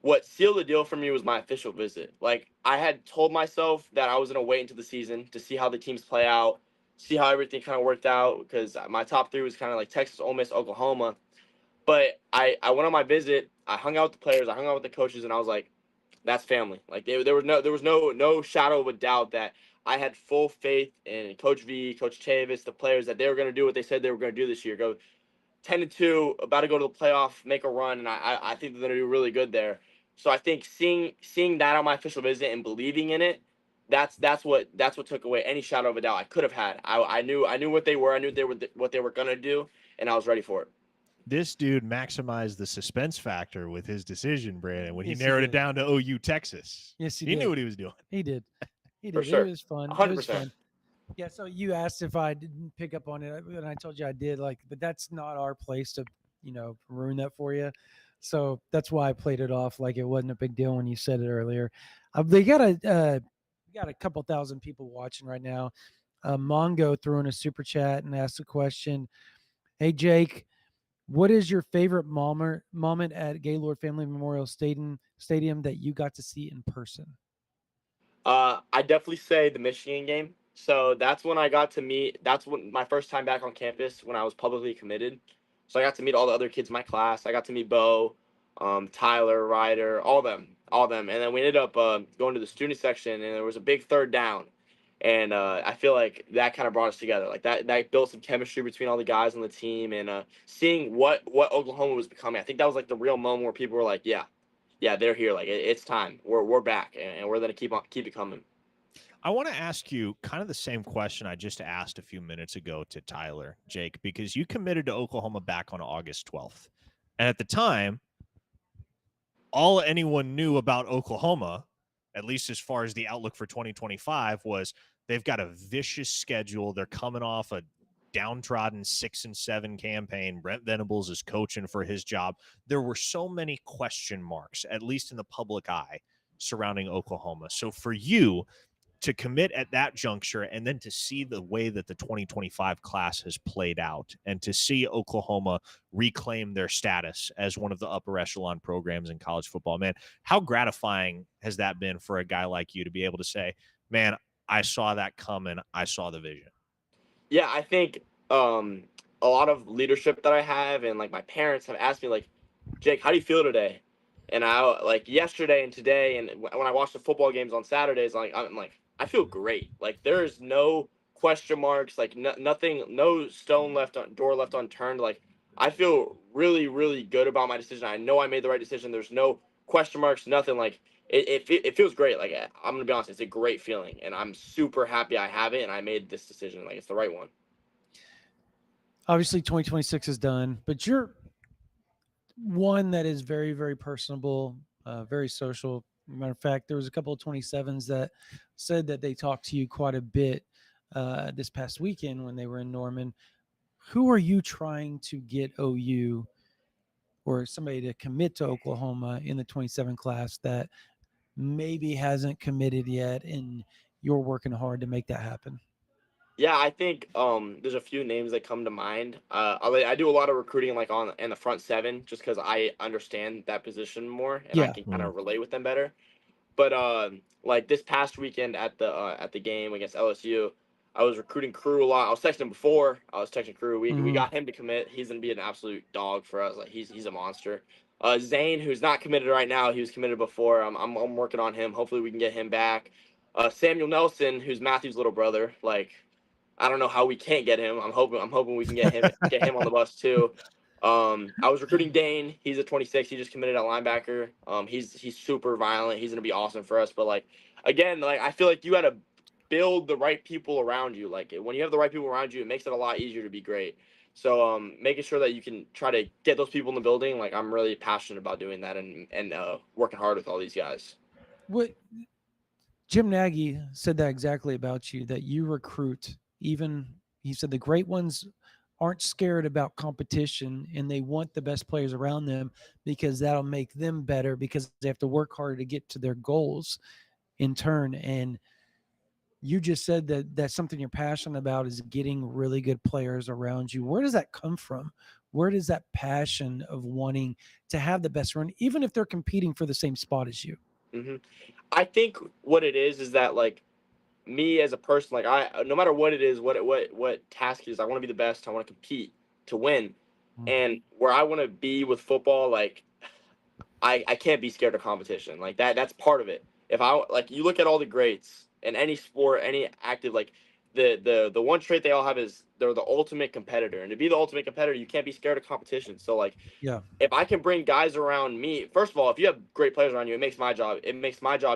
what sealed the deal for me was my official visit. Like I had told myself that I was going to wait until the season to see how the teams play out, see how everything kind of worked out, because my top three was kind of like Texas, Ole Miss, Oklahoma. But I went on my visit. I hung out with the players. I hung out with the coaches, and I was like, "That's family." Like there was no shadow of a doubt that I had full faith in Coach V, Coach Chavis, the players, that they were going to do what they said they were going to do this year. Go 10-2, about to go to the playoff, make a run, and I think they're going to do really good there. So I think seeing that on my official visit and believing in it, that's what took away any shadow of a doubt I could have had. I knew what they were. I knew what they were going to do, and I was ready for it. This dude maximized the suspense factor with his decision, Brandon, when he Yes, narrowed he it did. down to OU Texas. Yes, He knew what he was doing. He did. He For did. sure. It was fun. 100%. It was fun. Yeah. So you asked if I didn't pick up on it, and I told you I did. Like, but that's not our place to, ruin that for you. So that's why I played it off like it wasn't a big deal when you said it earlier. We got a couple thousand people watching right now. Mongo threw in a super chat and asked a question. Hey Jake, what is your favorite moment at Gaylord Family Memorial Stadium that you got to see in person? I definitely say the Michigan game. So that's when I got to meet. That's when my first time back on campus when I was publicly committed. So I got to meet all the other kids in my class. I got to meet Beau, Tyler, Ryder, all them. And then we ended up going to the student section, and there was a big third down. And I feel like that kind of brought us together. Like that built some chemistry between all the guys on the team, and seeing what Oklahoma was becoming. I think that was like the real moment where people were like, yeah, they're here. Like it's time. We're back, and we're gonna keep it coming. I want to ask you kind of the same question I just asked a few minutes ago to Tyler, Jake, because you committed to Oklahoma back on August 12th. And at the time, all anyone knew about Oklahoma, at least as far as the outlook for 2025, was they've got a vicious schedule. They're coming off a downtrodden 6-7 campaign. Brent Venables is coaching for his job. There were so many question marks, at least in the public eye, surrounding Oklahoma. So for you to commit at that juncture, and then to see the way that the 2025 class has played out, and to see Oklahoma reclaim their status as one of the upper echelon programs in college football, man, how gratifying has that been for a guy like you to be able to say, man, I saw that coming. I saw the vision. Yeah, I think a lot of leadership that I have, and like my parents have asked me, like, Jake, how do you feel today? And I like yesterday and today, and when I watch the football games on Saturdays, I'm like, I feel great. Like there is no question marks, like nothing, no door left unturned. Like I feel really, really good about my decision. I know I made the right decision. There's no question marks, nothing. Like it feels great. Like I'm gonna be honest, it's a great feeling, and I'm super happy I have it and I made this decision. Like it's the right one. Obviously, 2026 is done, but you're one that is very, very personable, very social. Matter of fact, there was a couple of 27s that said that they talked to you quite a bit this past weekend when they were in Norman. Who are you trying to get OU or somebody to commit to Oklahoma in the 27 class that maybe hasn't committed yet, and you're working hard to make that happen? Yeah, I think there's a few names that come to mind. I do a lot of recruiting like on in the front seven just because I understand that position more and I Yeah. can kind of relate with them better. But like this past weekend at the game against LSU, I was recruiting Kreul a lot. I was texting him before. I was texting Kreul. We got him to commit. He's gonna be an absolute dog for us. Like he's a monster. Zane, who's not committed right now, he was committed before. I'm working on him. Hopefully we can get him back. Samuel Nelson, who's Matthew's little brother. Like I don't know how we can't get him. I'm hoping we can get him on the bus too. I was recruiting Dane. He's a 26. He just committed at linebacker. He's super violent. He's gonna be awesome for us. But like again, like I feel like you got to build the right people around you. Like when you have the right people around you, it makes it a lot easier to be great. So making sure that you can try to get those people in the building. Like I'm really passionate about doing that and working hard with all these guys. What Jim Nagy said that exactly about you, that you recruit. Even he said the great ones aren't scared about competition and they want the best players around them because that'll make them better because they have to work harder to get to their goals in turn. And you just said that that's something you're passionate about, is getting really good players around you. Where does that come from? Where does that passion of wanting to have the best run, even if they're competing for the same spot as you? hmm I think what it is that like me as a person, like I no matter what it is, what task it is, I want to be the best. I want to compete to win, and where I want to be with football, like I can't be scared of competition. Like that's part of it. If I like you look at all the greats in any sport, any active, like the one trait they all have is they're the ultimate competitor. And to be the ultimate competitor, you can't be scared of competition. So like Yeah. if I can bring guys around me, first of all, if you have great players around you, it makes my job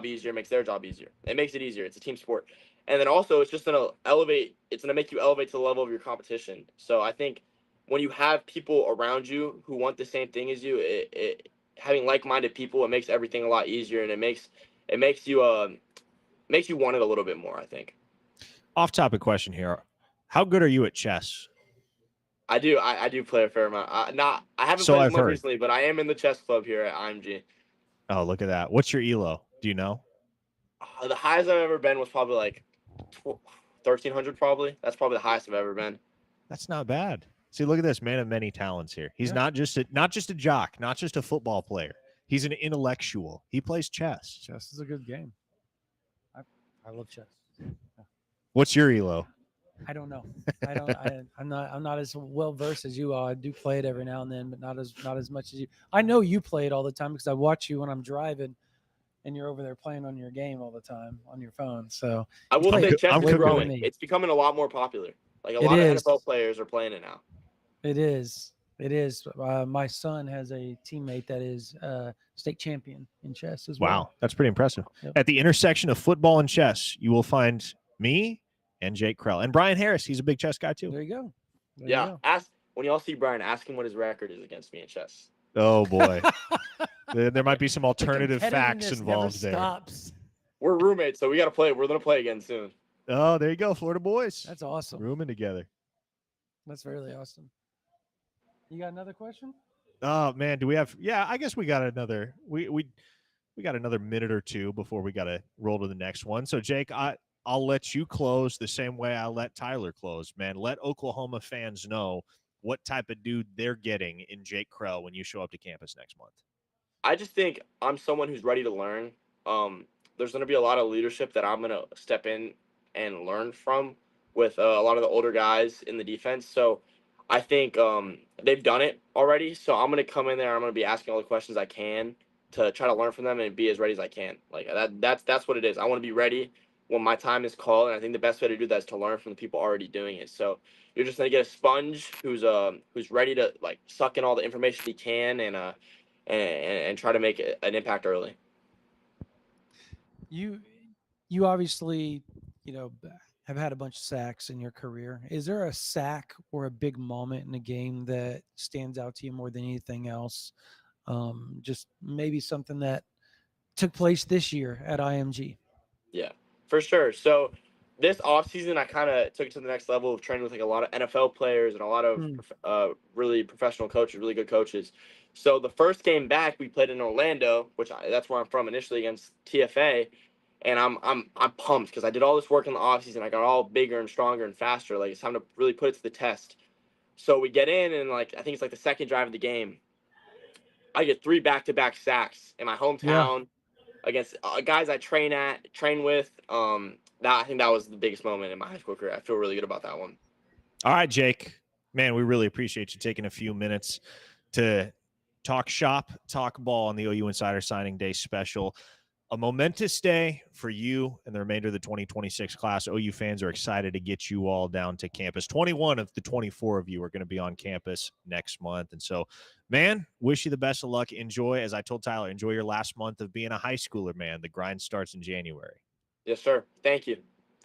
easier, it makes their job easier. It makes it easier. It's a team sport. And then also it's just it's gonna make you elevate to the level of your competition. So I think when you have people around you who want the same thing as you, having like-minded people, it makes everything a lot easier, and it makes you want it a little bit more, I think. Off-topic question here: how good are you at chess? I do play a fair amount. I haven't So played I've as much heard. recently, but I am in the chess club here at IMG. Oh, look at that. What's your elo? Do you know? The highest I've ever been was probably like 1,300. Probably that's probably the highest I've ever been. That's not bad. See, look at this man of many talents here. He's not just a jock, not just a football player. He's an intellectual. He plays chess. Chess is a good game. I love chess. What's your elo? I don't know. I'm not as well versed as you are. I do play it every now and then, but not as much as you. I know you play it all the time because I watch you when I'm driving, and you're over there playing on your game all the time on your phone. So I will say chess is growing. me. It's becoming a lot more popular. Like a lot of NFL players are playing it now. It is. It is. My son has a teammate that is state champion in chess as well. Wow, that's pretty impressive. Yep. At the intersection of football and chess, you will find me and Jake Kreul and Brian Harris. He's a big chess guy too. There you go. There you go. Ask when y'all see Brian. Ask him what his record is against me in chess. Oh boy, there might be some alternative facts involved there. Stops. We're roommates, so we got to play. We're gonna play again soon. Oh, there you go, Florida boys. That's awesome. Rooming together. That's really awesome. You got another question? Oh man, do we have? Yeah, I guess we got another. We got another minute or two before we got to roll to the next one. So Jake, I'll let you close the same way I let Tyler close. Man, let Oklahoma fans know what type of dude they're getting in Jake Kreul when you show up to campus next month. I just think I'm someone who's ready to learn. There's going to be a lot of leadership that I'm going to step in and learn from with a lot of the older guys in the defense. So I think they've done it already. So I'm going to come in there. I'm going to be asking all the questions I can to try to learn from them and be as ready as I can. Like that's what it is. I want to be ready when my time is called. And I think the best way to do that is to learn from the people already doing it. So you're just gonna get a sponge who's ready to like suck in all the information he can and try to make an impact early. You obviously, have had a bunch of sacks in your career. Is there a sack or a big moment in a game that stands out to you more than anything else? Just maybe something that took place this year at IMG. Yeah, for sure. So this offseason, I kind of took it to the next level of training with like a lot of NFL players and a lot of really professional coaches, really good coaches. So the first game back, we played in Orlando, that's where I'm from initially, against TFA. And I'm pumped because I did all this work in the offseason. I got all bigger and stronger and faster. Like, it's time to really put it to the test. So we get in, and like I think it's like the second drive of the game, I get 3 back-to-back sacks in my hometown against guys I train with. I think that was the biggest moment in my high school career. I feel really good about that one. All right, Jake. Man, we really appreciate you taking a few minutes to talk shop, talk ball on the OU Insider Signing Day special. A momentous day for you and the remainder of the 2026 class. OU fans are excited to get you all down to campus. 21 of the 24 of you are going to be on campus next month. And so, man, wish you the best of luck. Enjoy, as I told Tyler, enjoy your last month of being a high schooler, man. The grind starts in January. Yes, sir. Thank you.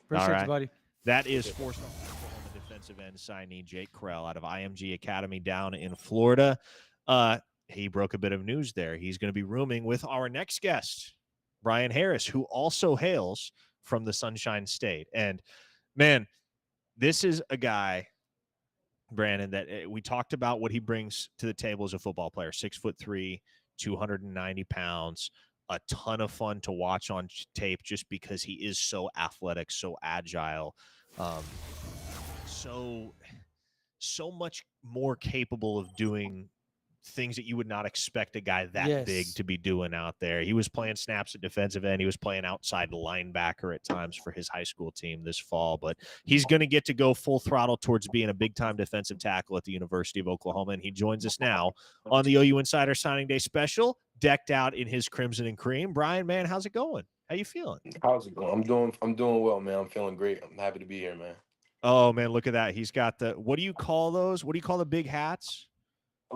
Appreciate you, buddy. That is four-star Oklahoma defensive end signee Jake Kreul out of IMG Academy down in Florida. He broke a bit of news there. He's going to be rooming with our next guest, Brian Harris, who also hails from the Sunshine State. And, man, this is a guy, Brandon, that we talked about what he brings to the table as a football player. 6'3", 290 pounds, a ton of fun to watch on tape just because he is so athletic, so agile, so much more capable of doing things that you would not expect a guy that big to be doing out there. He was playing snaps at defensive end. He was playing outside linebacker at times for his high school team this fall, but he's going to get to go full throttle towards being a big-time defensive tackle at the University of Oklahoma, and he joins us now on the OU Insider Signing Day special, decked out in his crimson and cream. Brian, man, how's it going? How you feeling? How's it going? I'm doing well, man. I'm feeling great. I'm happy to be here, man. Oh, man, look at that. He's got what do you call those? What do you call the big hats?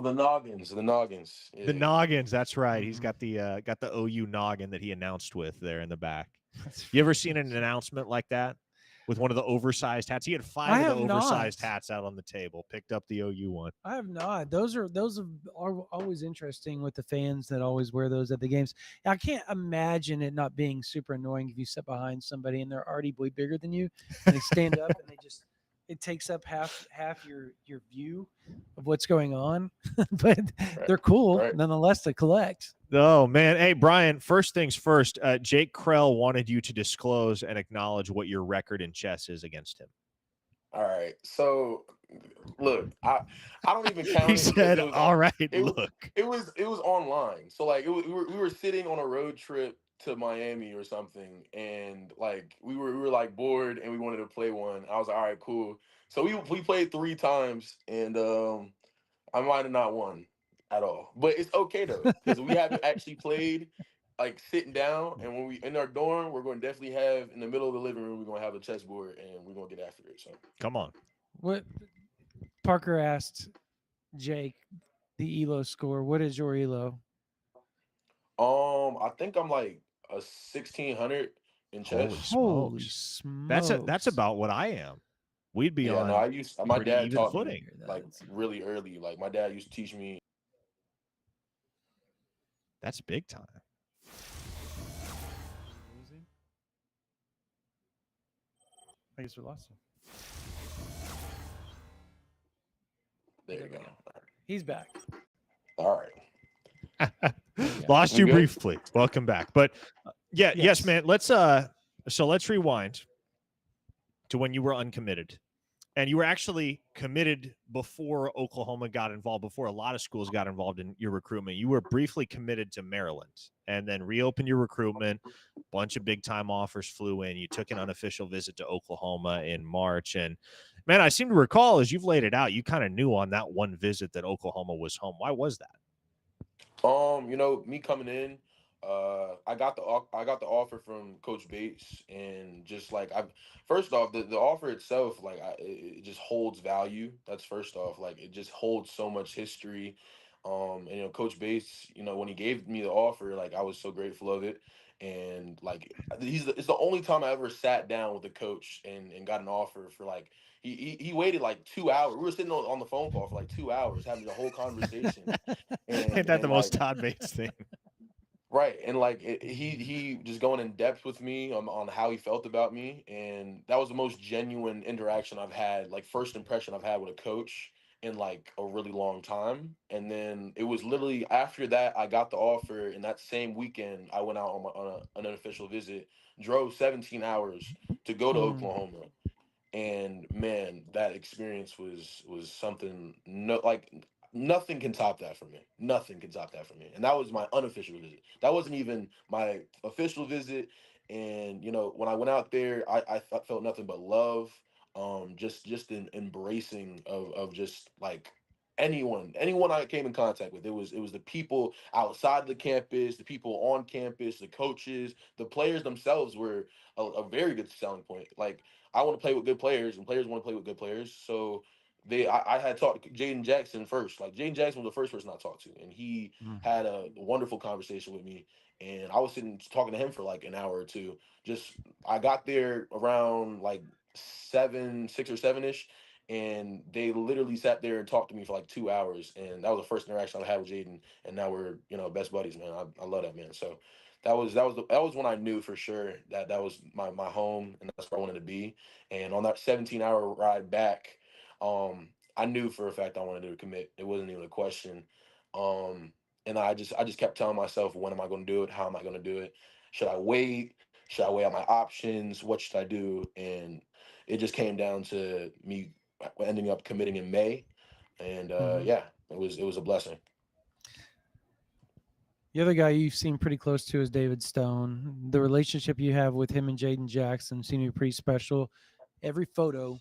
The noggins. Yeah. The noggins, that's right. He's got the OU noggin that he announced with there in the back. You ever seen an announcement like that with one of the oversized hats? He had 5 of the oversized hats out on the table. Picked up the OU one. I have not. Those are always interesting with the fans that always wear those at the games. I can't imagine it not being super annoying if you sit behind somebody and they're already way bigger than you, and they stand up and it takes up half your view of what's going on, but they're cool nonetheless to collect. Oh, man. Hey, Brian, first things first, Jake Kreul wanted you to disclose and acknowledge what your record in chess is against him. All right. So, look, I don't even count. He said, all right, look. It was online. So, like, we were sitting on a road trip to Miami or something, and like we were like bored and we wanted to play one. I was like, all right, cool. So we played 3 times, and I might have not won at all, but it's okay though because we haven't actually played like sitting down. And when we in our dorm, we're going to definitely have in the middle of the living room, we're going to have a chessboard and we're going to get after it. So come on. What Parker asked Jake the ELO score. What is your ELO? I think I'm like a 1600 in chess. Holy smokes. That's about what I am. We'd be on. No, my dad taught footing. Me like really early. Like my dad used to teach me. That's big time. I guess we lost him. There you go. He's back. All right. Lost you briefly. Welcome back. But yes, man. Let's rewind to when you were uncommitted. And you were actually committed before Oklahoma got involved, before a lot of schools got involved in your recruitment. You were briefly committed to Maryland and then reopened your recruitment. A bunch of big-time offers flew in. You took an unofficial visit to Oklahoma in March. And, man, I seem to recall, as you've laid it out, you kind of knew on that one visit that Oklahoma was home. Why was that? Me coming in, I got the offer from Coach Bates, and just like I've first off the offer itself, like it just holds value. That's first off, like it just holds so much history. And Coach Bates, when he gave me the offer, like I was so grateful of it, and like it's the only time I ever sat down with a coach and got an offer for like. He waited like 2 hours. We were sitting on the phone call for like 2 hours, having the whole conversation, Ain't that the like most Todd Bates thing? right, and like he just going in depth with me on how he felt about me, and that was the most genuine interaction I've had, like first impression I've had with a coach in like a really long time. And then it was literally after that I got the offer, and that same weekend I went out on an unofficial visit, drove 17 hours to go to Mm. Oklahoma. And man, that experience was something, no, like nothing can top that for me. Nothing can top that for me. And that was my unofficial visit. That wasn't even my official visit. And when I went out there, I felt nothing but love. Just an embracing of just like anyone I came in contact with. It was the people outside the campus, the people on campus, the coaches, the players themselves were a very good selling point. Like, I want to play with good players, and players want to play with good players. So I had talked to Jaden Jackson first. Like, Jaden Jackson was the first person I talked to, and he had a wonderful conversation with me. And I was sitting talking to him for like an hour or two. Just I got there around like 6 or 7 ish, and they literally sat there and talked to me for like 2 hours. And that was the first interaction I had with Jaden, and now we're best buddies, man. I love that man. So that was when I knew for sure that was my home, and that's where I wanted to be. And on that 17-hour ride back, I knew for a fact I wanted to commit. It wasn't even a question. And I just kept telling myself, when am I going to do it? How am I going to do it? Should I wait? Should I weigh out my options? What should I do? And it just came down to me ending up committing in May. And yeah, it was a blessing. The other guy you seem pretty close to is David Stone. The relationship you have with him and Jaden Jackson seemed to be pretty special. Every photo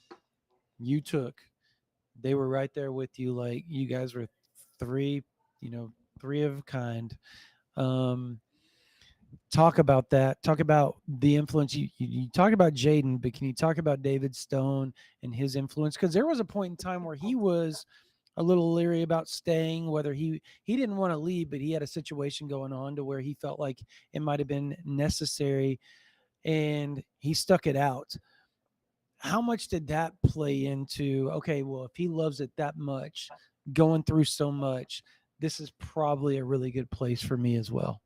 you took, they were right there with you. Like, you guys were three of a kind. Um, Talk about that. Talk about the influence. You talk about Jaden, but can you talk about David Stone and his influence? Because there was a point in time where he was a little leery about staying, whether he didn't want to leave, but he had a situation going on to where he felt like it might have been necessary, and he stuck it out. How much did that play into, okay, well, if he loves it that much, going through so much, this is probably a really good place for me as well?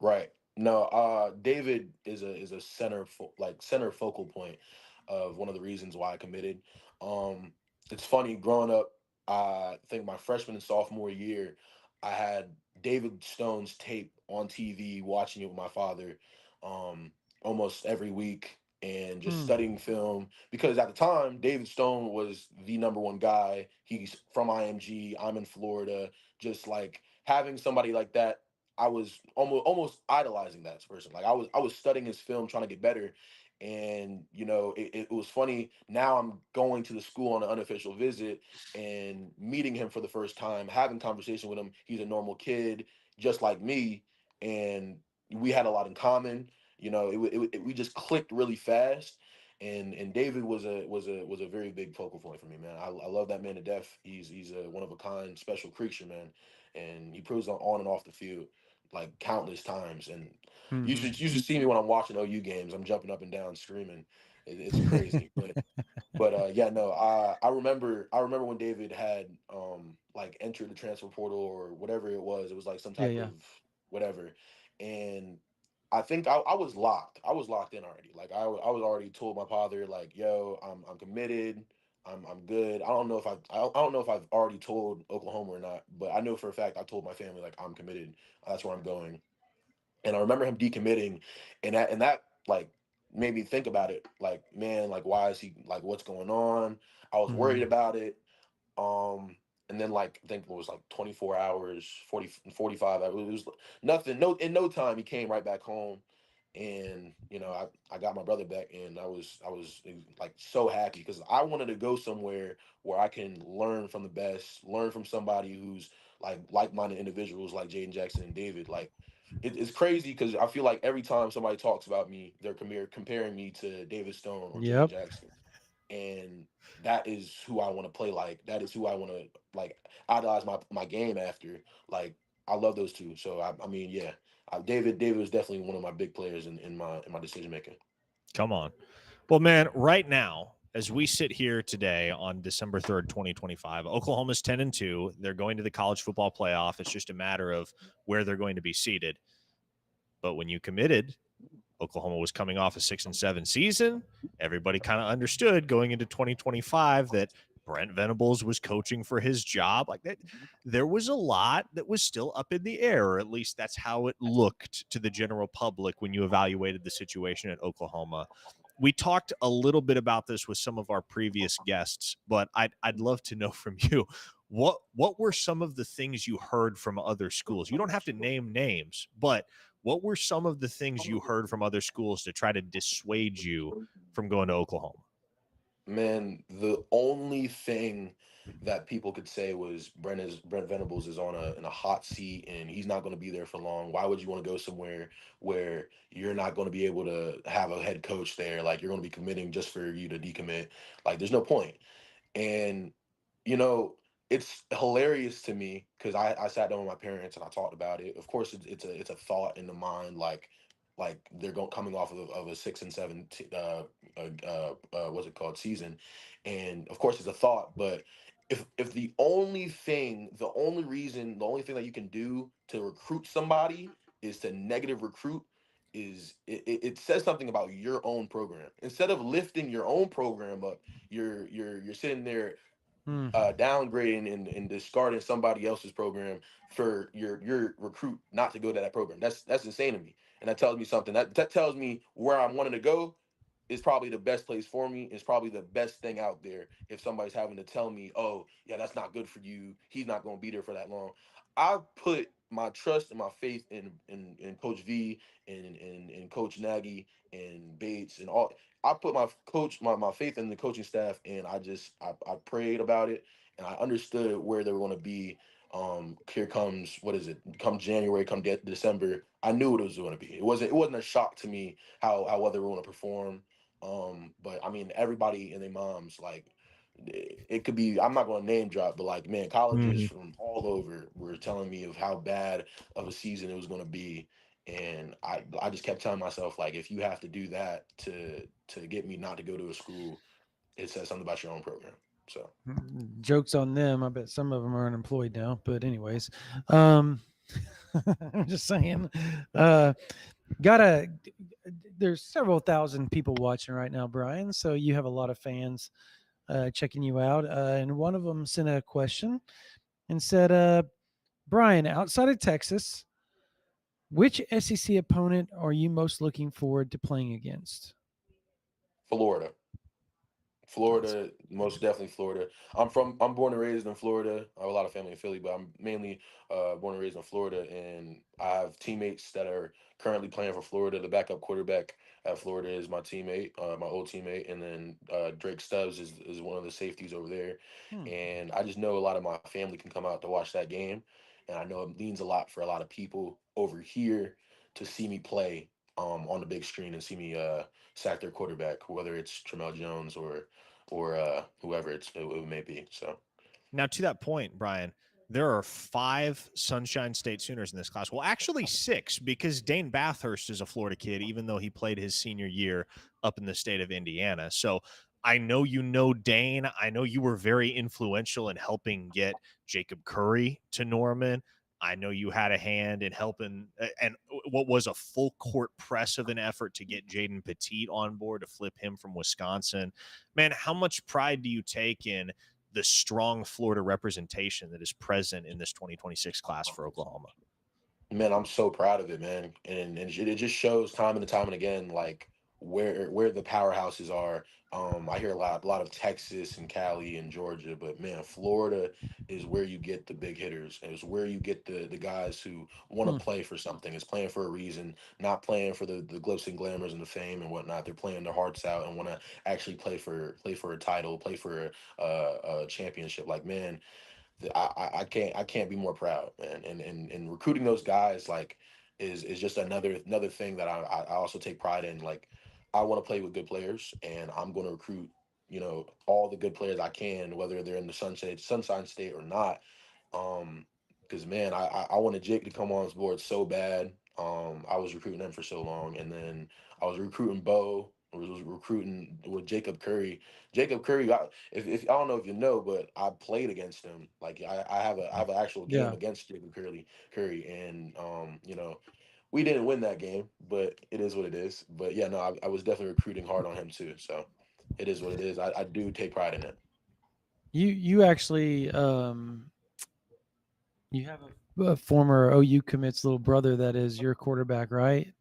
Right. No, David is a center focal point of one of the reasons why I committed. Um, it's funny, growing up, I think my freshman and sophomore year, I had David Stone's tape on TV, watching it with my father, um, almost every week, and just Hmm. studying film, because at the time David Stone was the number one guy. He's from IMG. I'm in Florida. Just like having somebody like that, I was almost idolizing that person. Like, I was studying his film, trying to get better. And it was funny. Now I'm going to the school on an unofficial visit and meeting him for the first time, having conversation with him. He's a normal kid, just like me, and we had a lot in common. We just clicked really fast. And David was a very big focal point for me, man. I love that man to death. He's a one of a kind, special creature, man, and he proves on and off the field like countless times. And you should see me when I'm watching OU games. I'm jumping up and down screaming. It's crazy. But yeah, no, I remember when David had like entered the transfer portal or whatever it was. It was like some Yeah, type yeah. of whatever. And I think I was locked. I was locked in already. Like, I was already told my father, like, yo, I'm committed. I'm good. I don't know if I've already told Oklahoma or not, but I know for a fact I told my family, like, I'm committed. That's where I'm going. And I remember him decommitting, and that like made me think about it. Like, man, like, why is he, like, what's going on? I was worried about it. Um, and then, like, I think it was like 24 hours, 45 hours. It was nothing. No, in no time he came right back home. And I got my brother back, and I was like so happy, because I wanted to go somewhere where I can learn from the best, learn from somebody who's like like-minded individuals like Jaden Jackson and David. Like, it's crazy because I feel like every time somebody talks about me, they're comparing me to David Stone or Jaden Yep. Jackson, and that is who I want to play like. That is who I want to like idolize my game after. Like I love those two. So I mean, yeah, David was definitely one of my big players in my decision making. Come on. Well, man, right now, as we sit here today on December 3rd, 2025, Oklahoma's 10-2. They're going to the college football playoff. It's just a matter of where they're going to be seated. But when you committed, Oklahoma was coming off a 6-7 season. Everybody kind of understood going into 2025 that Brent Venables was coaching for his job. Like that, there was a lot that was still up in the air, or at least that's how it looked to the general public when you evaluated the situation at Oklahoma. We talked a little bit about this with some of our previous guests, but I'd love to know from you what were some of the things you heard from other schools? You don't have to name names, but what were some of the things you heard from other schools to try to dissuade you from going to Oklahoma? Man, the only thing that people could say was Brent Venables is in a hot seat and he's not going to be there for long. Why would you want to go somewhere where you're not going to be able to have a head coach there? Like you're going to be committing just for you to decommit. Like there's no point. And you know, it's hilarious to me because I sat down with my parents and I talked about it. Of course, it's a thought in the mind, like they're coming off of a 6-7 what's it called season, and of course it's a thought. But if the only thing that you can do to recruit somebody is to negative recruit, it says something about your own program. Instead of lifting your own program up, you're sitting there Hmm. downgrading and discarding somebody else's program for your recruit not to go to that program. That's insane to me, and that tells me something. That tells me where I'm wanting to go is probably the best place for me. It's probably the best thing out there. If somebody's having to tell me, oh yeah, that's not good for you. He's not going to be there for that long. I put my trust and my faith in Coach V and Coach Nagy and Bates and all. I put my faith in the coaching staff, and I prayed about it, and I understood where they were going to be. Here comes, what is it? Come January, December, I knew what it was going to be. It wasn't a shock to me how well they were going to perform. But I mean, everybody and their moms, like, it could be. I'm not going to name drop, but like, man, colleges from all over were telling me of how bad of a season it was going to be. And I just kept telling myself, like, if you have to do that to get me not to go to a school, it says something about your own program. So Jokes on them. I bet some of them are unemployed now. But anyways, um, I'm just saying. Gotta. There's several thousand people watching right now, Brian. So you have a lot of fans checking you out. And one of them sent a question and said, Brian, outside of Texas, which SEC opponent are you most looking forward to playing against? Florida. That's Florida, most definitely Florida. I'm born and raised in Florida. I have a lot of family in Philly, but I'm mainly born and raised in Florida, and I have teammates that are currently playing for Florida. The backup quarterback at Florida is my teammate, my old teammate, and then Drake Stubbs is one of the safeties over there. Hmm. And I just know a lot of my family can come out to watch that game, and I know it means a lot for a lot of people over here to see me play on the big screen and see me sack their quarterback, whether it's Tramel Jones or whoever it may be. So Now, to that point, Brian, there are 5 Sunshine State Sooners in this class. Well, actually 6, because Dane Bathurst is a Florida kid, even though he played his senior year up in the state of Indiana. So I know you know Dane. I know you were very influential in helping get Jacob Curry to Norman. I know you had a hand in helping and what was a full court press of an effort to get Jaden Petit on board to flip him from Wisconsin. Man, how much pride do you take in the strong Florida representation that is present in this 2026 class for Oklahoma? man, I'm so proud of it, man, and it just shows time and time and again, like where the powerhouses are. I hear a lot of Texas and Cali and Georgia, but man, Florida is where you get the big hitters. And it's where you get the guys who want Hmm. to play for something. It's playing for a reason, not playing for the glitz and glamours and the fame and whatnot. They're playing their hearts out and want to actually play for a title, play for a championship. Like, man, I can't be more proud, man. And recruiting those guys, like, is just another thing that I also take pride in. Like, I want to play with good players, and I'm going to recruit, all the good players I can, whether they're in the Sunshine State or not. Because man, I wanted Jake to come on board so bad. I was recruiting him for so long, and then I was recruiting Beau. I was recruiting with Jacob Curry. Jacob Curry, if I don't know if you know, but I played against him. Like, I have an actual game Yeah. against Jacob Curry, and we didn't win that game, but it is what it is. But yeah, no, I was definitely recruiting hard on him too. So it is what it is. I do take pride in it. You actually you have a former OU commit's little brother that is your quarterback, right?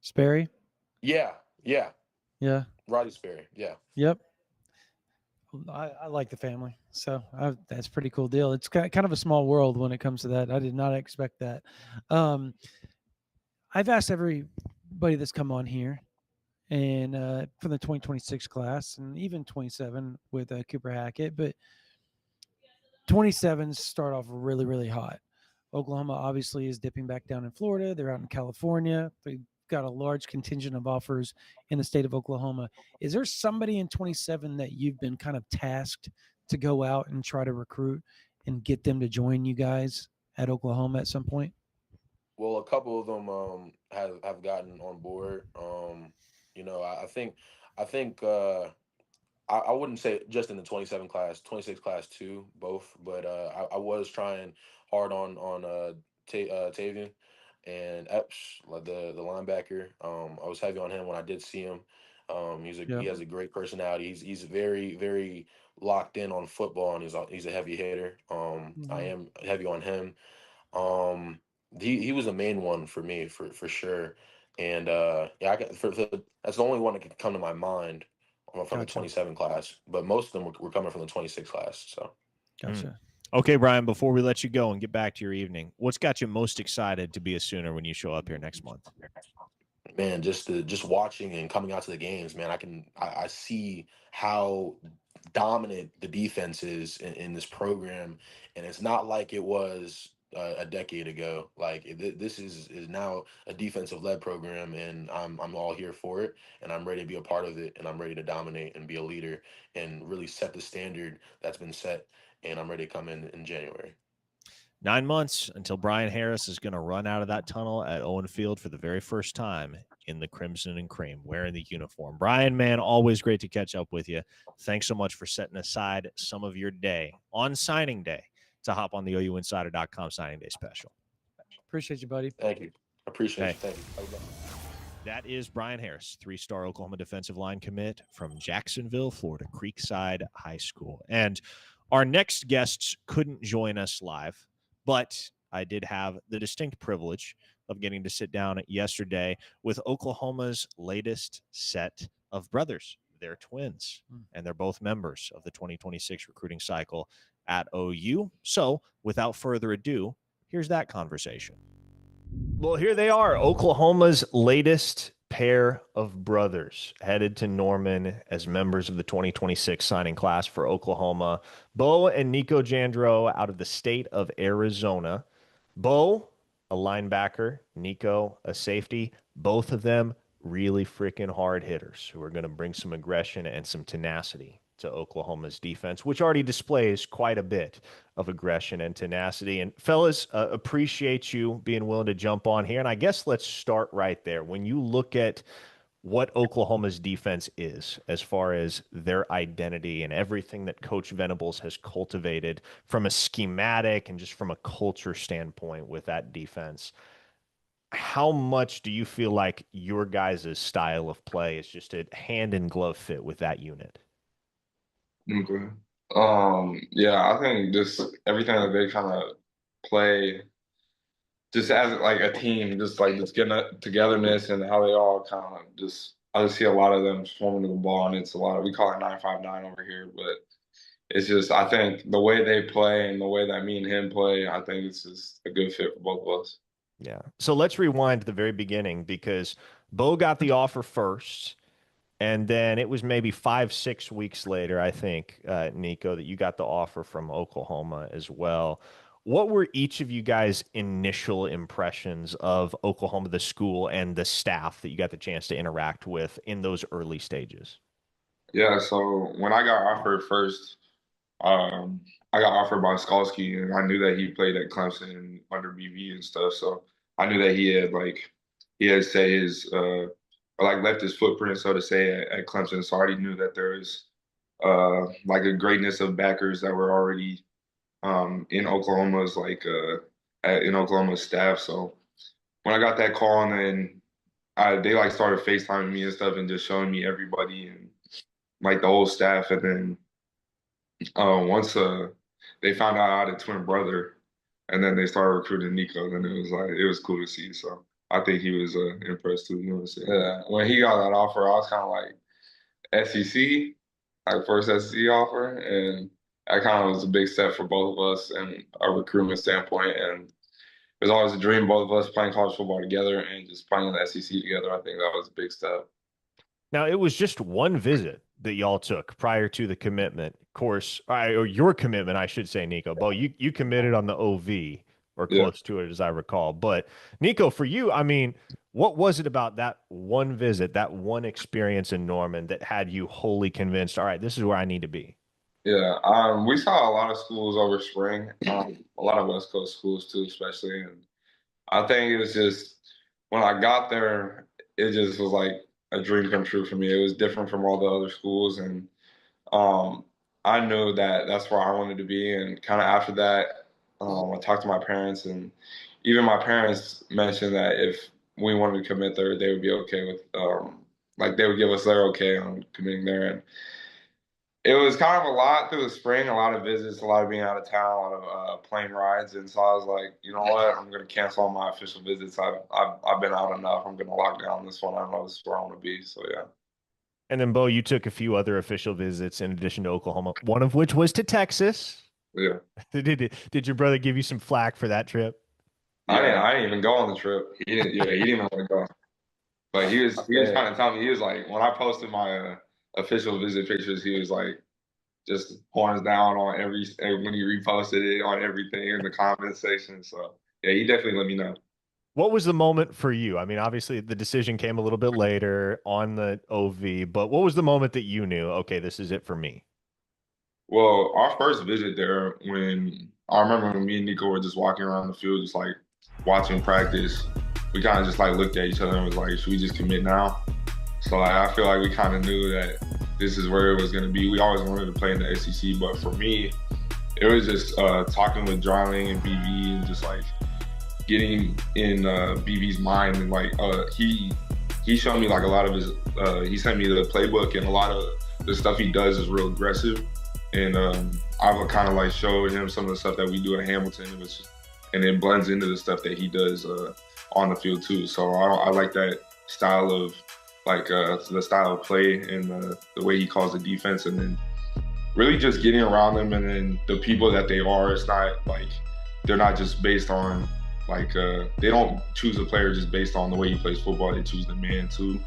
Sperry? Yeah, Yeah. Roddy Sperry. Yeah. Yep. I like the family, so that's a pretty cool deal. It's kind of a small world when it comes to that. I did not expect that. I've asked everybody that's come on here, and from the 2026 class, and even 27 with Cooper Hackett, but 27s start off really, really hot. Oklahoma obviously is dipping back down in Florida. They're out in California. They've got a large contingent of offers in the state of Oklahoma. Is there somebody in 27 that you've been kind of tasked to go out and try to recruit and get them to join you guys at Oklahoma at some point? Well, a couple of them have gotten on board. I think I wouldn't say just in the 27 class, 26 class too, both. But I was trying hard on Tavian and Epps, like the linebacker. I was heavy on him when I did see him. He has a great personality. He's very, very locked in on football, and he's a heavy hitter. I am heavy on him. He was the main one for me for sure. And yeah, that's the only one that can come to my mind from the 27 class, but most of them were coming from the 26 class. So, Gotcha. Okay, Brian, before we let you go and get back to your evening, what's got you most excited to be a Sooner when you show up here next month? man, just watching and coming out to the games, man, I see how dominant the defense is in this program, and it's not like it was a decade ago. Like, this is now a defensive led program, and I'm all here for it, and I'm ready to be a part of it, and I'm ready to dominate and be a leader and really set the standard that's been set. And I'm ready to come in January. 9 months until Brian Harris is going to run out of that tunnel at Owen Field for the very first time in the Crimson and Cream, wearing the uniform. Brian, man, always great to catch up with you. Thanks so much for setting aside some of your day on signing day to hop on the OUinsider.com signing day special. Appreciate you, buddy. Thank you. Appreciate you. Thank you. That is Brian Harris, 3-star Oklahoma defensive line commit from Jacksonville, Florida, Creekside High School. And our next guests couldn't join us live, but I did have the distinct privilege of getting to sit down yesterday with Oklahoma's latest set of brothers. They're twins, and they're both members of the 2026 recruiting cycle at OU. So without further ado, here's that conversation. Well, here they are, Oklahoma's latest pair of brothers headed to Norman as members of the 2026 signing class for Oklahoma. Beau and Nico Jandreau out of the state of Arizona. Beau, a linebacker, Nico, a safety. Both of them really freaking hard hitters who are going to bring some aggression and some tenacity to Oklahoma's defense, which already displays quite a bit of aggression and tenacity. And fellas, appreciate you being willing to jump on here. And I guess let's start right there. When you look at what Oklahoma's defense is, as far as their identity and everything that Coach Venables has cultivated from a schematic and just from a culture standpoint with that defense, how much do you feel like your guys' style of play is just a hand in glove fit with that unit? Okay. Yeah, I think just everything that they kind of play, just as like a team, just like this togetherness and how they all kind of just, I just see a lot of them swarming to the ball, and it's a lot of, we call it 9-5-9 over here, but it's just, I think the way they play and the way that me and him play, I think it's just a good fit for both of us. Yeah. So let's rewind to the very beginning, because Beau got the offer first. And then it was maybe 5-6 weeks later, I think, Nico, that you got the offer from Oklahoma as well. What were each of you guys' initial impressions of Oklahoma, the school, and the staff that you got the chance to interact with in those early stages? Yeah, so when I got offered first, I got offered by Skalski, and I knew that he played at Clemson under BV and stuff. So I knew that he had say his or like left his footprint, so to say, at Clemson. So I already knew that there was like a greatness of backers that were already in Oklahoma's in Oklahoma's staff. So when I got that call, and then they like started FaceTiming me and stuff and just showing me everybody and like the whole staff. And then once they found out I had a twin brother, and then they started recruiting Nico, then it was cool to see. So I think he was impressed too. You know what I'm saying? Yeah. When he got that offer, I was kind of like SEC, like first SEC offer, and that kind of was a big step for both of us and our recruitment standpoint. And it was always a dream, both of us playing college football together and just playing in the SEC together. I think that was a big step. Now, it was just one visit that y'all took prior to the commitment. Of course, or your commitment, I should say, Nico. Bo, you committed on the OV, or close to it, as I recall. But, Nico, for you, I mean, what was it about that one visit, that one experience in Norman that had you wholly convinced, all right, this is where I need to be? Yeah, we saw a lot of schools over spring, a lot of West Coast schools too, especially. And I think it was just, when I got there, it just was like a dream come true for me. It was different from all the other schools. And I knew that that's where I wanted to be. And kind of after that, I talked to my parents, and even my parents mentioned that if we wanted to commit there, they would be okay with, like they would give us their okay on committing there. And it was kind of a lot through the spring, a lot of visits, a lot of being out of town, a lot of plane rides. And so I was like, you know what, I'm going to cancel all my official visits. I've been out enough. I'm going to lock down this one. I know this is where I want to be. So, yeah. And then, Bo, you took a few other official visits in addition to Oklahoma, one of which was to Texas. Yeah. Did your brother give you some flack for that trip? I didn't even go on the trip. He didn't want to go. But he was trying to tell me, he was like, when I posted my official visit pictures, he was like just horns down on when he reposted it on everything in the comment section. So yeah, he definitely let me know. What was the moment for you? I mean, obviously the decision came a little bit later on the OV, but what was the moment that you knew, okay, this is it for me? Well, our first visit there, I remember when me and Nico were just walking around the field, just like watching practice, we kind of just like looked at each other and was like, should we just commit now? So like, I feel like we kind of knew that this is where it was going to be. We always wanted to play in the SEC, but for me, it was just talking with Dryling and BV and just like getting in BV's mind. And like he showed me like a lot of his, he sent me the playbook, and a lot of the stuff he does is real aggressive. And I would kind of like show him some of the stuff that we do at Hamilton, and it blends into the stuff that he does on the field too. So I like that style of the style of play and the way he calls the defense, and then really just getting around them, and then the people that they are. It's not like they're not just based on they don't choose a player just based on the way he plays football. They choose the man too,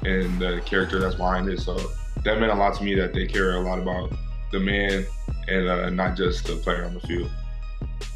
and the character that's behind it. So that meant a lot to me, that they care a lot about the man and not just the player on the field.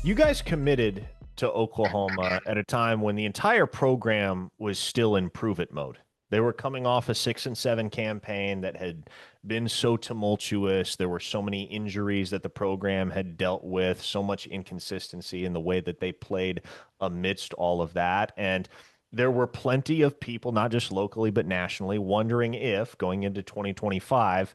You guys committed to Oklahoma at a time when the entire program was still in prove-it mode. They were coming off a 6-7 campaign that had been so tumultuous. There were so many injuries that the program had dealt with, so much inconsistency in the way that they played amidst all of that. And there were plenty of people, not just locally, but nationally, wondering if going into 2025,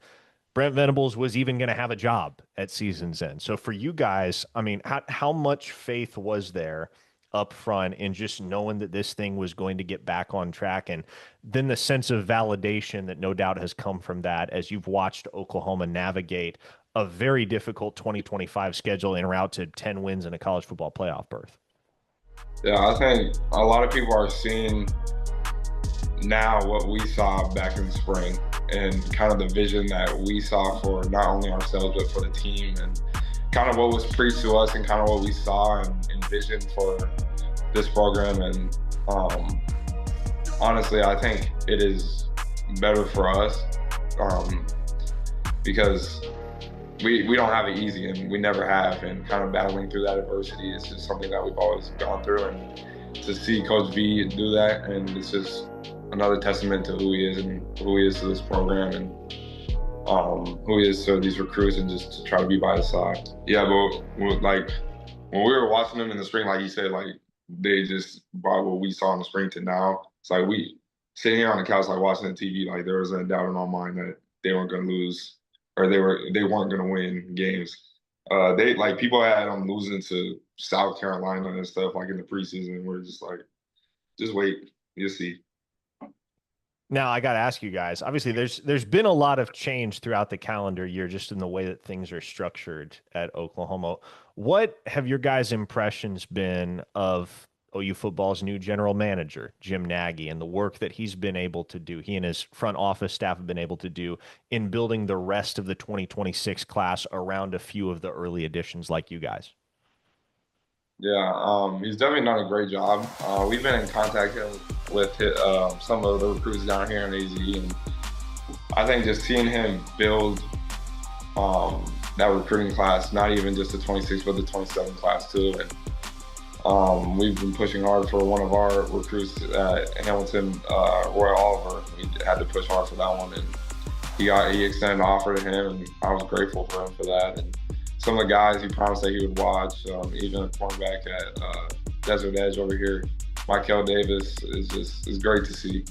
Brent Venables was even going to have a job at season's end. So for you guys, I mean, how much faith was there up front in just knowing that this thing was going to get back on track, and then the sense of validation that no doubt has come from that as you've watched Oklahoma navigate a very difficult 2025 schedule en route to 10 wins and a college football playoff berth? Yeah, I think a lot of people are seeing now what we saw back in the spring, and kind of the vision that we saw for not only ourselves but for the team, and kind of what was preached to us and kind of what we saw and envisioned for this program. And honestly, I think it is better for us because we don't have it easy, and we never have. And kind of battling through that adversity is just something that we've always gone through. And to see Coach V do that, and it's just another testament to who he is and who he is to this program, and who he is to these recruits, and just to try to be by his side. Yeah, but like when we were watching them in the spring, like you said, like they just brought what we saw in the spring to now. It's like we sitting here on the couch, like watching the TV, like there was a doubt in our mind that they weren't going to lose, or they weren't going to win games. They like people had them losing to South Carolina and stuff like in the preseason. We're just like, just wait, you'll see. Now I got to ask you guys, obviously there's been a lot of change throughout the calendar year, just in the way that things are structured at Oklahoma. What have your guys' impressions been of OU football's new general manager, Jim Nagy, and the work that he's been able to do, he and his front office staff have been able to do in building the rest of the 2026 class around a few of the early additions like you guys? Yeah, he's definitely done a great job. We've been in contact with some of the recruits down here in AZ, and I think just seeing him build that recruiting class, not even just the 26, but the 27 class too. And we've been pushing hard for one of our recruits at Hamilton, Roy Oliver. We had to push hard for that one, and he extended an offer to him, and I was grateful for him for that. And some of the guys he promised that he would watch, even a cornerback at Desert Edge over here, Markel Davis, is great to see.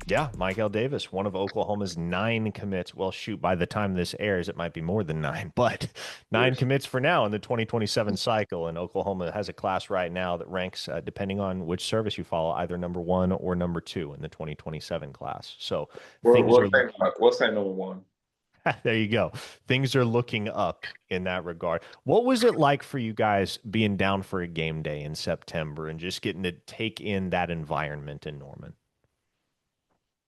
Yeah, Markel Davis, one of Oklahoma's 9 commits. Well, shoot, by the time this airs, it might be more than 9, but 9 commits for now in the 2027 cycle. And Oklahoma has a class right now that ranks, depending on which service you follow, either number 1 or number 2 in the 2027 class. So we'll say number 1. There you go. Things are looking up in that regard. What was it like for you guys being down for a game day in September and just getting to take in that environment in Norman?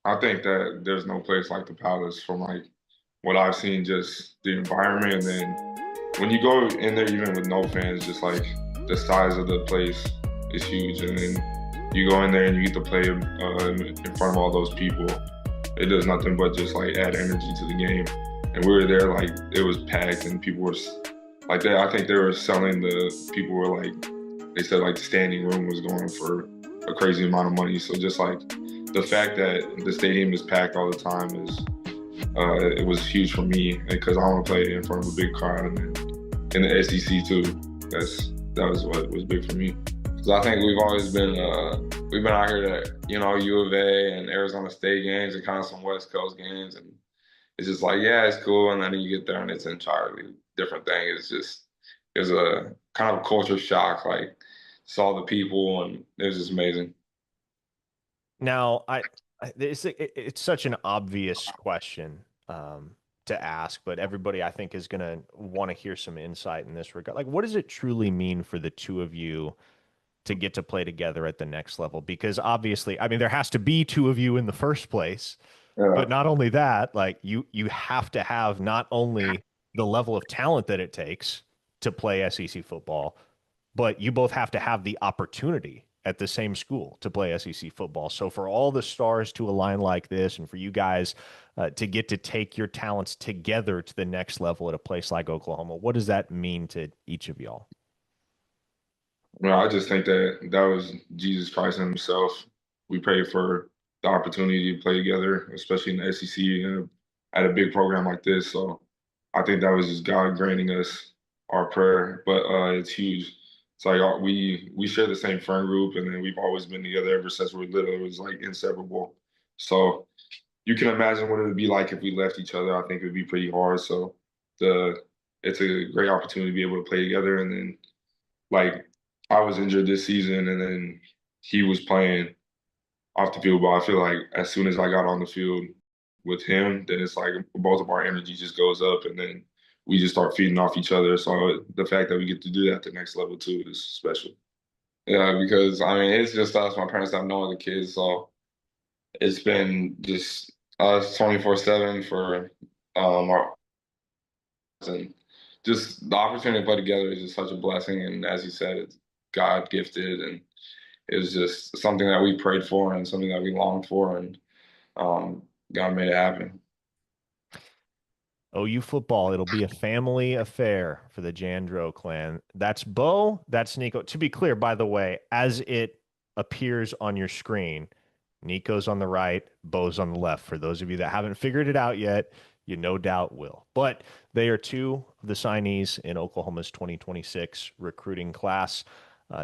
I think that there's no place like the Palace from like what I've seen, just the environment. And then when you go in there, even with no fans, just like the size of the place is huge. And then you go in there and you get to play in front of all those people. It does nothing but just like add energy to the game. And we were there, like it was packed, and people were like that. I think they were selling people were like, they said like the standing room was going for a crazy amount of money. So just like the fact that the stadium is packed all the time it was huge for me, because I want to play in front of a big crowd, and in the SEC too. That was what was big for me. Because I think we've always been out here to, U of A and Arizona State games and kind of some West Coast games, and it's just like, yeah, it's cool, and then you get there and it's an entirely different thing. It's a kind of a culture shock. Like, saw the people, and it was just amazing. Now, it's such an obvious question to ask, but everybody I think is going to want to hear some insight in this regard. Like, what does it truly mean for the two of you to get to play together at the next level? Because obviously, I mean, there has to be 2 of you in the first place, but not only that, like you have to have not only the level of talent that it takes to play SEC football, but you both have to have the opportunity at the same school to play SEC football. So for all the stars to align like this, and for you guys to get to take your talents together to the next level at a place like Oklahoma, what does that mean to each of y'all? Well, I just think that was Jesus Christ himself. We pray for the opportunity to play together, especially in the SEC and at a big program like this. So I think that was just God granting us our prayer. But it's huge. It's like we share the same friend group, and then we've always been together ever since we were little. It was like inseparable. So you can imagine what it would be like if we left each other. I think it would be pretty hard. So it's a great opportunity to be able to play together. And then, like, I was injured this season, and then he was playing off the field. But I feel like as soon as I got on the field with him, then it's like both of our energy just goes up, and then we just start feeding off each other. So the fact that we get to do that at the next level too is special. Yeah, because I mean, it's just us. My parents have no other kids, so it's been just us 24/7 for our, and just the opportunity to play together is just such a blessing. And as you said, it's God gifted, and it was just something that we prayed for and something that we longed for, and God made it happen. OU football, it'll be a family affair for the Jandreau clan. That's Beau, that's Nico. To be clear, by the way, as it appears on your screen, Nico's on the right, Beau's on the left. For those of you that haven't figured it out yet, you no doubt will. But they are two of the signees in Oklahoma's 2026 recruiting class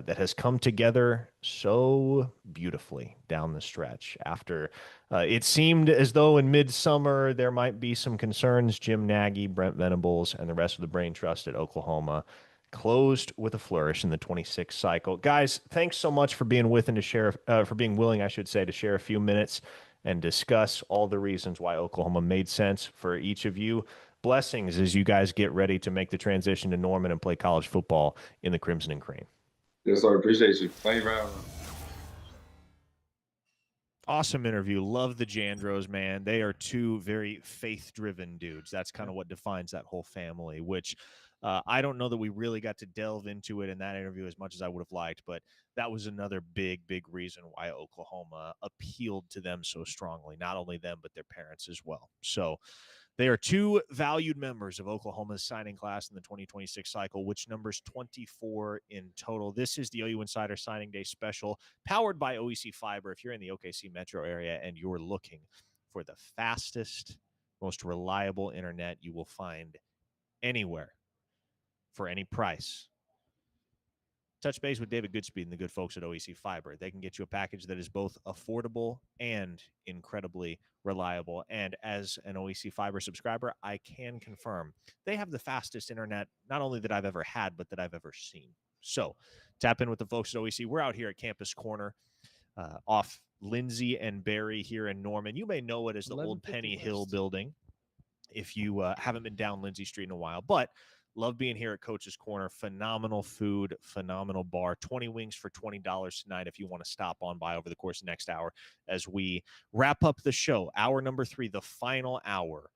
that has come together so beautifully down the stretch. After it seemed as though in midsummer there might be some concerns, Jim Nagy, Brent Venables, and the rest of the brain trust at Oklahoma closed with a flourish in the 26 cycle. Guys, thanks so much for being with and to share, for being willing, I should say, to share a few minutes and discuss all the reasons why Oklahoma made sense for each of you. Blessings as you guys get ready to make the transition to Norman and play college football in the Crimson and Cream. Yes, sir. Appreciate you. Thank you for having me. Awesome interview. Love the Jandreaus, man. They are two very faith-driven dudes. That's kind of what defines that whole family, which I don't know that we really got to delve into it in that interview as much as I would have liked, but that was another big, big reason why Oklahoma appealed to them so strongly. Not only them, but their parents as well. So they are two valued members of Oklahoma's signing class in the 2026 cycle, which numbers 24 in total. This is the OU Insider Signing Day special, powered by OEC Fiber. If you're in the OKC metro area and you're looking for the fastest, most reliable internet you will find anywhere for any price, touch base with David Goodspeed and the good folks at OEC Fiber. They can get you a package that is both affordable and incredibly reliable. And as an OEC Fiber subscriber, I can confirm they have the fastest internet, not only that I've ever had, but that I've ever seen. So tap in with the folks at OEC. We're out here at Campus Corner off Lindsay and Barry here in Norman. You may know it as the old Penny Hill building if you haven't been down Lindsay Street in a while, but love being here at Coach's Corner. Phenomenal food, phenomenal bar. 20 wings for $20 tonight if you want to stop on by over the course of the next hour as we wrap up the show. Hour number 3, the final hour,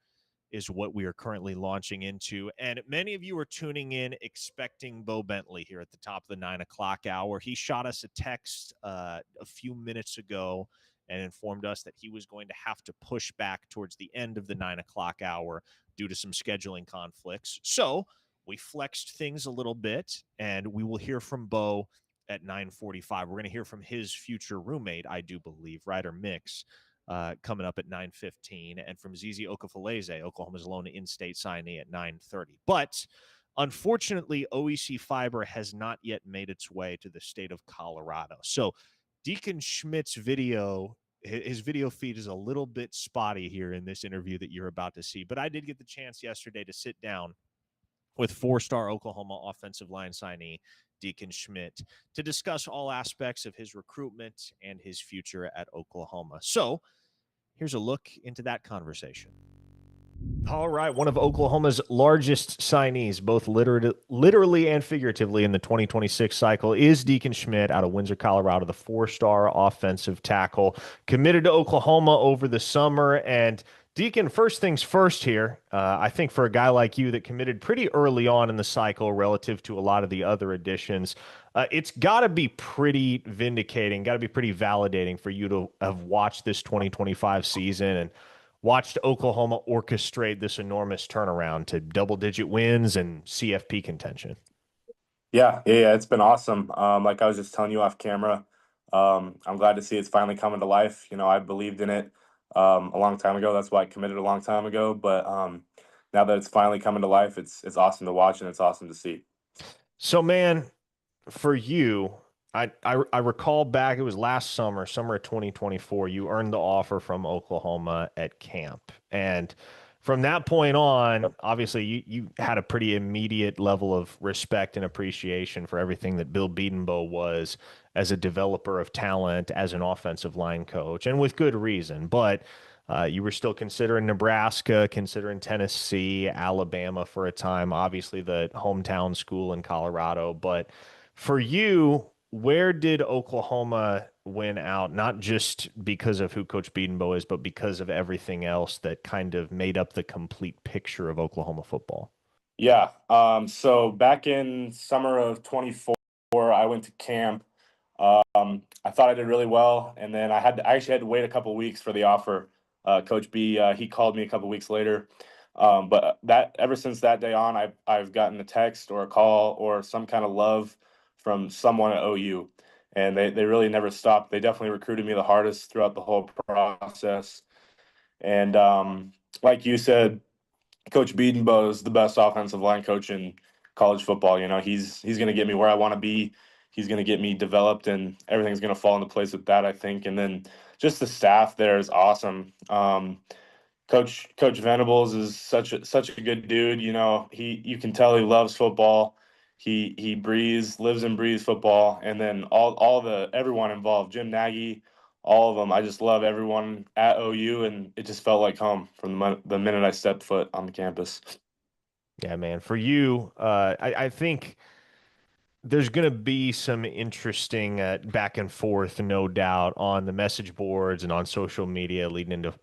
is what we are currently launching into. And many of you are tuning in expecting Beau Bentley here at the top of the 9 o'clock hour. He shot us a text a few minutes ago and informed us that he was going to have to push back towards the end of the 9 o'clock hour due to some scheduling conflicts. So we flexed things a little bit, and we will hear from Beau at 9:45. We're going to hear from his future roommate, I do believe, Ryder Mix, coming up at 9:15, and from Xavier Okafalese, Oklahoma's lone in-state signee, at 9:30. But unfortunately, OEC Fiber has not yet made its way to the state of Colorado. So Deacon Schmidt's video, his video feed is a little bit spotty here in this interview that you're about to see. But I did get the chance yesterday to sit down with 4-star Oklahoma offensive line signee Deacon Schmidt to discuss all aspects of his recruitment and his future at Oklahoma. So here's a look into that conversation. All right, one of Oklahoma's largest signees, both literally and figuratively in the 2026 cycle, is Deacon Schmidt out of Windsor, Colorado, the 4-star offensive tackle, committed to Oklahoma over the summer. And Deacon, first things first here, I think for a guy like you that committed pretty early on in the cycle relative to a lot of the other additions, it's got to be pretty vindicating, got to be pretty validating for you to have watched this 2025 season and watched Oklahoma orchestrate this enormous turnaround to double-digit wins and CFP contention. Yeah, it's been awesome. Like I was just telling you off camera, I'm glad to see it's finally coming to life. You know, I believed in it a long time ago. That's why I committed a long time ago. But now that it's finally coming to life, it's awesome to watch and it's awesome to see. So, man, for you, I recall back, it was last summer of 2024, you earned the offer from Oklahoma at camp. And from that point on, obviously, you had a pretty immediate level of respect and appreciation for everything that Bill Bedenbaugh was as a developer of talent, as an offensive line coach, and with good reason. But you were still considering Nebraska, considering Tennessee, Alabama for a time, obviously the hometown school in Colorado. But for you, where did Oklahoma win out, not just because of who Coach Bedenbaugh is, but because of everything else that kind of made up the complete picture of Oklahoma football? Yeah. So back in summer of 24, I went to camp. I thought I did really well. And then I actually had to wait a couple of weeks for the offer. Coach B, he called me a couple of weeks later. But that ever since that day on, I've gotten a text or a call or some kind of love from someone at OU, and they really never stopped. They definitely recruited me the hardest throughout the whole process. And like you said, Coach Bedenbaugh is the best offensive line coach in college football. You know, he's going to get me where I want to be. He's going to get me developed, and everything's going to fall into place with that, I think. And then just the staff there is awesome. Coach Venables is such a good dude. You know, you can tell he loves football. He lives and breathes football. And then everyone involved, Jim Nagy, all of them. I just love everyone at OU, and it just felt like home from the minute I stepped foot on the campus. Yeah, man. For you, I think there's going to be some interesting back and forth, no doubt, on the message boards and on social media leading into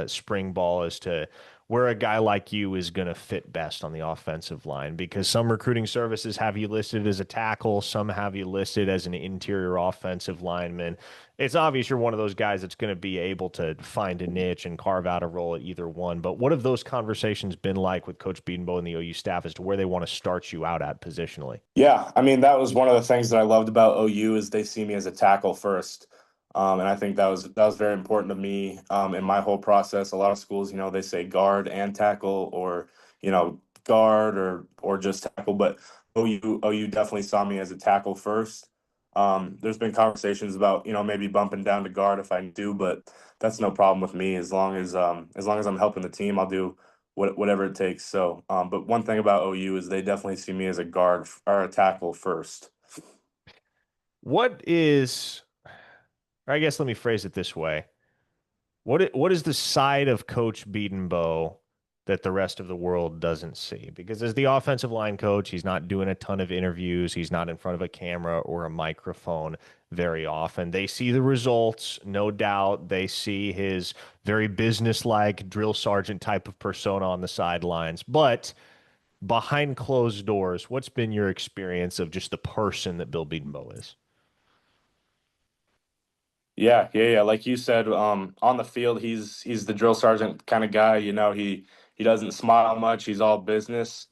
spring ball as to where a guy like you is going to fit best on the offensive line, because some recruiting services have you listed as a tackle, some have you listed as an interior offensive lineman. It's obvious you're one of those guys that's going to be able to find a niche and carve out a role at either one. But what have those conversations been like with Coach Bedenbaugh and the OU staff as to where they want to start you out at positionally? Yeah, I mean, that was one of the things that I loved about OU is they see me as a tackle first. And I think that was very important to me in my whole process. A lot of schools, you know, they say guard and tackle, or you know, guard or just tackle, but OU definitely saw me as a tackle first. There's been conversations about, you know, maybe bumping down to guard if I do, but that's no problem with me as long as I'm helping the team. I'll do whatever it takes. So, but one thing about OU is they definitely see me as a guard or a tackle first. What is, or I guess let me phrase it this way. What is the side of Coach Bedenbaugh that the rest of the world doesn't see? Because as the offensive line coach, he's not doing a ton of interviews. He's not in front of a camera or a microphone very often. They see the results, no doubt. They see his very businesslike drill sergeant type of persona on the sidelines. But behind closed doors, what's been your experience of just the person that Bill Bedenbaugh is? Yeah. Like you said, on the field, he's the drill sergeant kind of guy. You know, he doesn't smile much. He's all business.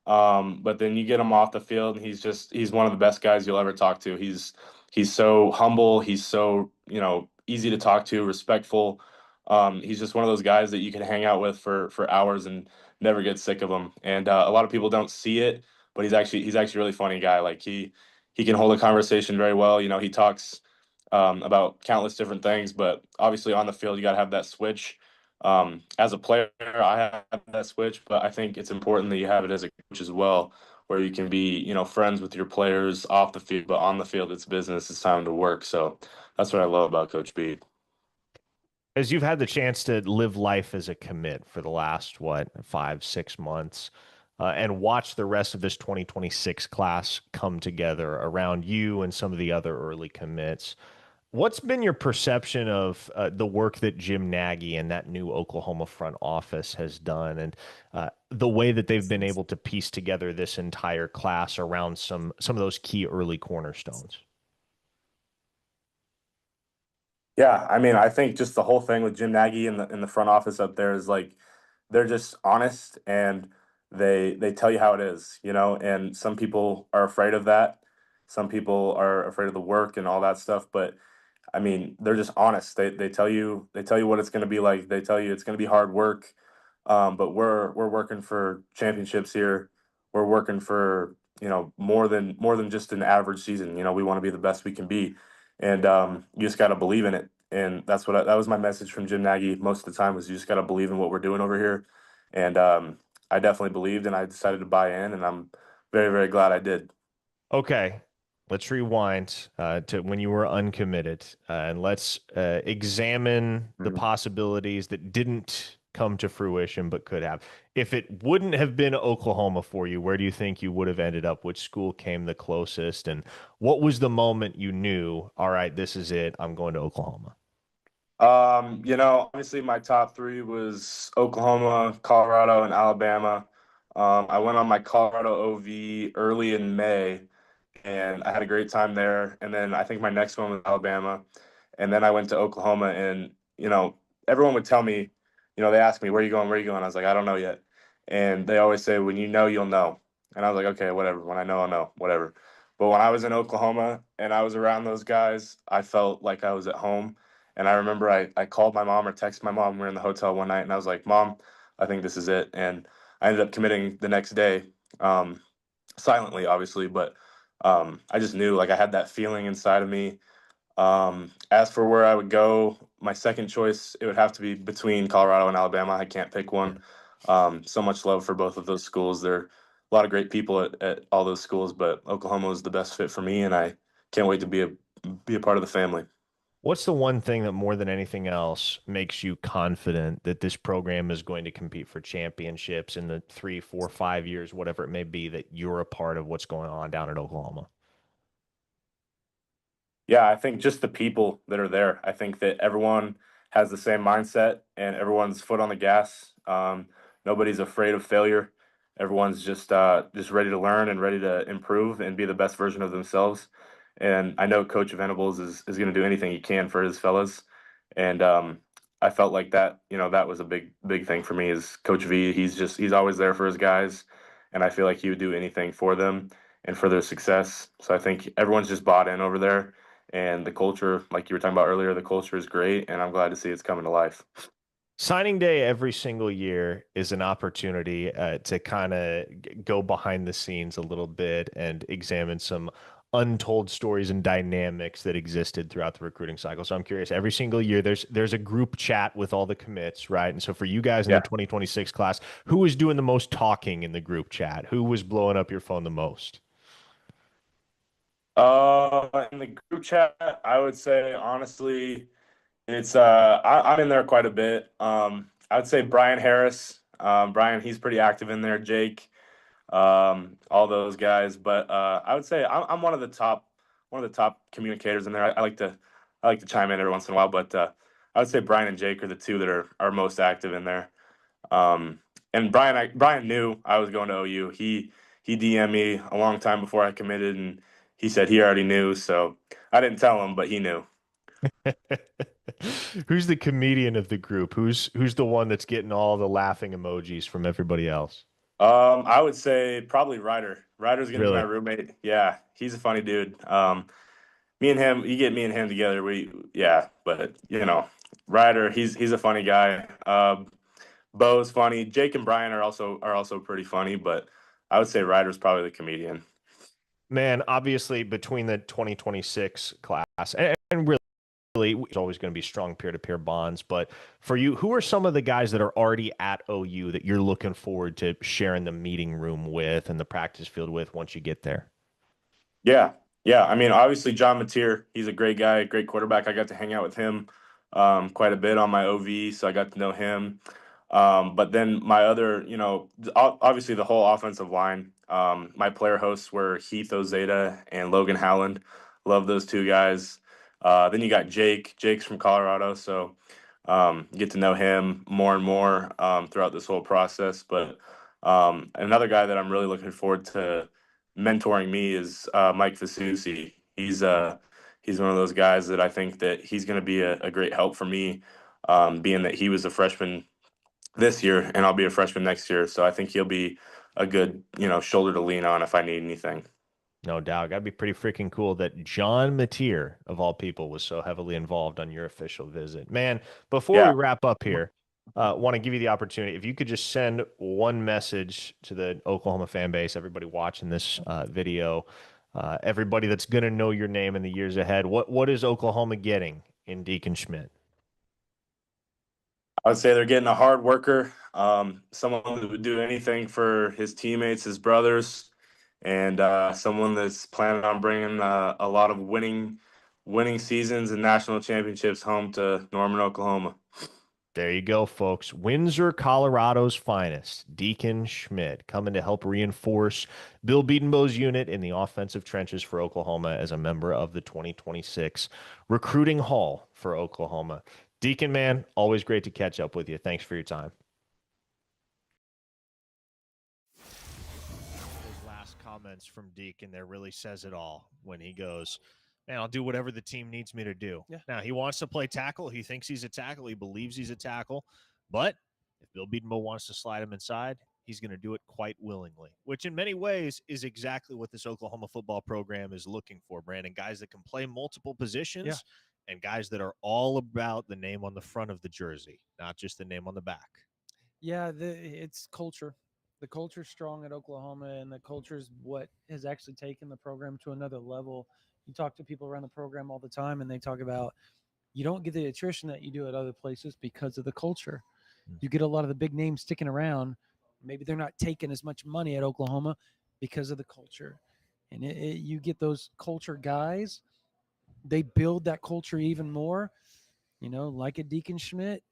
But then you get him off the field, and he's one of the best guys you'll ever talk to. He's so humble. He's so, you know, easy to talk to, respectful. He's just one of those guys that you can hang out with for hours and never get sick of him. And a lot of people don't see it, but he's actually a really funny guy. Like he can hold a conversation very well. You know, he talks about countless different things, but obviously on the field, you got to have that switch. As a player, I have that switch, but I think it's important that you have it as a coach as well, where you can be, you know, friends with your players off the field, but on the field, it's business. It's time to work. So that's what I love about Coach B. As you've had the chance to live life as a commit for the last, 5-6 months, and watch the rest of this 2026 class come together around you and some of the other early commits, what's been your perception of the work that Jim Nagy and that new Oklahoma front office has done, and the way that they've been able to piece together this entire class around some of those key early cornerstones? Yeah, I mean, I think just the whole thing with Jim Nagy in the front office up there is like they're just honest, and they tell you how it is, you know. And some people are afraid of that. Some people are afraid of the work and all that stuff, but I mean, they're just honest. They tell you what it's going to be like. They tell you it's going to be hard work, but we're working for championships here. We're working for, you know, more than just an average season. You know, we want to be the best we can be, and you just got to believe in it. And that was my message from Jim Nagy most of the time, was you just got to believe in what we're doing over here. And I definitely believed, and I decided to buy in, and I'm very, very glad I did. Okay, let's rewind to when you were uncommitted, and let's examine the possibilities that didn't come to fruition but could have. If it wouldn't have been Oklahoma for you, where do you think you would have ended up? Which school came the closest? And what was the moment you knew, all right, this is it, I'm going to Oklahoma? You know, obviously my top three was Oklahoma, Colorado, and Alabama. I went on my Colorado OV early in May, and I had a great time there. And then I think my next one was Alabama. And then I went to Oklahoma, and, you know, everyone would tell me, you know, they asked me, where are you going? Where are you going? I was like, I don't know yet. And they always say, when you know, you'll know. And I was like, okay, whatever. When I know, I'll know, whatever. But when I was in Oklahoma and I was around those guys, I felt like I was at home. And I remember I called my mom or texted my mom. We were in the hotel one night, and I was like, Mom, I think this is it. And I ended up committing the next day, silently, obviously. But I just knew, like, I had that feeling inside of me. As for where I would go, my second choice, it would have to be between Colorado and Alabama. I can't pick one. So much love for both of those schools. There are a lot of great people at all those schools, but Oklahoma was the best fit for me, and I can't wait to be a part of the family. What's the one thing that more than anything else makes you confident that this program is going to compete for championships in the 3, 4, 5 years, whatever it may be, that you're a part of what's going on down at Oklahoma? Yeah, I think just the people that are there. I think that everyone has the same mindset and everyone's foot on the gas. Nobody's afraid of failure. Everyone's just ready to learn and ready to improve and be the best version of themselves. And I know Coach Venables is going to do anything he can for his fellas. And I felt like that, that was a big thing for me is Coach V. He's always there for his guys. And I feel like he would do anything for them and for their success. So I think everyone's just bought in over there. And the culture, like you were talking about earlier, the culture is great, and I'm glad to see it's coming to life. Signing day every single year is an opportunity to kind of go behind the scenes a little bit and examine some untold stories and dynamics that existed throughout the recruiting cycle. So I'm curious, every single year there's a group chat with all the commits, right? And so for you guys in the 2026 class, who was doing the most talking in the group chat? Who was blowing up your phone the most? In the group chat, I would say honestly, it's I'm in there quite a bit. I would say Brian Harris. Brian, he's pretty active in there. Jake, all those guys. But I would say I'm one of the top communicators in there. I like to chime in every once in a while, but I would say Brian and Jake are the two that are most active in there. And Brian knew I was going to OU. He DM'd me a long time before I committed, and he said he already knew. So I didn't tell him, but he knew. Who's the comedian of the group? Who's the one that's getting all the laughing emojis from everybody else? I would say probably Ryder. Ryder's gonna be my Really? roommate. Yeah, he's a funny dude. Me and him, you get me and him together, but Ryder, he's a funny guy. Beau's funny. Jake and Brian are also pretty funny, but I would say Ryder's probably the comedian. Man, obviously between the 2026 class and really it's always going to be strong peer-to-peer bonds. But for you, who are some of the guys that are already at OU that you're looking forward to sharing the meeting room with and the practice field with once you get there? Yeah. Yeah. I mean, obviously John Mateer, he's a great guy, great quarterback. I got to hang out with him quite a bit on my OV, so I got to know him. But then my other, obviously the whole offensive line. My player hosts were Heath Ozeta and Logan Howland. Love those two guys. Then you got Jake. Jake's from Colorado, so get to know him more and more throughout this whole process. But another guy that I'm really looking forward to mentoring me is Mike Fasusi. He's one of those guys that I think that he's going to be a great help for me, being that he was a freshman this year and I'll be a freshman next year. So I think he'll be a good, shoulder to lean on if I need anything. No doubt. Got to be pretty freaking cool that John Mateer, of all people, was so heavily involved on your official visit. Man, before we wrap up here, want to give you the opportunity. If you could just send one message to the Oklahoma fan base, everybody watching this video, everybody that's going to know your name in the years ahead, what is Oklahoma getting in Deacon Schmidt? I would say they're getting a hard worker, someone that would do anything for his teammates, his brothers, and someone that's planning on bringing a lot of winning seasons and national championships home to Norman, Oklahoma. There you go, folks. Windsor, Colorado's finest, Deacon Schmidt, coming to help reinforce Bill Bedenbaugh's unit in the offensive trenches for Oklahoma as a member of the 2026 recruiting hall for Oklahoma. Deacon, man, always great to catch up with you. Thanks for your time. Those last comments from Deacon there really says it all when he goes, man, I'll do whatever the team needs me to do. Yeah. Now, he wants to play tackle. He thinks he's a tackle. He believes he's a tackle. But if Bill Bedenbaugh wants to slide him inside, he's going to do it quite willingly, which in many ways is exactly what this Oklahoma football program is looking for, Brandon. Guys that can play multiple positions and guys that are all about the name on the front of the jersey, not just the name on the back. Yeah, it's culture. The culture's strong at Oklahoma, and the culture is what has actually taken the program to another level. You talk to people around the program all the time, and they talk about you don't get the attrition that you do at other places because of the culture. You get a lot of the big names sticking around. Maybe they're not taking as much money at Oklahoma because of the culture. And you get those culture guys, they build that culture even more, like a Deacon Schmidt,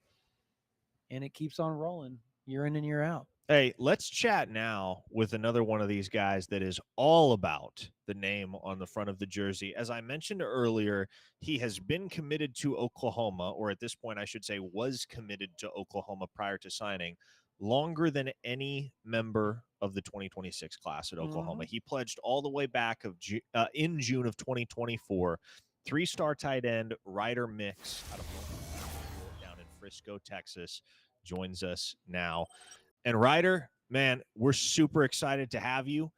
and it keeps on rolling year in and year out. Hey, let's chat now with another one of these guys that is all about the name on the front of the jersey. As I mentioned earlier, he has been committed to Oklahoma, or at this point, I should say, was committed to Oklahoma prior to signing, longer than any member of the 2026 class at Oklahoma. He pledged all the way back in June of 2024. 3-star tight end Ryder Mix out of down in Frisco, Texas, joins us now. And Ryder, man, we're super excited to have you.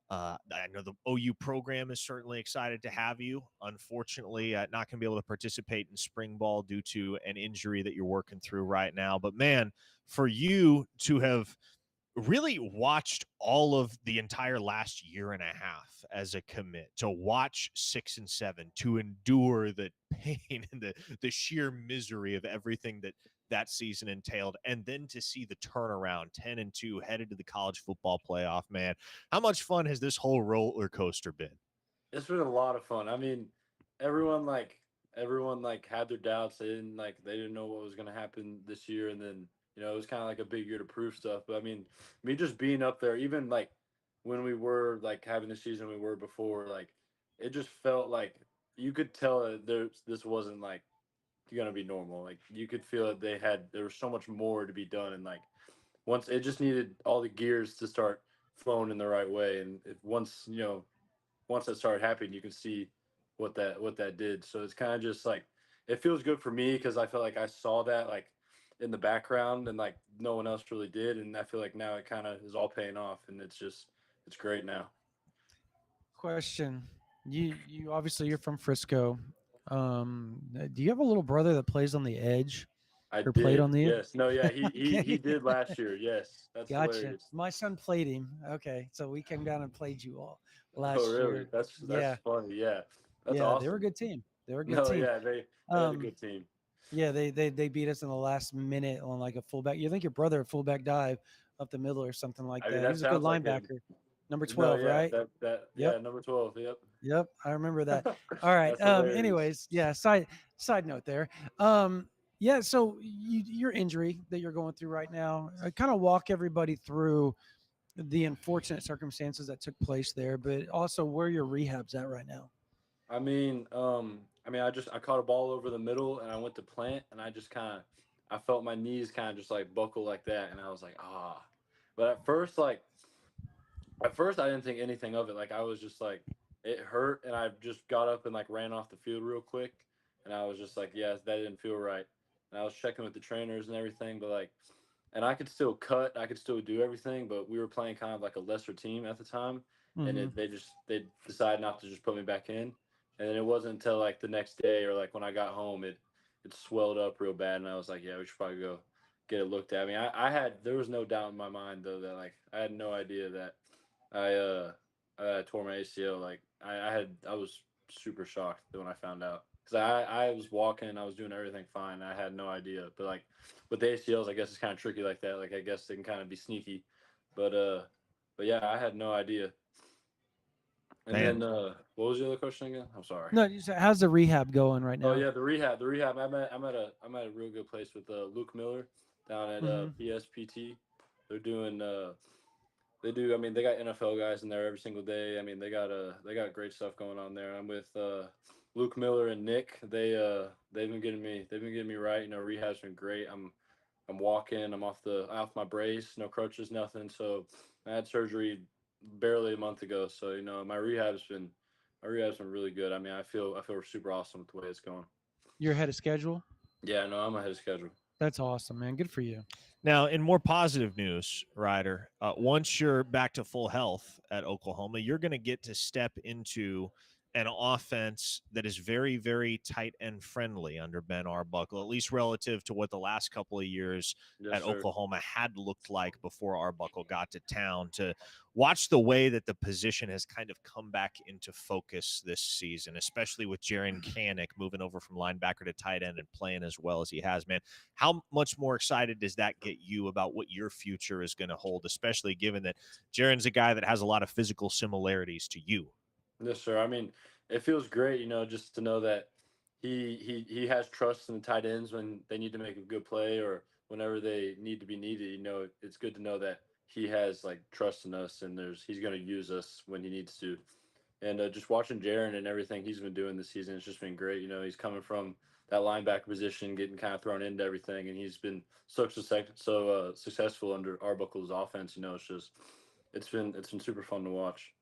I know the OU program is certainly excited to have you. Unfortunately, not going to be able to participate in spring ball due to an injury that you're working through right now. But, man, for you to have really watched all of the entire last year and a half as a commit, to watch 6 and 7, to endure the pain and the sheer misery of everything that season entailed, and then to see the turnaround 10-2 headed to the college football playoff, man, how much fun has this whole roller coaster been? It's been a lot of fun. I mean, everyone had their doubts. They didn't know what was going to happen this year, and then it was kind of like a big year to prove stuff. But I mean, me just being up there, even like when we were like having the season we were before, like it just felt like you could tell that this wasn't like going to be normal. Like you could feel that there was so much more to be done, and like once it just needed all the gears to start flowing in the right way, and once that started happening, you can see what that did. So it's kind of just like it feels good for me because I feel like I saw that like in the background and like no one else really did, and I feel like now it kind of is all paying off, and it's great now. Question: You obviously you're from Frisco. Do you have a little brother that plays on the edge? Played on the yes. No, yeah, he did last year. Yes, that's gotcha. hilarious. My son played him. Okay, so we came down and played you all last Oh, really? year. That's funny. Yeah, that's yeah, awesome. they were a good team. They had a good team. Yeah, they beat us in the last minute on like a fullback. You think your brother a fullback dive up the middle or something like that. He was a good linebacker. Number 12, right? Yeah, number 12. Yep, I remember that. All right. Anyways, yeah. Side note there. Yeah. So your injury that you're going through right now, kind of walk everybody through the unfortunate circumstances that took place there, but also where your rehab's at right now. I caught a ball over the middle and I went to plant, and I felt my knees kind of just like buckle like that, and I was like, But at first I didn't think anything of it. Like I was just like, it hurt, and I just got up and like ran off the field real quick, and I was just like, yeah, that didn't feel right. And I was checking with the trainers and everything, but like, and I could still cut, I could still do everything, but we were playing kind of like a lesser team at the time, and they decided not to just put me back in. And then it wasn't until like the next day or like when I got home, it swelled up real bad, and I was like, yeah, we should probably go get it looked at. I mean, there was no doubt in my mind though that like I had no idea that I tore my ACL. Like I was super shocked when I found out, because I was walking, I was doing everything fine. I had no idea. But like with the ACLs, I guess it's kind of tricky like that. Like I guess they can kind of be sneaky. But yeah, I had no idea. And then what was the other question again? I'm sorry. No, how's the rehab going right now? Oh yeah, the rehab. I'm at a real good place with Luke Miller down at PSPT. They're doing they got NFL guys in there every single day. I mean, they got great stuff going on there. I'm with Luke Miller and Nick. They've been getting me right. Rehab's been great. I'm walking. I'm off my brace, no crutches, nothing. So I had surgery barely a month ago. So my rehab's been really good. I mean, I feel super awesome with the way it's going. You're ahead of schedule? Yeah, no, I'm ahead of schedule. That's awesome, man. Good for you. Now, in more positive news, Ryder, once you're back to full health at Oklahoma, you're going to get to step into an offense that is very, very tight end friendly under Ben Arbuckle, at least relative to what the last couple of years Yes, at sir. Oklahoma had looked like before Arbuckle got to town. To watch the way that the position has kind of come back into focus this season, especially with Jaren Kanak moving over from linebacker to tight end and playing as well as he has, man. How much more excited does that get you about what your future is going to hold, especially given that Jaren's a guy that has a lot of physical similarities to you? Yes, sir. I mean, it feels great, just to know that he has trust in the tight ends when they need to make a good play or whenever they need to be needed. It's good to know that he has like trust in us and he's going to use us when he needs to. And just watching Jaren and everything he's been doing this season, it's just been great. He's coming from that linebacker position, getting kind of thrown into everything, and he's been so successful under Arbuckle's offense. It's been super fun to watch.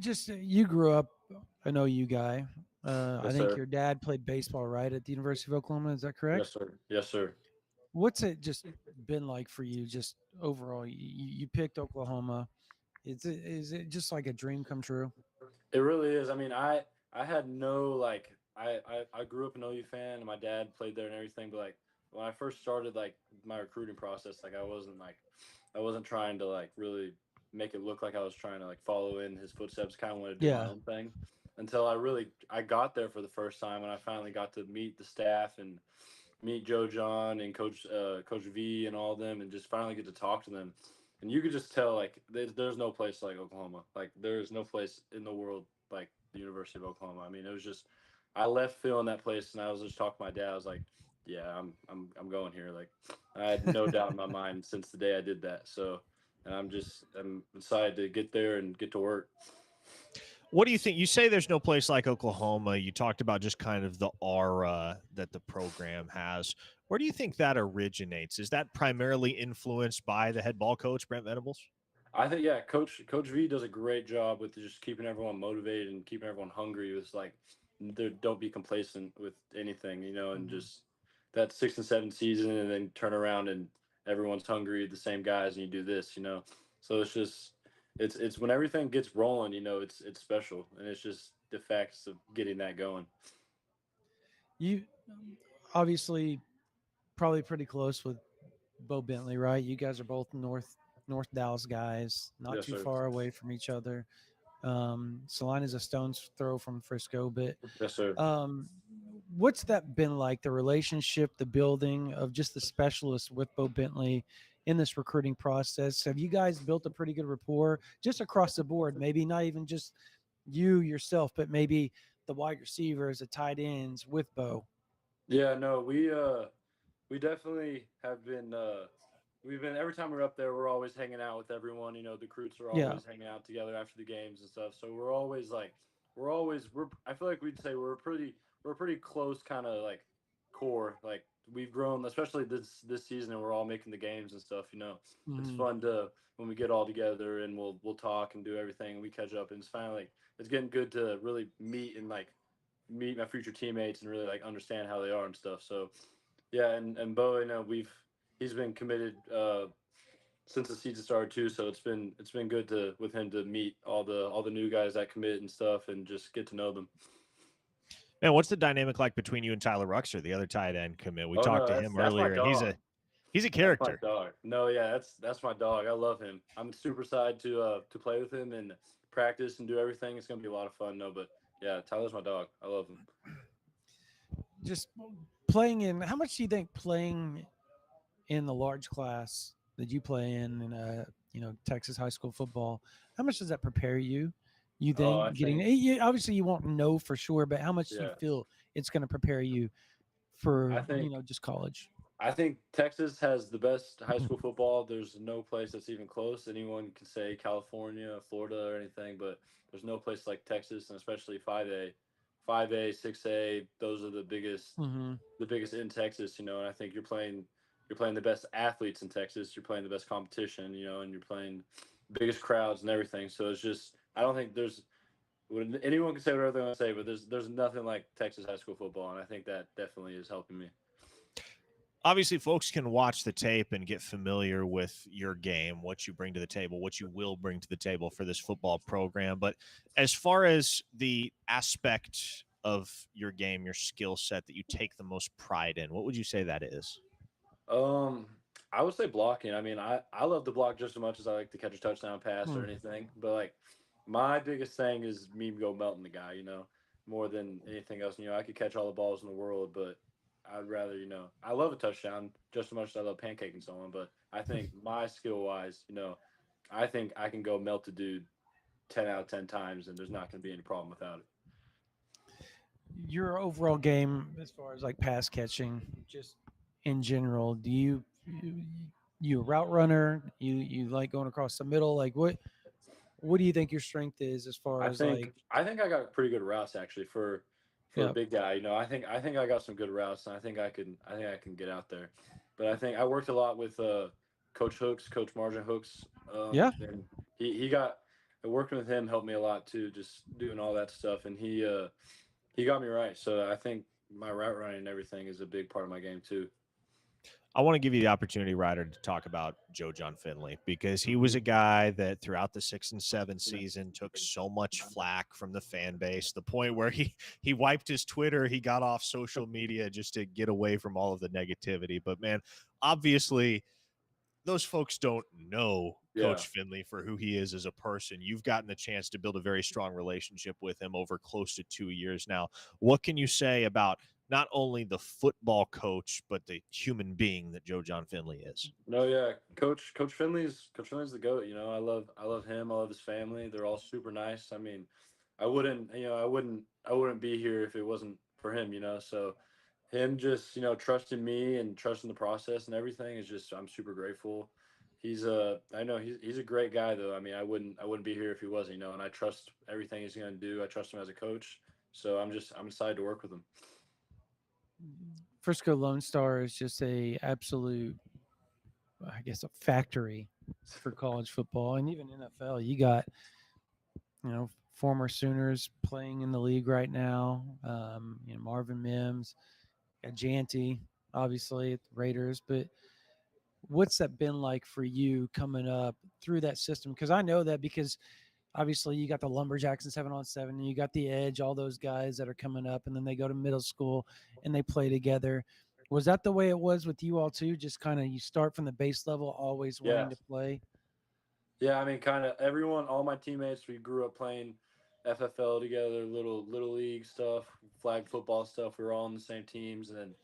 Just you grew up an OU guy. I Yes, think sir. your dad played baseball, right, at the University of Oklahoma. Is that correct? Yes, sir. Yes, sir. What's it just been like for you, just overall? You picked Oklahoma. Is it just like a dream come true? It really is. I mean, I had no like I grew up an OU fan and my dad played there and everything, but like when I first started like my recruiting process, like I wasn't trying to like really make it look like I was trying to like follow in his footsteps, kind of want to do my Yeah. own thing until I got there for the first time and I finally got to meet the staff and meet Joe John and Coach V and all of them and just finally get to talk to them. And you could just tell like there's no place like Oklahoma. Like there's no place in the world like the University of Oklahoma. I mean, it was just I left feeling that place and I was just talking to my dad. I was like, yeah, I'm going here. Like I had no doubt in my mind since the day I did that. So and I'm excited to get there and get to work. What do you think? You say there's no place like Oklahoma. You talked about just kind of the aura that the program has. Where do you think that originates? Is that primarily influenced by the head ball coach, Brent Venables? I think yeah, Coach V does a great job with just keeping everyone motivated and keeping everyone hungry. It's like don't be complacent with anything, and just that 6 and 7 season, and then turn around and everyone's hungry, the same guys, and you do this. So it's just it's when everything gets rolling, it's special, and it's just the facts of getting that going. You obviously probably pretty close with Beau Bentley, right? You guys are both North Dallas guys, not Yes, too sir. far away from each other. Salina's a stone's throw from Frisco, but Yes, sir. what's that been like? The relationship, the building of just the specialists with Beau Bentley in this recruiting process. Have you guys built a pretty good rapport just across the board? Maybe not even just you yourself, but maybe the wide receivers, the tight ends with Beau. Yeah, no, we definitely have been we've been every time we're up there, we're always hanging out with everyone. The recruits are Yeah. always hanging out together after the games and stuff. So we're always like we're I feel like we'd say we're a pretty close kind of like core. Like we've grown, especially this season, and we're all making the games and stuff. It's Mhm. fun to when we get all together and we'll talk and do everything and we catch up and it's finally it's getting good to really meet my future teammates and really like understand how they are and stuff. So yeah, and Beau, he's been committed since the season started too. So it's been good with him to meet all the new guys that commit and stuff and just get to know them. Man, what's the dynamic like between you and Tyler Ruxer, the other tight end commit? We talked to him that's my earlier, and he's dog. a That's character. my dog. No, yeah, that's my dog. I love him. I'm super excited to play with him and practice and do everything. It's gonna be a lot of fun. No, but yeah, Tyler's my dog. I love him. Just playing in, how much do you think playing in the large class that you play in Texas high school football, how much does that prepare you? You think I getting think obviously you won't know for sure, but how much do you yeah. feel it's going to prepare you for I think just college? I think Texas has the best high school football. There's no place that's even close. Anyone can say California, Florida, or anything, but there's no place like Texas, and especially 5A, 6A. Those are Mm-hmm. the biggest in Texas. And I think you're playing the best athletes in Texas. You're playing the best competition. And you're playing the biggest crowds and everything. So it's just I don't think anyone can say whatever they want to say, but there's nothing like Texas high school football, and I think that definitely is helping me. Obviously, folks can watch the tape and get familiar with your game, what you bring to the table, what you will bring to the table for this football program. But as far as the aspect of your game, your skill set that you take the most pride in, what would you say that is? I would say blocking. I mean, I love to block just as much as I like to catch a touchdown pass or anything. But like, my biggest thing is me go melting the guy. More than anything else. I could catch all the balls in the world, but I'd rather, I love a touchdown just as much as I love pancaking someone. But I think my skill wise, I think I can go melt a dude 10 out of 10 times, and there's not going to be any problem without it. Your overall game, as far as like pass catching, just in general, do you a route runner? You like going across the middle? Like what do you think your strength is as far as like? I think I got pretty good routes actually for a big guy. I think I got some good routes, and I think I can get out there. But I think I worked a lot with Coach Margin Hooks. And working with him helped me a lot too, just doing all that stuff, and he got me right. So I think my route running and everything is a big part of my game too. I want to give you the opportunity, Ryder, to talk about John Finley, because he was a guy that throughout the 6 and 7 season took so much flack from the fan base, the point where he wiped his Twitter, he got off social media just to get away from all of the negativity. But man, obviously those folks don't know Coach Finley for who he is as a person. You've gotten the chance to build a very strong relationship with him over close to 2 years now. What can you say about not only the football coach, but the human being that John Finley is? No, yeah, Coach Finley's the GOAT. I love him. I love his family. They're all super nice. I mean, I wouldn't be here if it wasn't for him. So him just trusting me and trusting the process and everything is just, I'm super grateful. He's a great guy though. I mean, I wouldn't be here if he wasn't. And I trust everything he's going to do. I trust him as a coach. So I'm excited to work with him. Frisco Lone Star is just a absolute, I guess, a factory for college football and even NFL. You got, former Sooners playing in the league right now. Marvin Mims, got Janty, obviously at the Raiders. But what's that been like for you coming up through that system? Because I know that because obviously you got the Lumberjacks in 7-on-7, and you got the Edge, all those guys that are coming up, and then they go to middle school and they play together. Was that the way it was with you all too? Just kind of you start from the base level, always wanting to play? Yeah, I mean, kind of everyone, all my teammates, we grew up playing FFL together, little league stuff, flag football stuff. We were all on the same teams, and then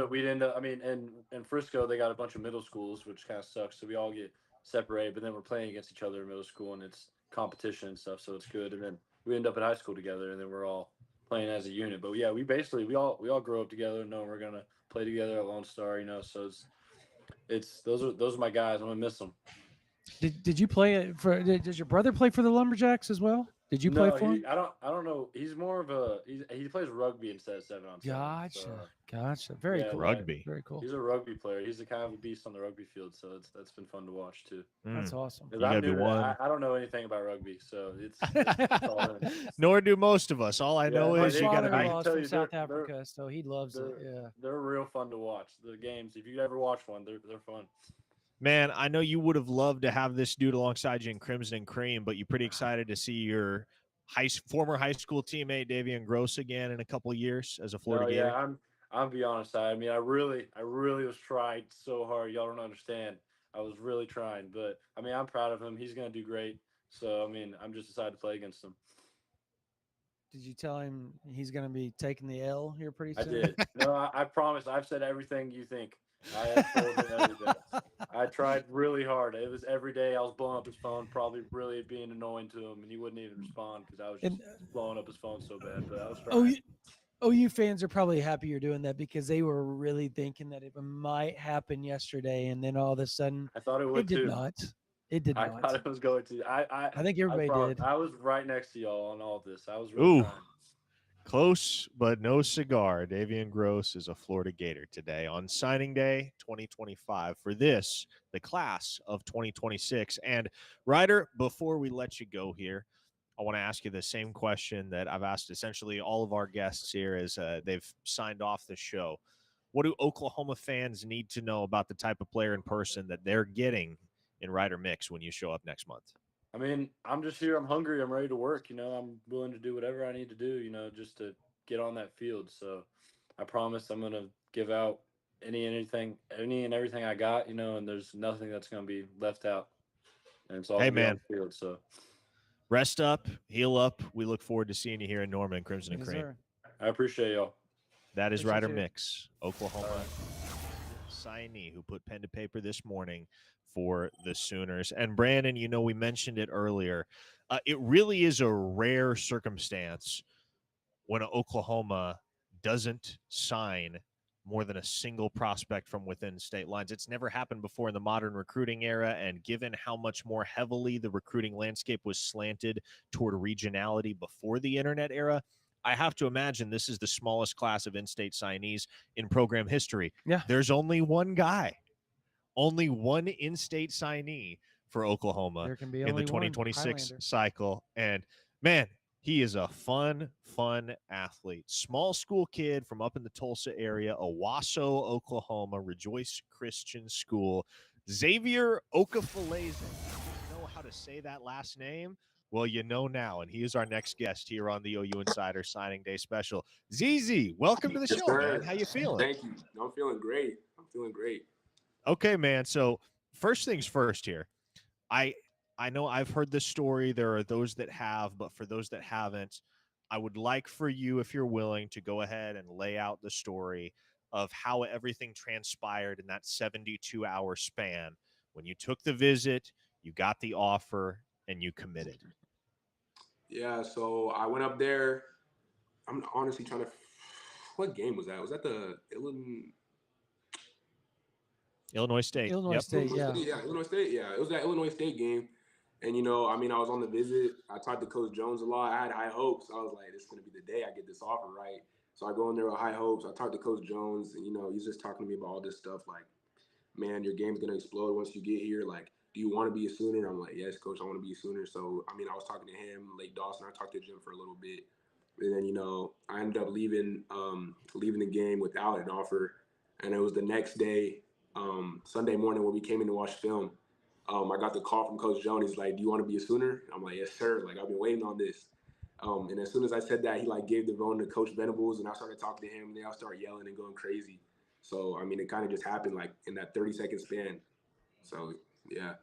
we'd end up. I mean, in Frisco, they got a bunch of middle schools, which kind of sucks. So we all get separated, but then we're playing against each other in middle school, and it's competition and stuff, so it's good. And then we end up at high school together, and then we're all playing as a unit. But yeah, we all grow up together, knowing we're gonna play together at Lone Star. So it's those are my guys. I'm gonna miss them. Did you play for? Does your brother play for the Lumberjacks as well? Did you play for him? I don't know. He's more of he plays rugby instead of 7-on-7. Gotcha. Very cool. Rugby. Very cool. He's a rugby player. He's the kind of a beast on the rugby field, so that's been fun to watch too. That's awesome. I don't know anything about rugby, so it's all Nor do most of us. All I know is you got to be from South Africa, so he loves it. Yeah, they're real fun to watch. The games, if you ever watch one, they're fun. Man, I know you would have loved to have this dude alongside you in Crimson and Cream, but you're pretty excited to see your former high school teammate Davian Gross again in a couple of years as a Florida Gator. Yeah, I'm be honest. I mean, I really was trying so hard. Y'all don't understand. I was really trying, but I mean, I'm proud of him. He's gonna do great. So I mean, I'm just excited to play against him. Did you tell him he's gonna be taking the L here pretty soon? I did. No, I promise. I've said everything you think. I have told him everything. I tried really hard. It was every day I was blowing up his phone, probably really being annoying to him, and he wouldn't even respond because I was just blowing up his phone so bad. But I was trying. OU fans are probably happy you're doing that because they were really thinking that it might happen yesterday, and then all of a sudden, I thought it would too. It did not. I thought it was going to. I think everybody did. I was right next to y'all on all this. I was really trying. Close, but no cigar. Davian Gross is a Florida Gator today on signing day 2025 for this, the class of 2026. And Ryder, before we let you go here, I want to ask you the same question that I've asked essentially all of our guests here as they've signed off the show. What do Oklahoma fans need to know about the type of player in person that they're getting in Ryder Mix when you show up next month? I mean, I'm just here. I'm hungry. I'm ready to work. I'm willing to do whatever I need to do, just to get on that field. So I promise I'm going to give out any and everything I got, and there's nothing that's going to be left out. And it's all Hey, going to be on man. the field. So Rest up, heal up. We look forward to seeing you here in Norman, Crimson and Yes, Cream. sir. I appreciate y'all. That is Appreciate Ryder you. Mix, Oklahoma signee who put pen to paper this morning for the Sooners. And Brandon, we mentioned it earlier. It really is a rare circumstance when Oklahoma doesn't sign more than a single prospect from within state lines. It's never happened before in the modern recruiting era, and given how much more heavily the recruiting landscape was slanted toward regionality before the internet era, I have to imagine this is the smallest class of in-state signees in program history. Yeah. There's only one guy, only one in-state signee for Oklahoma There can be in the only one 2026 Highlander. cycle. And man, he is a fun athlete. Small school kid from up in the Tulsa area, Owasso, Oklahoma, Rejoice Christian School. Xavier Okafalese. You know how to say that last name? Well, you know now, and he is our next guest here on the OU Insider Signing Day Special. ZZ, welcome to the show, man. How you feeling? Thank you. I'm feeling great. Okay, man. So first things first here. I know I've heard this story. There are those that have, but for those that haven't, I would like for you, if you're willing, to go ahead and lay out the story of how everything transpired in that 72-hour span when you took the visit, you got the offer, and you committed. Yeah, so I went up there. I'm honestly trying to. What game was that? Was that the Illinois State? Illinois Yep. State, yeah. Illinois State. Yeah, it was that Illinois State game. And, I was on the visit. I talked to Coach Jones a lot. I had high hopes. I was like, this is going to be the day I get this offer, right? So I go in there with high hopes. I talked to Coach Jones, and, he's just talking to me about all this stuff. Like, man, your game's going to explode once you get here. Like, do you want to be a Sooner? I'm like, yes, Coach, I want to be a Sooner. So, I was talking to him, Lake Dawson. I talked to Jim for a little bit. And then, I ended up leaving the game without an offer. And it was the next day, Sunday morning, when we came in to watch film. I got the call from Coach Jones. He's like, do you want to be a Sooner? I'm like, yes, sir. Like, I've been waiting on this. And as soon as I said that, he gave the phone to Coach Venables, and I started talking to him, and they all started yelling and going crazy. So, it kind of just happened in that 30-second span. So, yeah.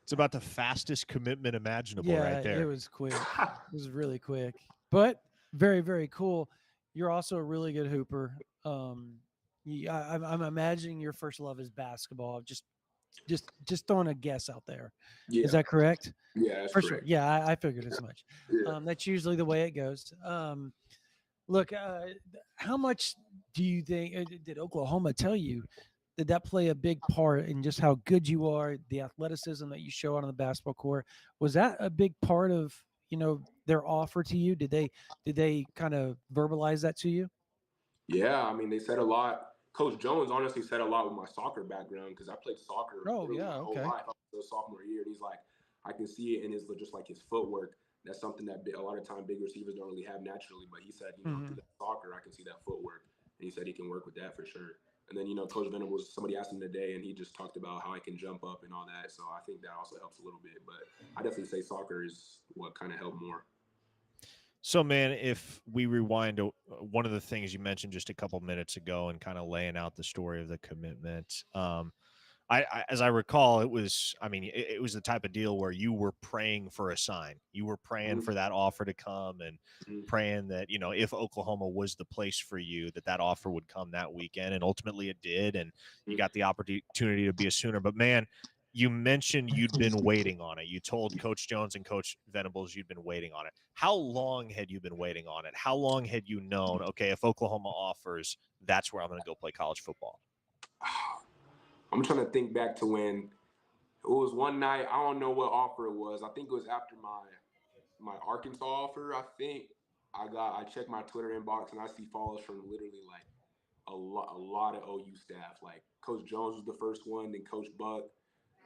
It's about the fastest commitment imaginable right there. It was quick. It was really quick, but very, very cool. You're also a really good hooper. I'm imagining your first love is basketball. Just throwing a guess out there. Yeah. Is that correct? Yeah, that's for correct. sure. Yeah, I figured as much. Yeah. That's usually the way it goes. Look, how much do you think did Oklahoma tell you? Did that play a big part in just how good you are, the athleticism that you show out on the basketball court? Was that a big part of their offer to you? Did they kind of verbalize that to you? Yeah, they said a lot. Coach Jones honestly said a lot with my soccer background because I played soccer my whole life. I was a sophomore year, and he's like, I can see it in his his footwork. That's something that a lot of time big receivers don't really have naturally. But he said, through that soccer, I can see that footwork, and he said he can work with that for sure. And then Coach Venables, somebody asked him today, and he just talked about how I can jump up and all that. So I think that also helps a little bit. But I definitely say soccer is what kind of helped more. So, man, if we rewind to one of the things you mentioned just a couple minutes ago and kind of laying out the story of the commitment, I as I recall, it was the type of deal where you were praying for a sign. You were praying for that offer to come and praying that, if Oklahoma was the place for you, that offer would come that weekend. And ultimately it did. And you got the opportunity to be a Sooner. But, man, you mentioned you'd been waiting on it. You told Coach Jones and Coach Venables you'd been waiting on it. How long had you been waiting on it? How long had you known, okay, if Oklahoma offers, that's where I'm going to go play college football? I'm trying to think back to when it was one night. I don't know what offer it was. I think it was after my Arkansas offer. I think I checked my Twitter inbox and I see follows from literally a lot of OU staff. Like Coach Jones was the first one, then Coach Buck,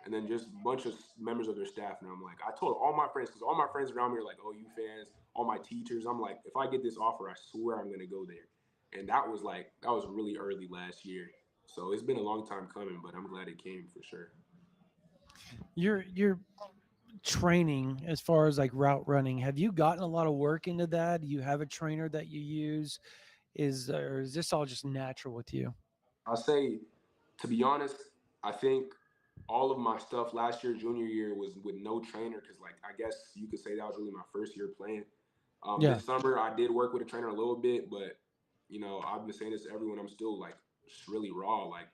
and then just a bunch of members of their staff. And I'm like, I told all my friends, because all my friends around me are like OU fans, all my teachers. I'm like, if I get this offer, I swear I'm going to go there. And that was really early last year. So it's been a long time coming, but I'm glad it came for sure. Your training as far as like route running, have you gotten a lot of work into that? Do you have a trainer that you use? Or is this all just natural with you? I'll say, to be honest, I think all of my stuff last year, junior year, was with no trainer because, like, I guess you could say that was really my first year playing. Yeah. This summer, I did work with a trainer a little bit, but, you know, I've been saying this to everyone. I'm still, like, just really raw. Like,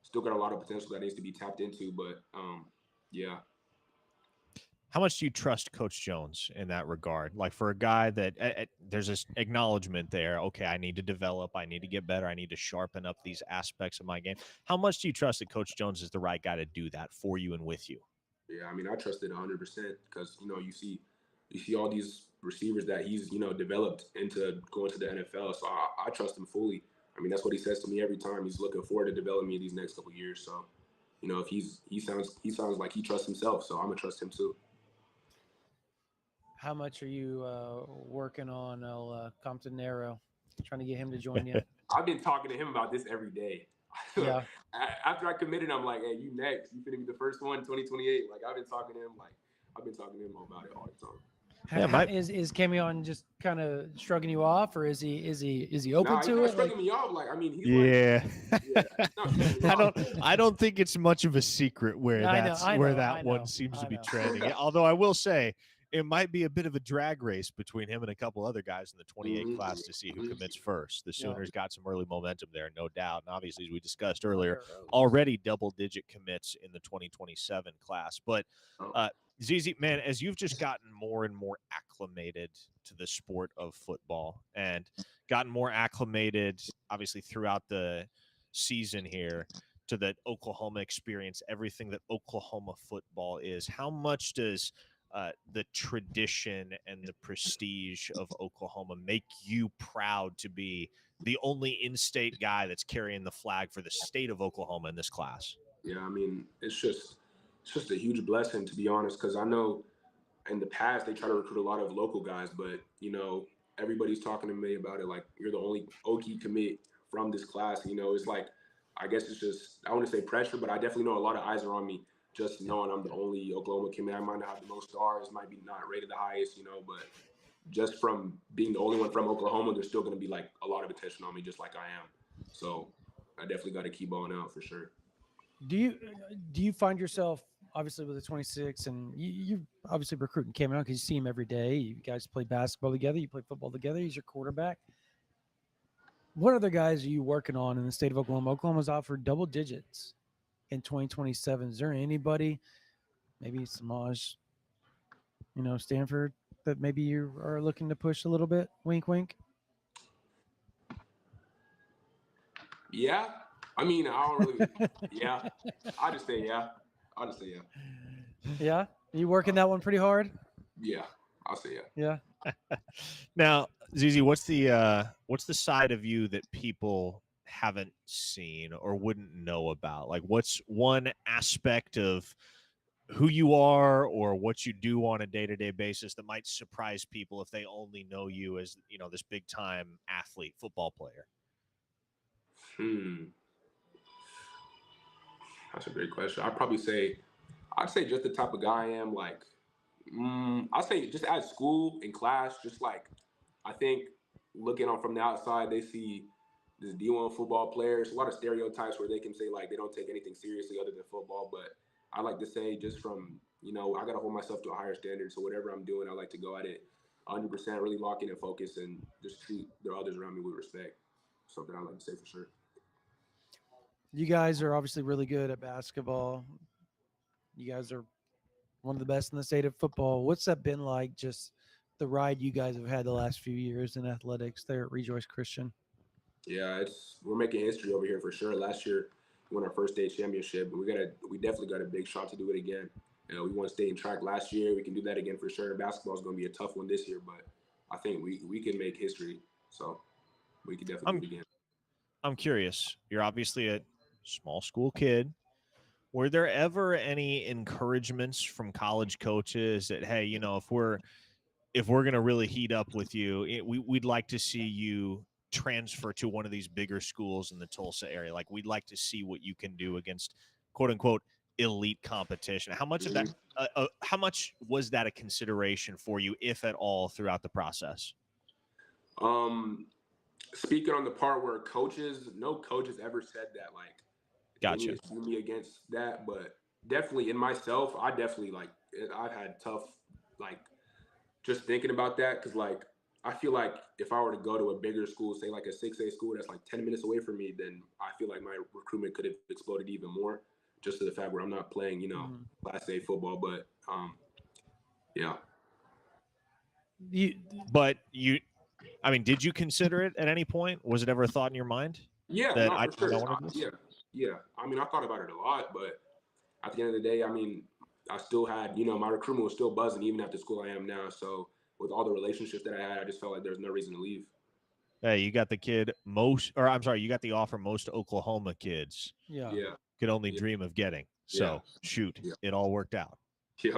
still got a lot of potential that needs to be tapped into. But, yeah. How much do you trust Coach Jones in that regard? Like for a guy that there's this acknowledgement there. Okay, I need to develop. I need to get better. I need to sharpen up these aspects of my game. How much do you trust that Coach Jones is the right guy to do that for you and with you? Yeah, I mean, I trust it 100% because, you know, you see all these receivers that he's, you know, developed into going to the NFL. So I trust him fully. I mean, that's what he says to me every time. He's looking forward to developing me these next couple of years. So, you know, if he sounds like he trusts himself. So I'm gonna trust him too. How much are you working on Compton Narrow, trying to get him to join you? I've been talking to him about this every day. Yeah. After I committed, I'm like, hey, you next. You finna be the first one, 2028. Like, I've been talking to him about it all the time. Is Camion just kind of shrugging you off, or is he open to it? Shrugging me off. Like, I mean, he's I don't think it's much of a secret where that one seems to be trending. Although I will say it might be a bit of a drag race between him and a couple other guys in the 28 class to see who commits first. The Sooners got some early momentum there, no doubt. And obviously, as we discussed earlier, already double-digit commits in the 2027 class. But ZZ, man, as you've just gotten more and more acclimated to the sport of football and gotten more acclimated, obviously, throughout the season here to the Oklahoma experience, everything that Oklahoma football is, how much does the tradition and the prestige of Oklahoma make you proud to be the only in-state guy that's carrying the flag for the state of Oklahoma in this class? Yeah, I mean, it's just a huge blessing, to be honest, because I know in the past they try to recruit a lot of local guys, but, you know, everybody's talking to me about it like you're the only Okie commit from this class. You know, it's like, I guess it's just, I wouldn't say pressure, but I definitely know a lot of eyes are on me just knowing I'm the only Oklahoma commit. I might not have the most stars, might be not rated the highest, you know, but just from being the only one from Oklahoma, there's still going to be like a lot of attention on me, just like I am. So I definitely got to keep on out for sure. Do you find yourself, obviously with the 26, and you obviously recruiting Cameron because you see him every day. You guys play basketball together. You play football together. He's your quarterback. What other guys are you working on in the state of Oklahoma? Oklahoma's offered double digits in 2027. Is there anybody, maybe Samaj, you know, Stanford, that maybe you are looking to push a little bit? Wink, wink. Yeah. I mean, I don't really, yeah. I'll just say yeah. Yeah? Are you working that one pretty hard? Yeah. I'll say yeah. Yeah. Now, ZZ, what's the side of you that people haven't seen or wouldn't know about? Like, what's one aspect of who you are or what you do on a day-to-day basis that might surprise people if they only know you as, you know, this big-time athlete, football player? That's a great question. I'd say just the type of guy I am. Like, I'd say just at school, in class, just like, I think looking on from the outside, they see this D1 football players, a lot of stereotypes where they can say like they don't take anything seriously other than football. But I like to say just from, you know, I got to hold myself to a higher standard. So whatever I'm doing, I like to go at it 100%, really lock in and focus and just treat the others around me with respect. Something I like to say for sure. You guys are obviously really good at basketball. You guys are one of the best in the state of football. What's that been like, just the ride you guys have had the last few years in athletics there at Rejoice Christian? Yeah, we're making history over here for sure. Last year, we won our first state championship, but we definitely got a big shot to do it again. We won state and track last year. We can do that again for sure. Basketball is going to be a tough one this year, but I think we can make history. So we can definitely do it again. I'm curious. You're obviously a small school kid. Were there ever any encouragements from college coaches that, hey, if we're going to really heat up with you, we'd like to see you transfer to one of these bigger schools in the Tulsa area? Like, we'd like to see what you can do against quote unquote elite competition. How much of that, how much was that a consideration for you, if at all, throughout the process? Speaking on the part where no coaches ever said that, like, Gotcha. they need to see me against that, but definitely in myself, I've had tough, like, just thinking about that, because, like, I feel like if I were to go to a bigger school, say like a 6A school that's like 10 minutes away from me, then I feel like my recruitment could have exploded even more, just to the fact where I'm not playing, Class A football. But yeah. Did you consider it at any point? Was it ever a thought in your mind? Yeah, that no, for sure. Yeah. I mean, I thought about it a lot, but at the end of the day, I mean, I still had, my recruitment was still buzzing even at the school I am now. So with all the relationships that I had, I just felt like there's no reason to leave. Hey, you got the you got the offer most Oklahoma kids could only dream of getting. So it all worked out. Yeah.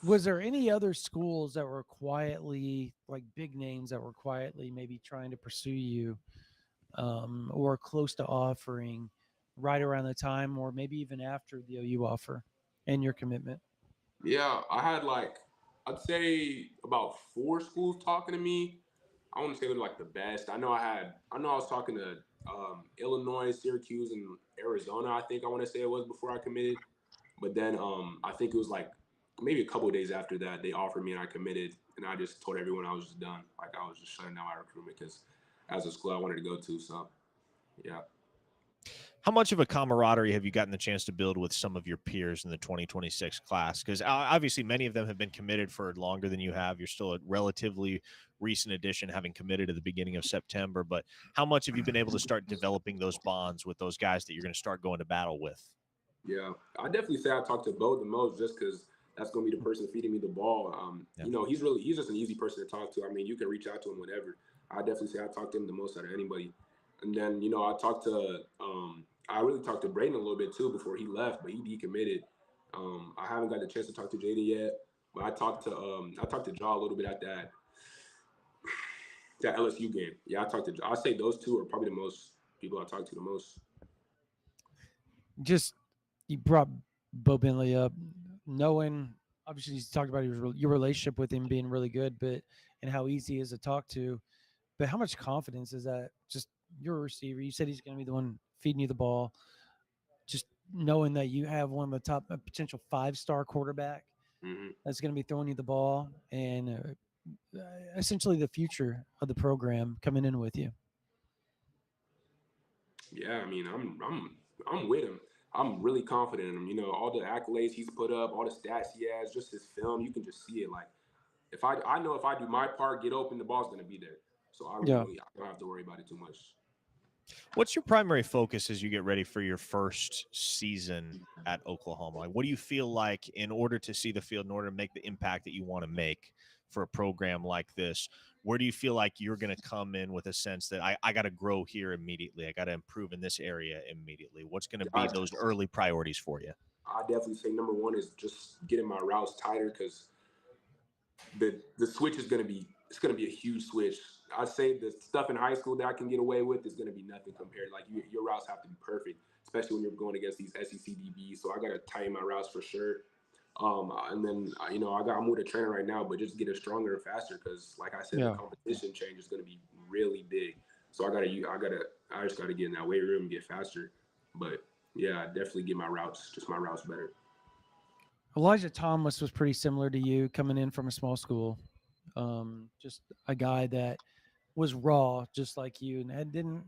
Was there any other schools that were quietly, like big names that were quietly maybe trying to pursue you, or close to offering right around the time, or maybe even after the OU offer and your commitment? Yeah, I had I'd say about 4 schools talking to me. I wouldn't say they're like the best. I know I was talking to Illinois, Syracuse, and Arizona. I think I want to say it was before I committed. But then I think it was like maybe a couple of days after that they offered me and I committed, and I just told everyone I was just done. Like, I was just shutting down my recruitment because as a school I wanted to go to. So yeah. How much of a camaraderie have you gotten the chance to build with some of your peers in the 2026 class? Because obviously many of them have been committed for longer than you have. You're still a relatively recent addition, having committed at the beginning of September. But how much have you been able to start developing those bonds with those guys that you're going to start going to battle with? Yeah, I definitely say I talk to Beau the most, just because that's going to be the person feeding me the ball. He's just an easy person to talk to. I mean, you can reach out to him whenever. I definitely say I talk to him the most out of anybody. And then, I really talked to Braden a little bit too before he left, but he decommitted. I haven't got the chance to talk to Jaden yet, but I talked to Jaw a little bit at that LSU game. Yeah, I say those two are probably the most people I talk to the most. Just, you brought Beau Bentley up, knowing, obviously he's talked about your relationship with him being really good, and how easy he is to talk to. But how much confidence is that? Just, you're a receiver. You said he's going to be the one feeding you the ball. Just knowing that you have one of the top potential 5-star quarterback that's going to be throwing you the ball, and essentially the future of the program coming in with you. Yeah, I mean, I'm with him. I'm really confident in him. All the accolades he's put up, all the stats he has, just his film, you can just see it. Like, I know if I do my part, get open, the ball's going to be there. So I don't have to worry about it too much. What's your primary focus as you get ready for your first season at Oklahoma? Like, what do you feel like, in order to see the field, in order to make the impact that you want to make for a program like this, where do you feel like you're going to come in with a sense that I got to grow here immediately? I got to improve in this area immediately. What's going to be those early priorities for you? I definitely say number one is just getting my routes tighter, because the switch is going to be a huge switch. I'd say the stuff in high school that I can get away with is going to be nothing compared. Like, your routes have to be perfect, especially when you're going against these SEC DBs. So I got to tighten my routes for sure. And then, I'm with a trainer right now, but just get it stronger and faster, because, like I said, the competition change is going to be really big. So I just got to get in that weight room and get faster. But yeah, definitely get my routes better. Elijah Thomas was pretty similar to you, coming in from a small school. Just a guy that was raw, just like you, and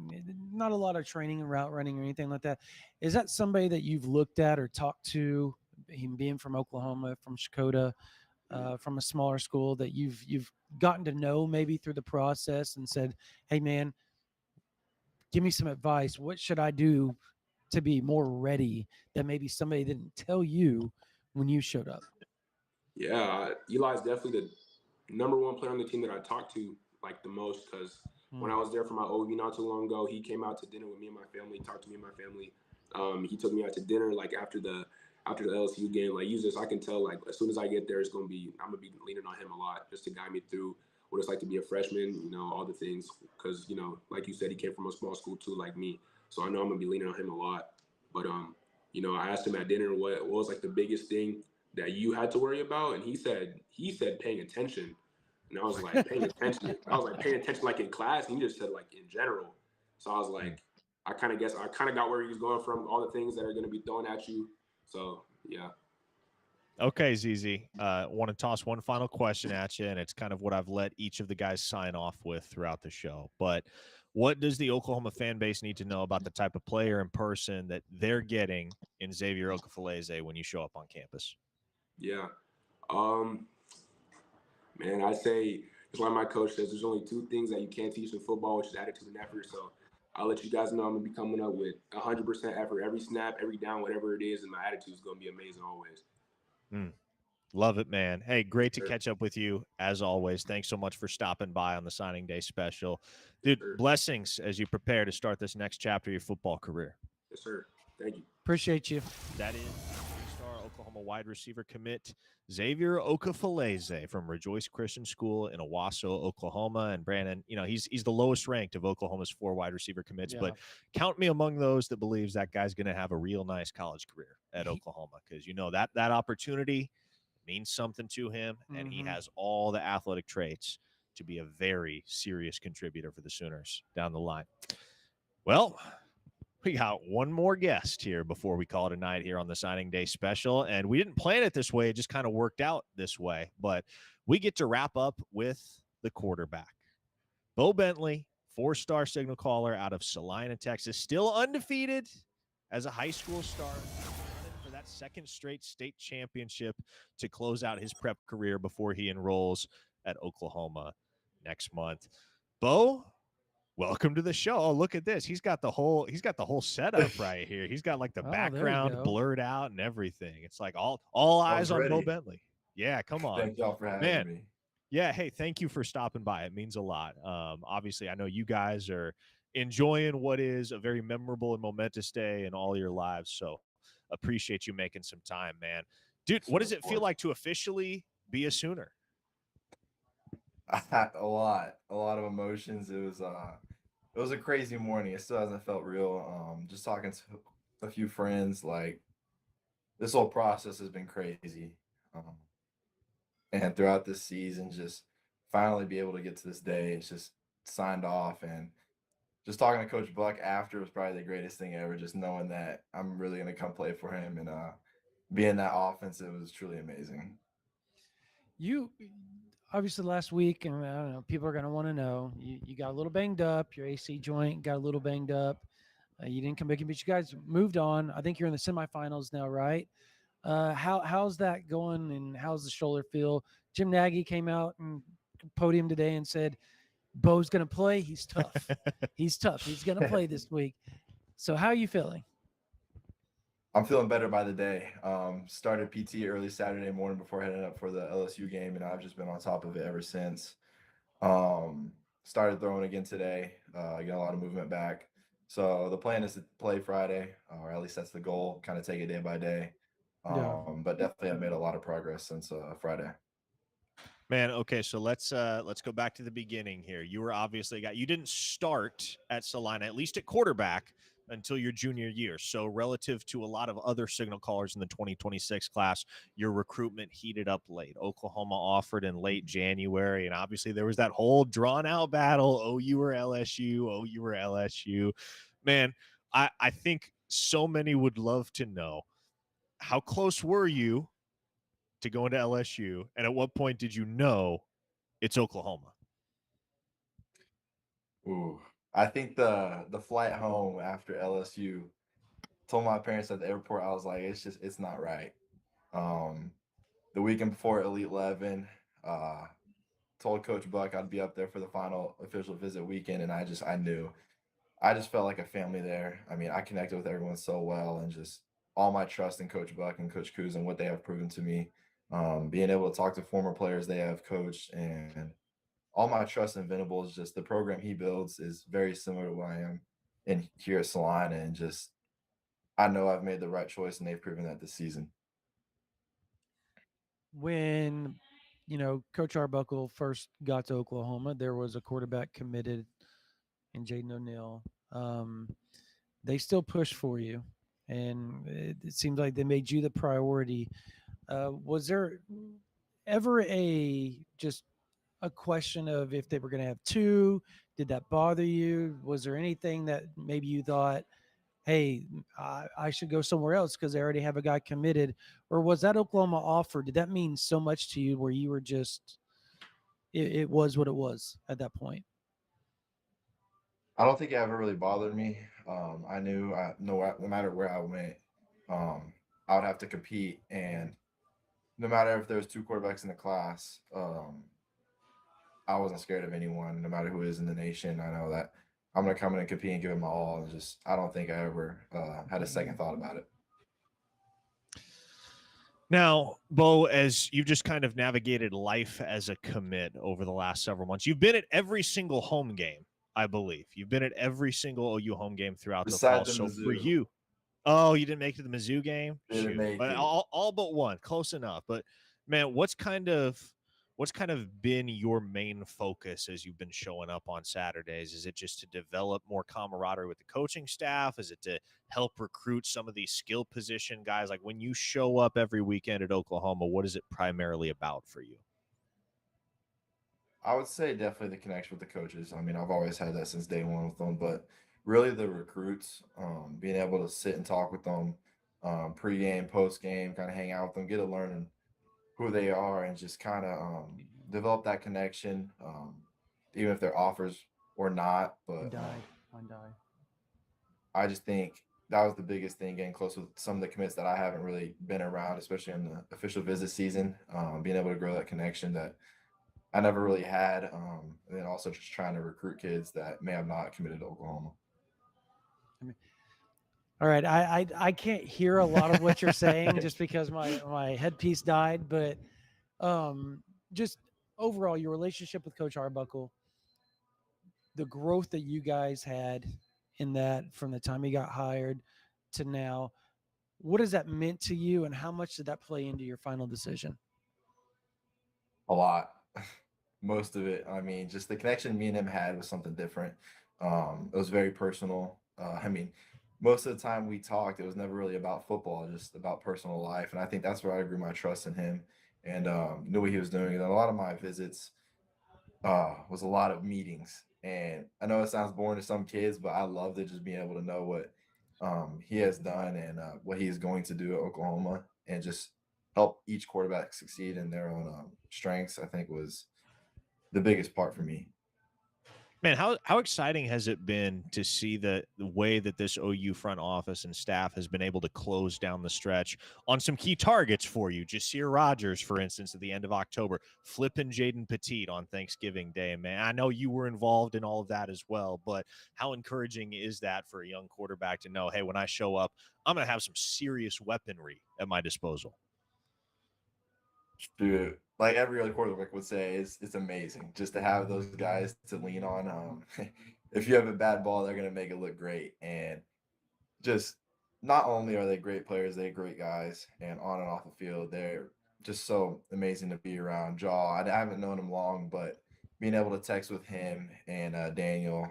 not a lot of training and route running or anything like that. Is that somebody that you've looked at or talked to, him being from Oklahoma, from Shakota, from a smaller school, that you've gotten to know maybe through the process and said, hey man, give me some advice. What should I do to be more ready, that maybe somebody didn't tell you when you showed up? Yeah, Eli's definitely the number one player on the team that I talked to like the most, because when I was there for my OU not too long ago, he came out to dinner with me and my family, talked to me and my family. He took me out to dinner like after the LSU game. Like, I can tell, like, as soon as I get there, I'm gonna be leaning on him a lot just to guide me through what it's like to be a freshman, you know, all the things. Because, you know, like you said, he came from a small school too, like me. So I know I'm going to be leaning on him a lot. But, you know, I asked him at dinner what was like the biggest thing that you had to worry about. And he said paying attention. And I was like, paying attention. I was like, paying attention like in class. And he just said like in general. So I was like, I kind of got where he was going from, all the things that are going to be thrown at you. So, yeah. Okay, ZZ. Want to toss one final question at you, and it's kind of what I've let each of the guys sign off with throughout the show. But what does the Oklahoma fan base need to know about the type of player and person that they're getting in Xavier Okafalese when you show up on campus? Yeah. Man, I say, it's like my coach says, there's only two things that you can't teach in football, which is attitude and effort. So I'll let you guys know I'm going to be coming up with 100% effort every snap, every down, whatever it is, and my attitude is going to be amazing always. Love it, man. Hey, great to catch up with you as always. Thanks so much for stopping by on the signing day special. Dude, blessings as you prepare to start this next chapter of your football career. Yes, sir. Thank you. Appreciate you. That is three-star Oklahoma wide receiver commit Xavier Okafalese from Rejoice Christian School in Owasso, Oklahoma. And Brandon, you know, he's the lowest ranked of Oklahoma's 4 wide receiver commits, but count me among those that believes that guy's going to have a real nice college career at Oklahoma, because you know that opportunity means something to him, and he has all the athletic traits to be a very serious contributor for the Sooners down the line. Well, we got one more guest here before we call it a night here on the signing day special, and we didn't plan it this way. It just kind of worked out this way, but we get to wrap up with the quarterback. Beau Bentley, 4-star signal caller out of Salina, Texas, still undefeated as a high school star. For that second straight state championship to close out his prep career before he enrolls at Oklahoma next month. Beau, welcome to the show. Oh, look at this. He's got the whole setup right here. He's got like the background blurred out and everything. It's like all eyes on Beau Bentley. Yeah, come on. Thank y'all for having me. Yeah, hey, thank you for stopping by. It means a lot. Obviously, I know you guys are enjoying what is a very memorable and momentous day in all your lives, so appreciate you making some time, man. Dude, what does it feel like to officially be a Sooner? A lot of emotions. It was a crazy morning. It still hasn't felt real. Just talking to a few friends, like this whole process has been crazy. And throughout this season, just finally be able to get to this day, it's just signed off. And just talking to Coach Buck after was probably the greatest thing ever, just knowing that I'm really going to come play for him and be in that offense. It was truly amazing. You obviously last week, and I don't know, people are going to want to know, you got a little banged up, your AC joint got a little banged up. You didn't come back, but you guys moved on. I think you're in the semifinals now, right? How's that going, and how's the shoulder feel? Jim Nagy came out and podium today and said, Beau's going to play. He's tough. He's tough. He's going to play this week. So how are you feeling? I'm feeling better by the day. Started PT early Saturday morning before heading up for the LSU game, and I've just been on top of it ever since. Started throwing again today. Got a lot of movement back. So the plan is to play Friday, or at least that's the goal, kind of take it day by day. But definitely I've made a lot of progress since Friday. Man, okay, so let's go back to the beginning here. You were obviously you didn't start at Salina, at least at quarterback, until your junior year. So relative to a lot of other signal callers in the 2026 class, your recruitment heated up late. Oklahoma offered in late January, and obviously there was that whole drawn-out battle, OU or LSU. Man, I think so many would love to know, how close were you to go into LSU, and at what point did you know it's Oklahoma? Ooh, I think the flight home after LSU, told my parents at the airport, I was like, it's not right. The weekend before Elite 11, told Coach Buck I'd be up there for the final official visit weekend, and I knew. I just felt like a family there. I mean, I connected with everyone so well, and just all my trust in Coach Buck and Coach Kuz and what they have proven to me. Being able to talk to former players they have coached, and all my trust in Venables, just the program he builds is very similar to what I am in here at Salina, and just I know I've made the right choice, and they've proven that this season. When Coach Arbuckle first got to Oklahoma, there was a quarterback committed in Jaden O'Neal. They still push for you, and it seems like they made you the priority. Was there ever just a question of if they were going to have two? Did that bother you? Was there anything that maybe you thought, hey, I should go somewhere else because they already have a guy committed? Or was that Oklahoma offer, did that mean so much to you where you were just, it was what it was at that point? I don't think it ever really bothered me. I knew no matter where I went, I would have to compete, and no matter if there was two quarterbacks in the class, I wasn't scared of anyone, no matter who is in the nation. I know that I'm gonna come in and compete and give it my all, and just I don't think I ever had a second thought about it. Now, Beau, as you've just kind of navigated life as a commit over the last several months, you've been at every single home game, I believe. You've been at every single OU home game throughout the fall. Besides the So for Mizzou. you, oh, you didn't make it to the Mizzou game? Didn't make But it. all but one, close enough. But man, what's kind of been your main focus as you've been showing up on Saturdays? Is it just to develop more camaraderie with the coaching staff? Is it to help recruit some of these skill position guys? Like when you show up every weekend at Oklahoma, what is it primarily about for you? I would say definitely the connection with the coaches. I mean, I've always had that since day one with them, but really the recruits, being able to sit and talk with them, pregame, postgame, kind of hang out with them, get to learn who they are, and just kind of develop that connection, even if their offers or not. But I just think that was the biggest thing, getting close with some of the commits that I haven't really been around, especially in the official visit season, being able to grow that connection that I never really had. And then also just trying to recruit kids that may have not committed to Oklahoma. All right, I can't hear a lot of what you're saying just because my headpiece died, but just overall your relationship with Coach Arbuckle, the growth that you guys had in that from the time he got hired to now, what has that meant to you, and how much did that play into your final decision? A lot. Most of it. I mean, just the connection me and him had was something different. It was very personal. I mean, most of the time we talked, it was never really about football, just about personal life. And I think that's where I grew my trust in him, and knew what he was doing. And a lot of my visits was a lot of meetings. And I know it sounds boring to some kids, but I loved it, just being able to know what he has done and what he is going to do at Oklahoma, and just help each quarterback succeed in their own strengths, I think was the biggest part for me. Man, how exciting has it been to see the way that this OU front office and staff has been able to close down the stretch on some key targets for you? Jazir Rogers, for instance, at the end of October, flipping Jaden Petit on Thanksgiving Day. Man, I know you were involved in all of that as well, but how encouraging is that for a young quarterback to know, hey, when I show up, I'm going to have some serious weaponry at my disposal? Dude, like every other quarterback would say, it's amazing just to have those guys to lean on. If you have a bad ball, they're gonna make it look great. And just not only are they great players, they're great guys, and on and off the field, they're just so amazing to be around. I haven't known him long, but being able to text with him and Daniel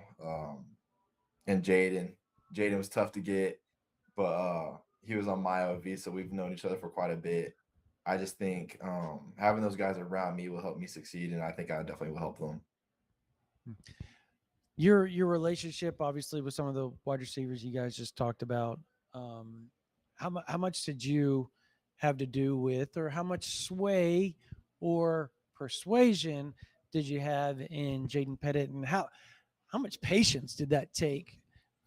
and Jaden was tough to get, but he was on my OV, so we've known each other for quite a bit. I just think having those guys around me will help me succeed, and I think I definitely will help them. Your relationship, obviously, with some of the wide receivers you guys just talked about, how much did you have to do with, or how much sway or persuasion did you have in Jaden Petit, and how much patience did that take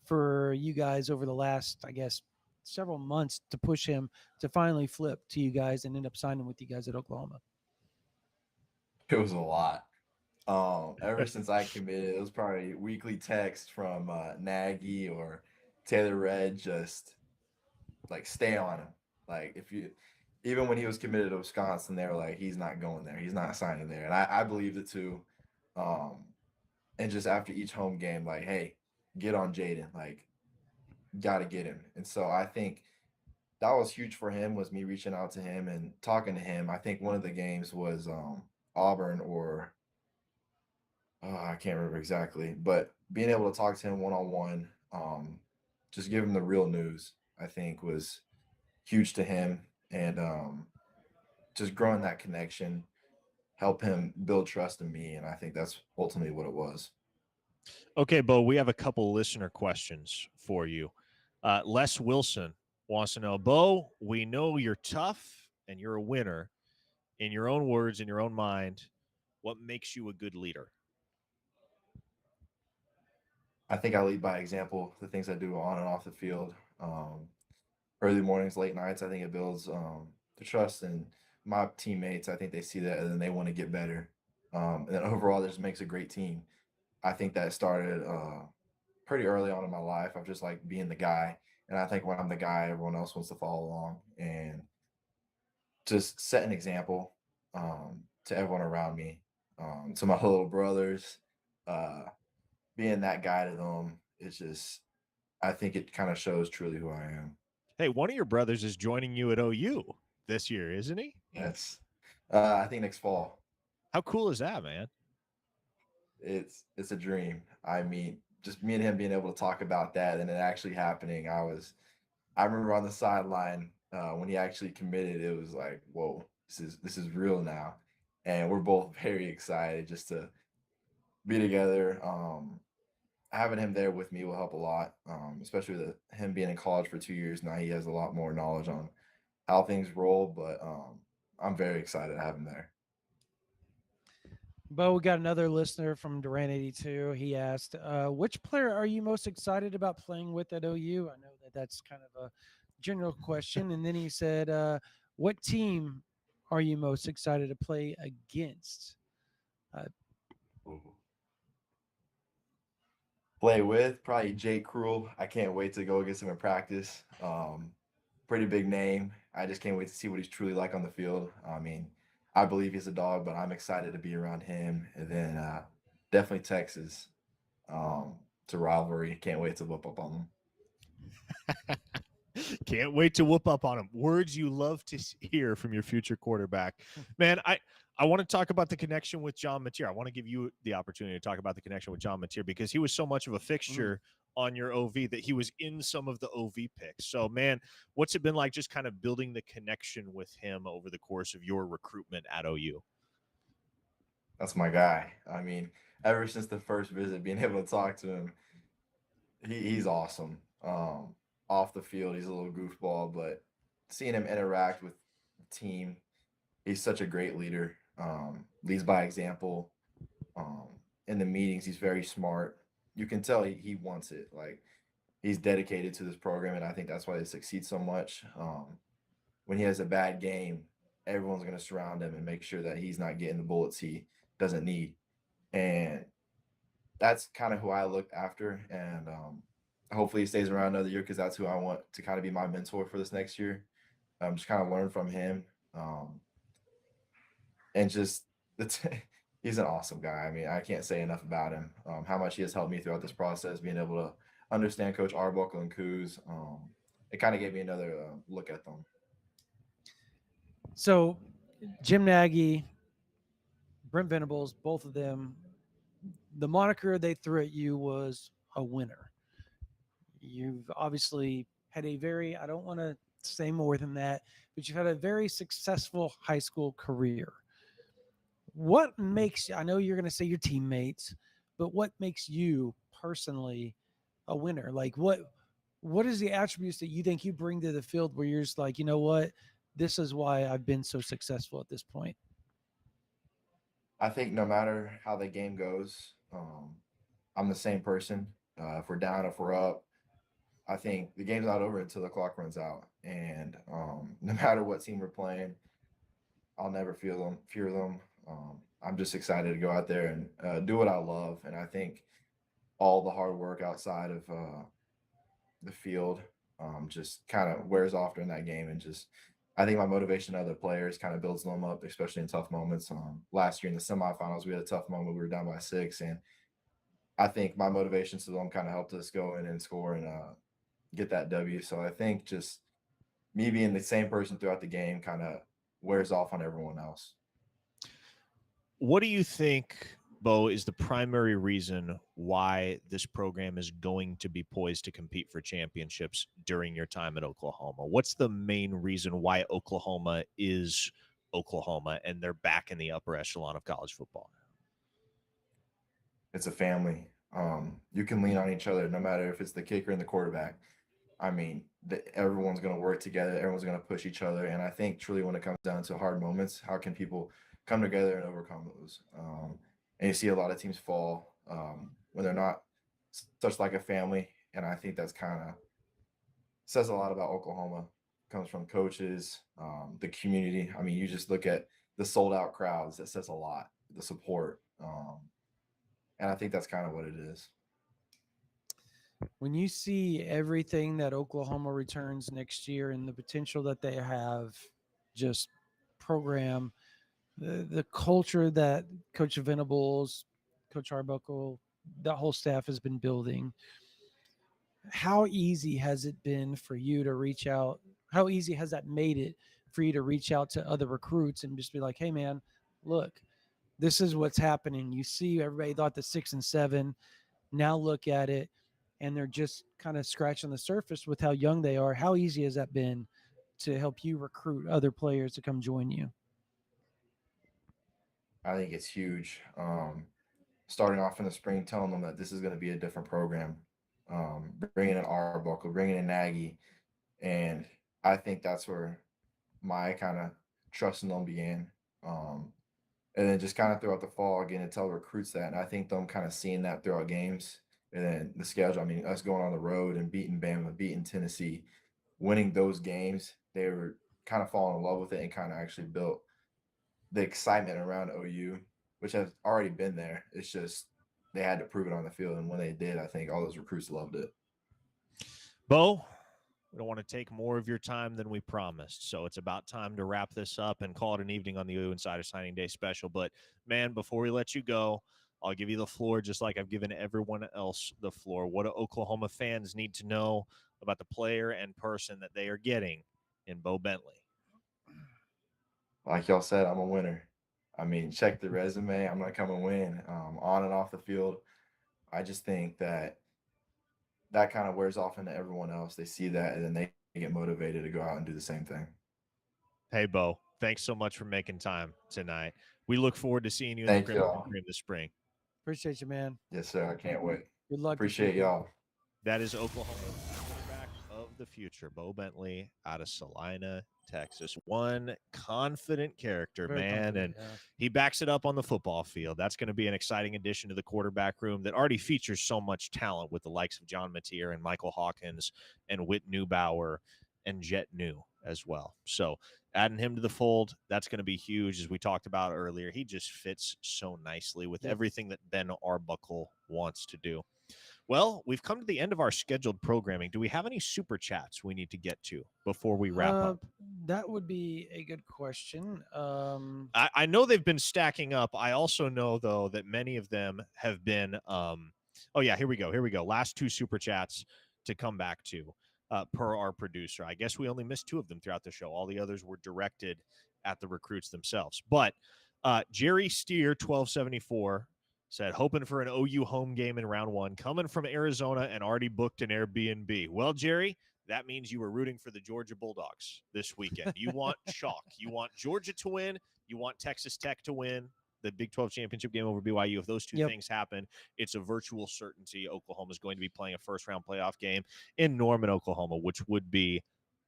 for you guys over the last, I guess, several months to push him to finally flip to you guys and end up signing with you guys at Oklahoma? It was a lot. Ever since I committed, it was probably weekly text from Nagy or Taylor Red, just like stay on him. Like even when he was committed to Wisconsin, they were like, he's not going there, he's not signing there, and I believed it too. And just after each home game, like, hey, get on Jaden, like, got to get him. And so I think that was huge for him, was me reaching out to him and talking to him. I think one of the games was Auburn or I can't remember exactly, but being able to talk to him one-on-one, just give him the real news, I think was huge to him. And just growing that connection, help him build trust in me. And I think that's ultimately what it was. Okay, Beau, we have a couple listener questions for you. Les Wilson wants to know, Beau, we know you're tough and you're a winner. In your own words, in your own mind, what makes you a good leader? I think I lead by example, the things I do on and off the field. Early mornings, late nights, I think it builds the trust in my teammates. I think they see that and then they want to get better. And then overall, this makes a great team. I think that started pretty early on in my life. I'm just like being the guy. And I think when I'm the guy, everyone else wants to follow along and just set an example to everyone around me, to my little brothers, being that guy to them. It's just, I think it kind of shows truly who I am. Hey, one of your brothers is joining you at OU this year, isn't he? Yes. I think next fall. How cool is that, man? It's a dream. I mean, just me and him being able to talk about that and it actually happening. I remember on the sideline when he actually committed, it was like, whoa, this is real now. And we're both very excited just to be together. Having him there with me will help a lot, especially with him being in college for 2 years now. He has a lot more knowledge on how things roll, but I'm very excited to have him there. Bo, we got another listener from Duran82. He asked, which player are you most excited about playing with at OU? I know that's kind of a general question. And then he said, what team are you most excited to play against? Play with probably Jake Kreul. I can't wait to go against him in practice. Pretty big name. I just can't wait to see what he's truly like on the field. I mean, I believe he's a dog, but I'm excited to be around him. And then definitely Texas. It's a rivalry. Can't wait to whoop up on them. Can't wait to whoop up on him. Words you love to hear from your future quarterback. Man, I want to talk about the connection with John Mateer. I want to give you the opportunity to talk about the connection with John Mateer because he was so much of a fixture on your OV that he was in some of the OV picks. So, man, what's it been like just kind of building the connection with him over the course of your recruitment at OU? That's my guy. I mean, ever since the first visit, being able to talk to him, he's awesome. Off the field, he's a little goofball, but seeing him interact with the team, he's such a great leader. Leads by example. In the meetings, he's very smart. You can tell he wants it. Like, he's dedicated to this program, and I think that's why they succeed so much. When he has a bad game, everyone's going to surround him and make sure that he's not getting the bullets he doesn't need. And that's kind of who I look after. And hopefully he stays around another year because that's who I want to kind of be my mentor for this next year. Just kind of learn from him. And just he's an awesome guy. I mean, I can't say enough about him. How much he has helped me throughout this process, being able to understand Coach Arbuckle and Coos. It kind of gave me another look at them. So Jim Nagy, Brent Venables, both of them, the moniker they threw at you was a winner. You've obviously had a very, I don't want to say more than that, but you've had a very successful high school career. What makes, I know you're going to say your teammates, but what makes you personally a winner? Like what is the attributes that you think you bring to the field where you're just like, you know what, this is why I've been so successful at this point? I think no matter how the game goes, I'm the same person. If we're down, if we're up, I think the game's not over until the clock runs out. And no matter what team we're playing, I'll never fear them. I'm just excited to go out there and do what I love. And I think all the hard work outside of the field just kind of wears off during that game. And just, I think my motivation to other players kind of builds them up, especially in tough moments. Last year in the semifinals, we had a tough moment. We were down by 6. And I think my motivation to them kind of helped us go in and score and get that W. So I think just me being the same person throughout the game kind of wears off on everyone else. What do you think, Beau, is the primary reason why this program is going to be poised to compete for championships during your time at Oklahoma? What's the main reason why Oklahoma is Oklahoma and they're back in the upper echelon of college football? It's a family. You can lean on each other no matter if it's the kicker and the quarterback. I mean, everyone's going to work together. Everyone's going to push each other. And I think truly when it comes down to hard moments, how can people come together and overcome those? And you see a lot of teams fall when they're not such like a family. And I think that's kind of says a lot about Oklahoma. Comes from coaches, the community. I mean, you just look at the sold out crowds. That says a lot. The support. And I think that's kind of what it is. When you see everything that Oklahoma returns next year and the potential that they have, just program, the culture that Coach Venables, Coach Arbuckle, that whole staff has been building, how easy has it been for you to reach out? How easy has that made it for you to reach out to other recruits and just be like, hey, man, look, this is what's happening. You see, everybody thought the 6 and 7. Now look at it, and they're just kind of scratching the surface with how young they are. How easy has that been to help you recruit other players to come join you? I think it's huge. Starting off in the spring, telling them that this is going to be a different program, bringing in Arbuckle, bringing in Nagy, and I think that's where my kind of trust in them began. And then just kind of throughout the fall, getting to tell recruits that, and I think them kind of seeing that throughout games, and then the schedule. I mean, us going on the road and beating Bama, beating Tennessee, winning those games, they were kind of falling in love with it and kind of actually built the excitement around OU, which has already been there. It's just they had to prove it on the field, and when they did, I think all those recruits loved it. Beau, we don't want to take more of your time than we promised, so it's about time to wrap this up and call it an evening on the OU Insider Signing Day special. But, man, before we let you go, I'll give you the floor just like I've given everyone else the floor. What do Oklahoma fans need to know about the player and person that they are getting in Beau Bentley? Like y'all said, I'm a winner. I mean, check the resume. I'm going to come and win on and off the field. I just think that kind of wears off into everyone else. They see that, and then they get motivated to go out and do the same thing. Hey, Beau, thanks so much for making time tonight. We look forward to seeing you in Thank the y'all. Crimson this spring. Appreciate you, man. Yes, sir. I can't wait. Good luck. Appreciate y'all. That is Oklahoma's quarterback of the future, Beau Bentley, out of Salina, Texas. One confident character, Very man, confident, and he backs it up on the football field. That's going to be an exciting addition to the quarterback room that already features so much talent with the likes of John Mateer and Michael Hawkins and Whit Neubauer and Jet New as well. So adding him to the fold, that's going to be huge. As we talked about earlier, he just fits so nicely with everything that Ben Arbuckle wants to do. Well, we've come to the end of our scheduled programming. Do we have any super chats we need to get to before we wrap up? That would be a good question. I know they've been stacking up. I also know, though, that many of them have been oh, yeah, here we go. Last two super chats to come back to per our producer. I guess we only missed two of them throughout the show. All the others were directed at the recruits themselves. But Jerry Steer, 1274, said, hoping for an OU home game in round one, coming from Arizona and already booked an Airbnb. Well, Jerry, that means you were rooting for the Georgia Bulldogs this weekend. You want chalk. You want Georgia to win. You want Texas Tech to win the Big 12 championship game over BYU. If those two things happen, it's a virtual certainty Oklahoma is going to be playing a first-round playoff game in Norman, Oklahoma, which would be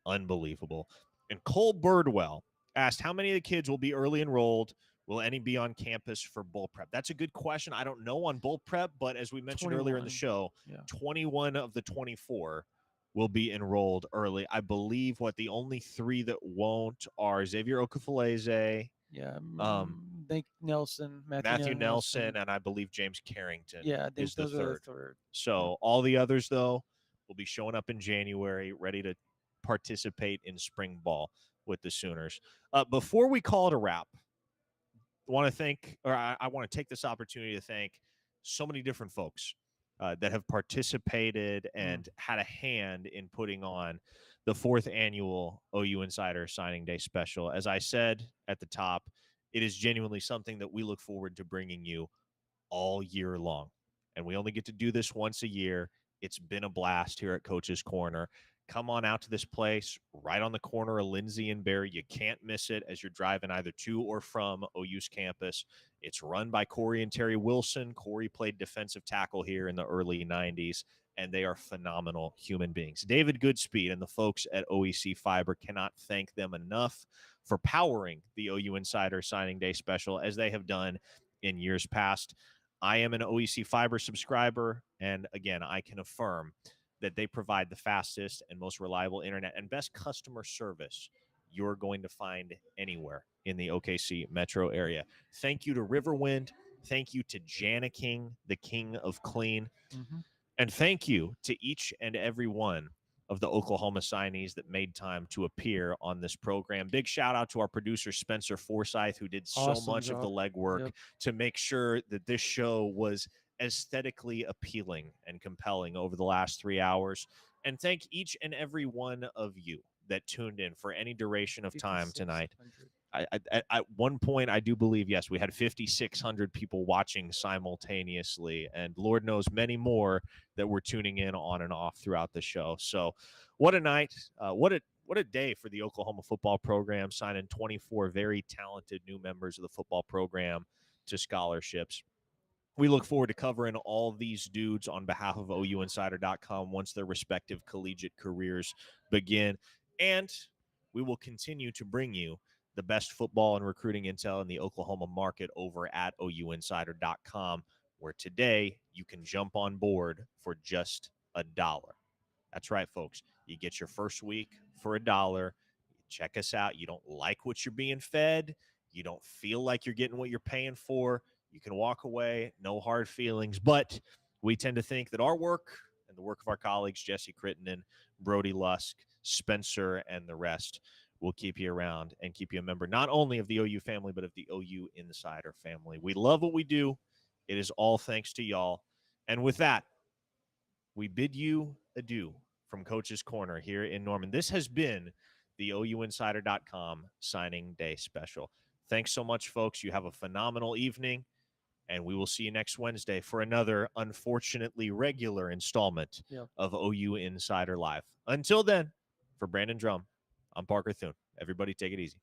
unbelievable. And Cole Birdwell asked, how many of the kids will be early enrolled? Will any be on campus for bowl prep? That's a good question. I don't know on bowl prep, but as we mentioned earlier in the show, 21 of the 24 will be enrolled early. I believe the only three that won't are Xavier Okafalese, Nick Nelson, Matthew Nelson, and I believe James Carrington I think is the those are third. the third. So all the others, though, will be showing up in January, ready to participate in spring ball with the Sooners. Before we call it a wrap, I want to take this opportunity to thank so many different folks that have participated and had a hand in putting on the 4th annual OU Insider Signing Day special. As I said at the top, It is genuinely something that we look forward to bringing you all year long. And we only get to do this once a year. It's been a blast here at Coach's Corner. Come on out to this place right on the corner of Lindsay and Barry. You can't miss it as you're driving either to or from OU's campus. It's run by Corey and Terry Wilson. Corey played defensive tackle here in the early 90s, and they are phenomenal human beings. David Goodspeed and the folks at OEC Fiber, cannot thank them enough for powering the OU Insider Signing Day special as they have done in years past. I am an OEC Fiber subscriber, and again, I can affirm that they provide the fastest and most reliable internet and best customer service you're going to find anywhere in the OKC metro area. Thank you to Riverwind. Thank you to Janiking, the king of clean. And thank you to each and every one of the Oklahoma signees that made time to appear on this program. Big shout out to our producer, Spencer Forsyth, who did so much of the legwork to make sure that this show was aesthetically appealing and compelling over the last 3 hours. And thank each and every one of you that tuned in for any duration of time tonight. At one point, I do believe, yes, we had 5,600 people watching simultaneously, and Lord knows many more that were tuning in on and off throughout the show. So what a night. What a day for the Oklahoma football program, signing 24 very talented new members of the football program to scholarships. We look forward to covering all these dudes on behalf of OUinsider.com once their respective collegiate careers begin. And we will continue to bring you the best football and recruiting intel in the Oklahoma market over at OUinsider.com, where today you can jump on board for just $1. That's right, folks. You get your first week for $1. Check us out. You don't like what you're being fed. You don't feel like you're getting what you're paying for. You can walk away, no hard feelings. But we tend to think that our work and the work of our colleagues, Jesse Crittenden, Brody Lusk, Spencer, and the rest will keep you around and keep you a member not only of the OU family, but of the OU Insider family. We love what we do. It is all thanks to y'all. And with that, we bid you adieu from Coach's Corner here in Norman. This has been the OUinsider.com signing day special. Thanks so much, folks. You have a phenomenal evening, and we will see you next Wednesday for another unfortunately regular installment of OU Insider Live. Until then, for Brandon Drum, I'm Parker Thune. Everybody take it easy.